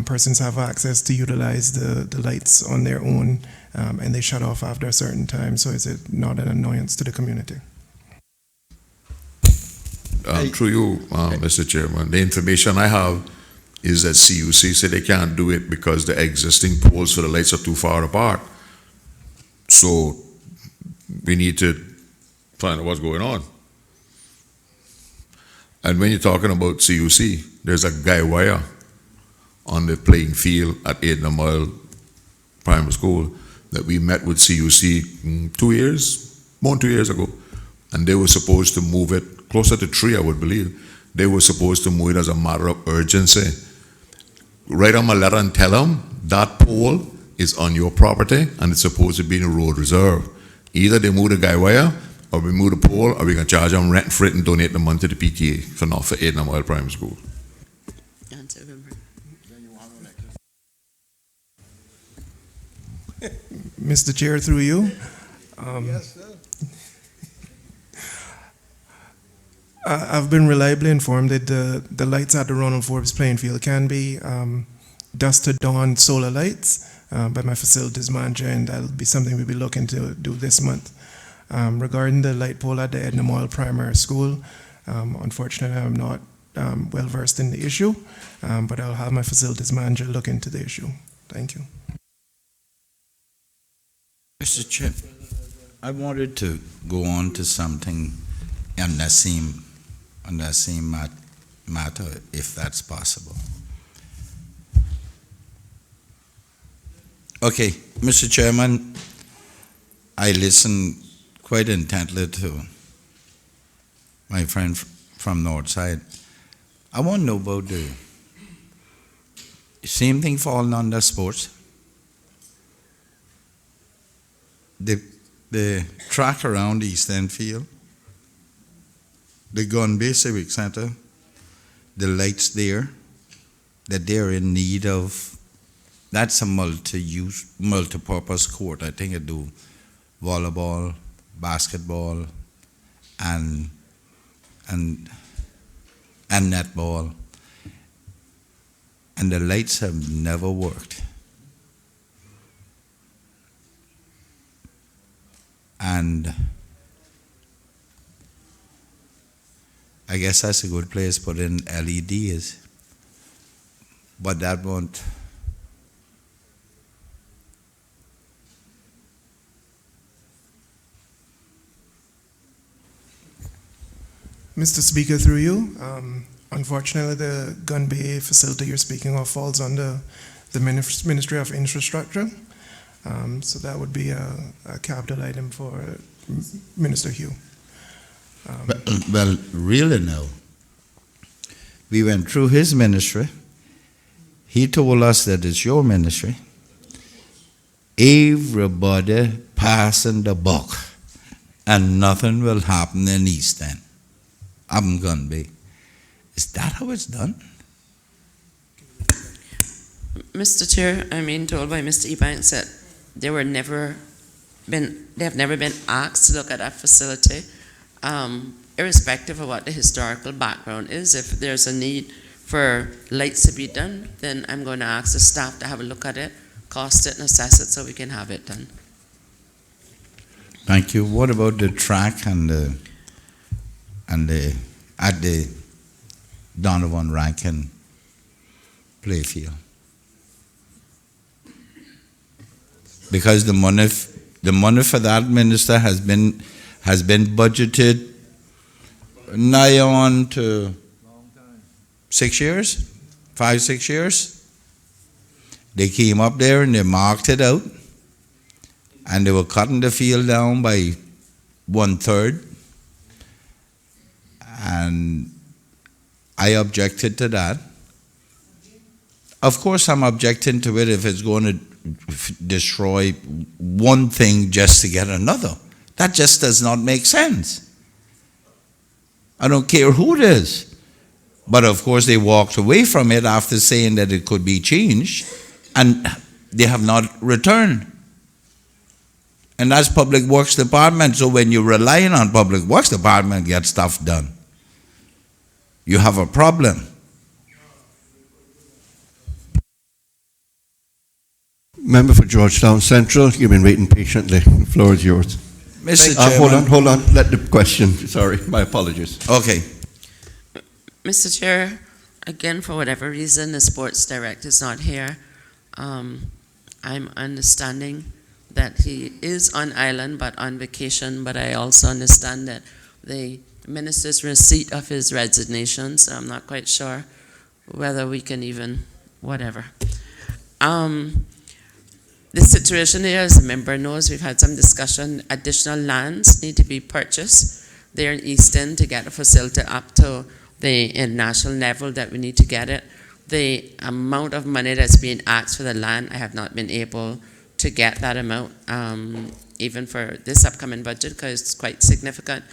persons have access to utilize the lights on their own, and they shut off after a certain time, so is it not an annoyance to the community? Through you, Mr. Chairman, the information I have is that CUC said they can't do it because the existing poles for the lights are too far apart. So we need to find out what's going on. And when you're talking about CUC, there's a guy wire on the playing field at Edna Mile Primary School that we met with CUC 2 years, more than 2 years ago, and they were supposed to move it closer to 3, I would believe. They were supposed to move it as a matter of urgency. Write them a letter and tell them that pole is on your property and it's supposed to be in a road reserve. Either they move the guy wire, or we move the pole, or we can charge them rent for it and donate the money to the PTA for not for Edna Mile Primary School. Mr. Chair, through you. Yes, sir. I've been reliably informed that the lights at the Ronald Forbes playing field can be dusted dawn solar lights by my facilities manager, and that'll be something we'll be looking to do this month. Regarding the light pole at the Edna Mile Primary School, unfortunately I'm not well versed in the issue, but I'll have my facilities manager look into the issue. Thank you. Mr. Chair, I wanted to go on to something on that same matter, if that's possible. Okay, Mr. Chairman, I listened quite intently to my friend from Northside. I want to know about the same thing falling under sports. The track around East End Field, the Gun Bay Civic Center, the lights there, that they're in need of, that's a multi-use, multi-purpose court. I think it do volleyball, basketball, and netball. And the lights have never worked. And I guess that's a good place to put in LEDs, but that won't. Mr. Speaker, through you, unfortunately, the Gun Bay facility you're speaking of falls under the Ministry of Infrastructure. So that would be a capital item for Minister Hugh. Well, really now, we went through his ministry. He told us that it's your ministry. Everybody passing the buck, and nothing will happen in East End. I'm gonna be. Is that how it's done? Mr. Chair, I'm being told by Mr. Ebanks that they have never been asked to look at that facility, irrespective of what the historical background is. If there's a need for lights to be done, then I'm going to ask the staff to have a look at it, cost it, and assess it so we can have it done. Thank you. What about the track and the at the Donovan Rankin playfield? Because the money for that, Minister, has been budgeted nigh on to 6 years, 5-6 years. They came up there and they marked it out, and they were cutting the field down by 1/3, and I objected to that. Of course, I'm objecting to it if it's going to destroy one thing just to get another. That just does not make sense. I don't care who it is. But of course, they walked away from it after saying that it could be changed, and they have not returned. And that's Public Works Department. So when you're relying on Public Works Department to get stuff done, you have a problem. Member for Georgetown Central, you've been waiting patiently. The floor is yours. Mr. Chairman. Hold on. Let the question. Sorry, my apologies. Okay. Mr. Chair, again, for whatever reason, the sports director is not here. I'm understanding that he is on island but on vacation, but I also understand that the minister's receipt of his resignation, so I'm not quite sure whether we can even, whatever. The situation here, as the member knows, we've had some discussion, additional lands need to be purchased there in Easton to get a facility up to the international level that we need to get it. The amount of money that's being asked for the land, I have not been able to get that amount, even for this upcoming budget, because it's quite significant.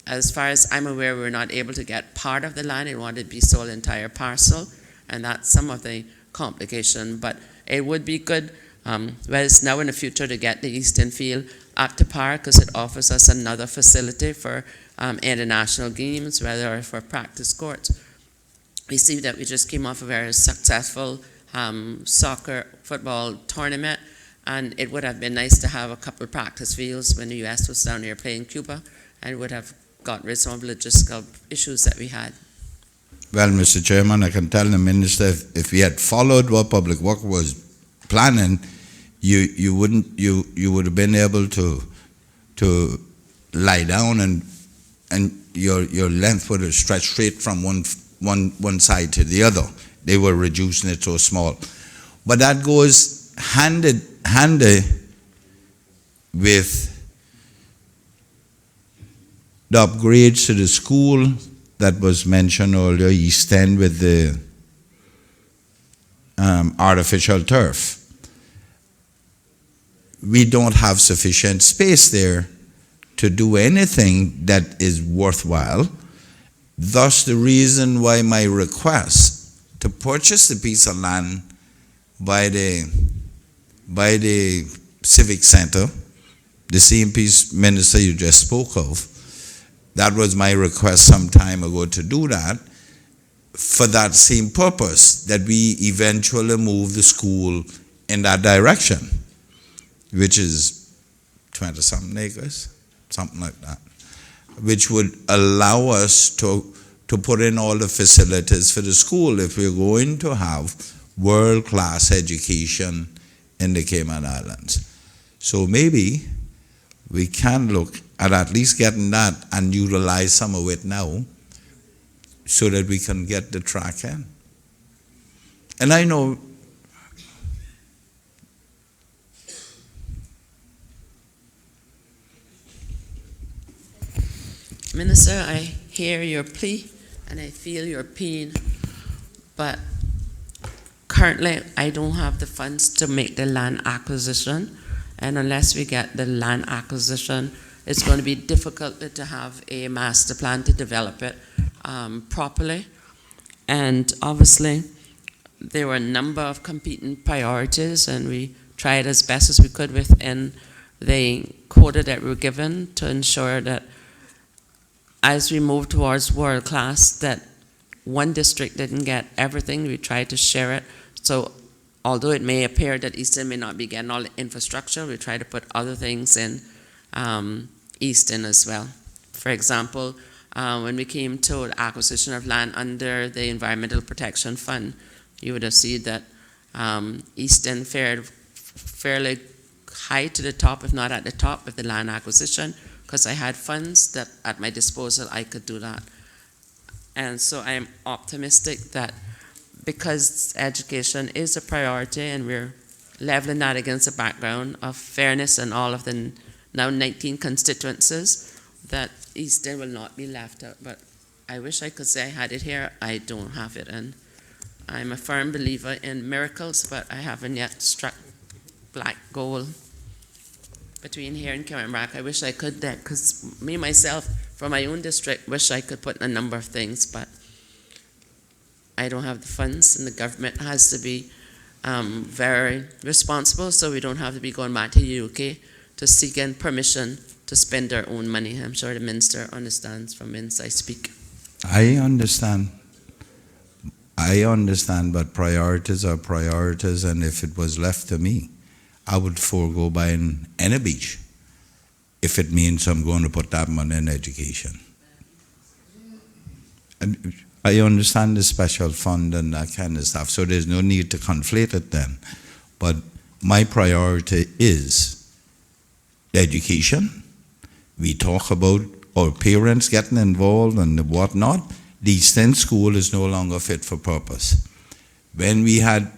As far as I'm aware, we're not able to get part of the land. It wanted to be sold entire parcel, and that's some of the complication. But it would be good, well, it's now in the future, to get the Eastern Field up to par, because it offers us another facility for international games, whether for practice courts. We see that we just came off a very successful soccer, football tournament, and it would have been nice to have a couple of practice fields when the U.S. was down here playing Cuba, and would have got rid of some of the logistical issues that we had. Well, Mr. Chairman, I can tell the minister if we had followed what Public Works was planning, you would have been able to lie down and your length would have stretched straight from one side to the other. They were reducing it so small, but that goes hand in hand with the upgrades to the school that was mentioned earlier, East End, with the artificial turf. We don't have sufficient space there to do anything that is worthwhile. Thus, the reason why my request to purchase the piece of land by the Civic Center, the same piece, Minister, you just spoke of, that was my request some time ago to do that, for that same purpose, that we eventually move the school in that direction, which is 20-something acres, something like that, which would allow us to put in all the facilities for the school if we're going to have world-class education in the Cayman Islands. So maybe we can look at least getting that and utilize some of it now so that we can get the track in. And I know Minister, I hear your plea and I feel your pain, but currently I don't have the funds to make the land acquisition, and unless we get the land acquisition, it's going to be difficult to have a master plan to develop it properly. And obviously, there were a number of competing priorities, and we tried as best as we could within the quota that we were given to ensure that as we move towards world class, that one district didn't get everything, we tried to share it. So although it may appear that Easton may not be getting all the infrastructure, we try to put other things in Easton as well. For example, when we came to the acquisition of land under the Environmental Protection Fund, you would have seen that Easton fared fairly high to the top, if not at the top, with the land acquisition, because I had funds that at my disposal I could do that. And so I am optimistic that because education is a priority and we're leveling that against a background of fairness in all of the now 19 constituencies, that Easton will not be left out. But I wish I could say I had it here. I don't have it. And I'm a firm believer in miracles, but I haven't yet struck black gold between here and Cameron. I wish I could that, because me myself, from my own district, wish I could put in a number of things, but I don't have the funds, and the government has to be very responsible, so we don't have to be going back to the UK to seek in permission to spend our own money. I'm sure the minister understands from whence I speak. I understand, but priorities are priorities, and if it was left to me, I would forego buying any beach if it means I'm going to put that money in education. And I understand the special fund and that kind of stuff, so there's no need to conflate it then. But my priority is education. We talk about our parents getting involved and whatnot. The Easton School is no longer fit for purpose. When we had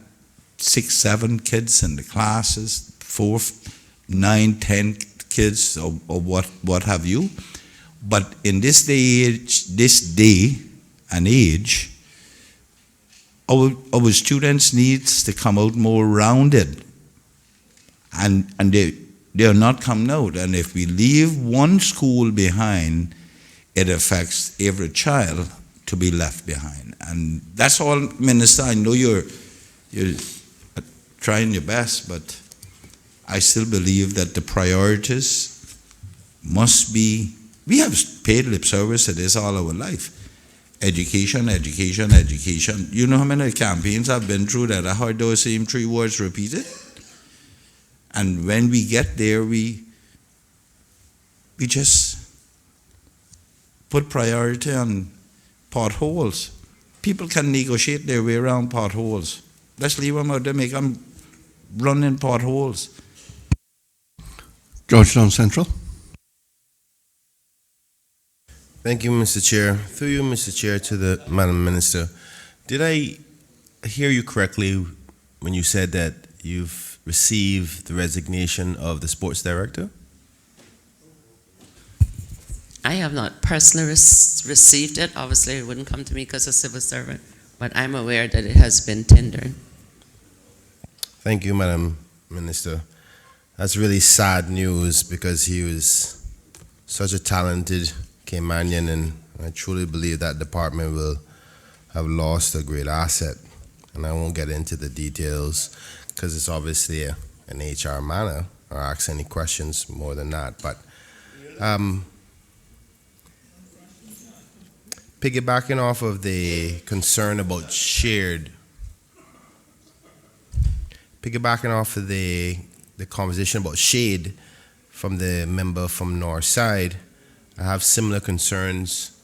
6, 7 kids in the classes, 4, 9, 10 kids, or what have you. But in this day and age, our students needs to come out more rounded, and they are not coming out. And if we leave one school behind, it affects every child to be left behind. And that's all, Minister. I know you're trying your best, but I still believe that the priorities must be, we have paid lip service to this all our life. Education, education, education. You know how many campaigns I've been through that I heard those same 3 words repeated? And when we get there, we just put priority on potholes. People can negotiate their way around potholes. Let's leave them out there, make them run in potholes. Georgetown Central. Thank you, Mr. Chair. Through you, Mr. Chair, to the Madam Minister. Did I hear you correctly when you said that you've received the resignation of the sports director? I have not personally received it. Obviously, it wouldn't come to me because I'm a civil servant, but I'm aware that it has been tendered. Thank you, Madam Minister. That's really sad news because he was such a talented Caymanian, and I truly believe that department will have lost a great asset. And I won't get into the details because it's obviously an HR matter, or ask any questions more than that. But piggybacking off of the concern about shared, piggybacking off of the conversation about shade from the member from North Side, I have similar concerns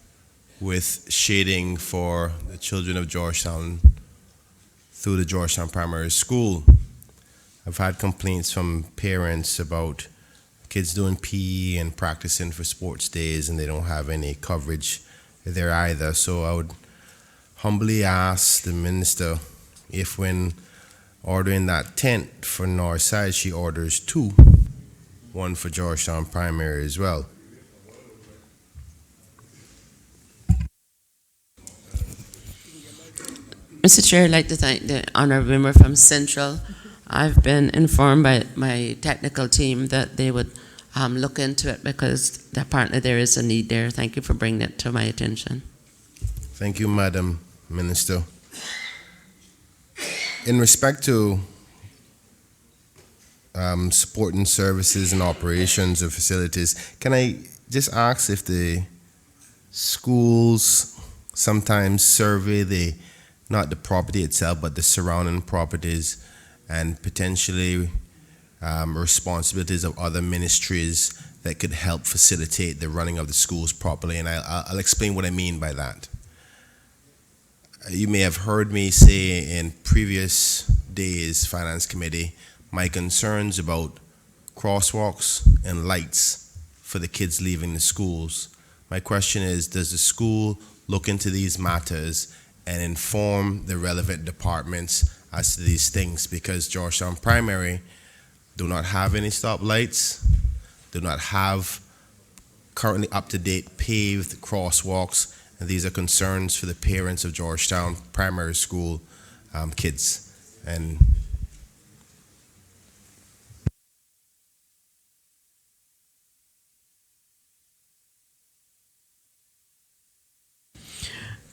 with shading for the children of Georgetown through the Georgetown Primary School. I've had complaints from parents about kids doing PE and practicing for sports days, and they don't have any coverage there either. So I would humbly ask the minister if, when ordering that tent for Northside, she orders two, one for Georgetown Primary as well. Mr. Chair, I'd like to thank the honourable member from Central. I've been informed by my technical team that they would look into it because apparently there is a need there. Thank you for bringing it to my attention. Thank you, Madam Minister. In respect to supporting services and operations of facilities, can I just ask if the schools sometimes survey not the property itself, but the surrounding properties and potentially responsibilities of other ministries that could help facilitate the running of the schools properly? And I'll explain what I mean by that. You may have heard me say in previous days, Finance Committee, my concerns about crosswalks and lights for the kids leaving the schools. My question is, does the school look into these matters and inform the relevant departments as to these things? Because Georgetown Primary do not have any stoplights, do not have currently up-to-date paved crosswalks, and these are concerns for the parents of Georgetown Primary School kids. And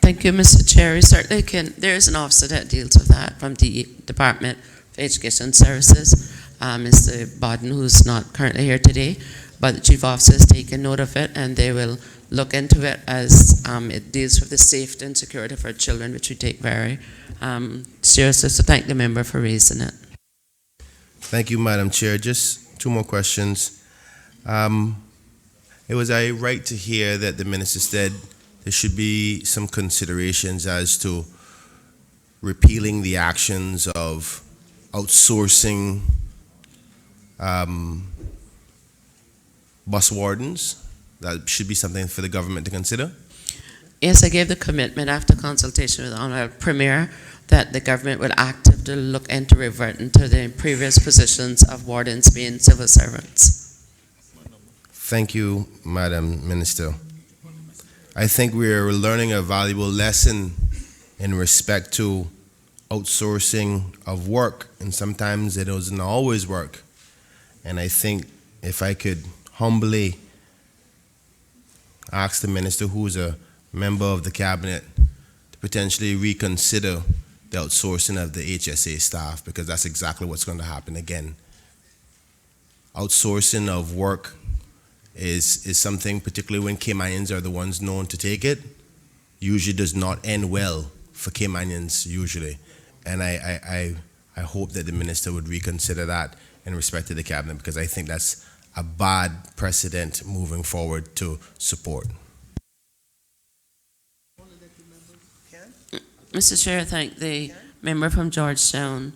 Thank you, Mr. Chair. We certainly can. There is an officer that deals with that from the Department of Education Services, Mr. Bodden, who's not currently here today, but the Chief Officer has taken note of it, and they will look into it as it deals with the safety and security for children, which we take very seriously. So thank the member for raising it. thank you, Madam Chair. Just two more questions. Was I right to hear that the minister said there should be some considerations as to repealing the actions of outsourcing bus wardens? That should be something for the government to consider? Yes, I gave the commitment after consultation with the Honourable Premier that the government would actively look into reverting to the previous positions of wardens being civil servants. Thank you, Madam Minister. I think we're learning a valuable lesson in respect to outsourcing of work, and sometimes it doesn't always work. And I think if I could humbly ask the minister, who is a member of the cabinet, to potentially reconsider the outsourcing of the HSA staff, because that's exactly what's going to happen again. Outsourcing of work is something, particularly when Caymanians are the ones known to take it, usually does not end well for Caymanians usually. And I hope that the minister would reconsider that in respect to the cabinet, because I think that's a bad precedent moving forward to support. Mr. Chair, I thank the member from Georgetown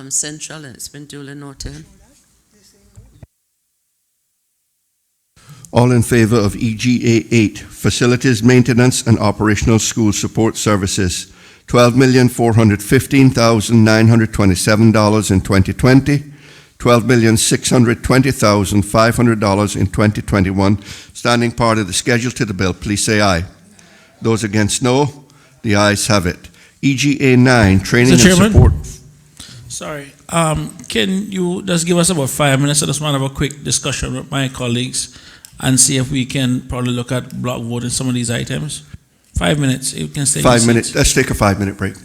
Central, and it's been duly noted. All in favor of EGA 8, Facilities Maintenance and Operational School Support Services, $12,415,927 in 2020, $12,620,500 in 2021. Standing part of the schedule to the bill, please say aye. Those against, no. The ayes have it. EGA 9, Training and Support. Sorry, can you just give us about 5 minutes? I just want to have a quick discussion with my colleagues and see if we can probably look at block voting some of these items. 5 minutes, you can stay. 5 minutes, let's take a 5-minute break.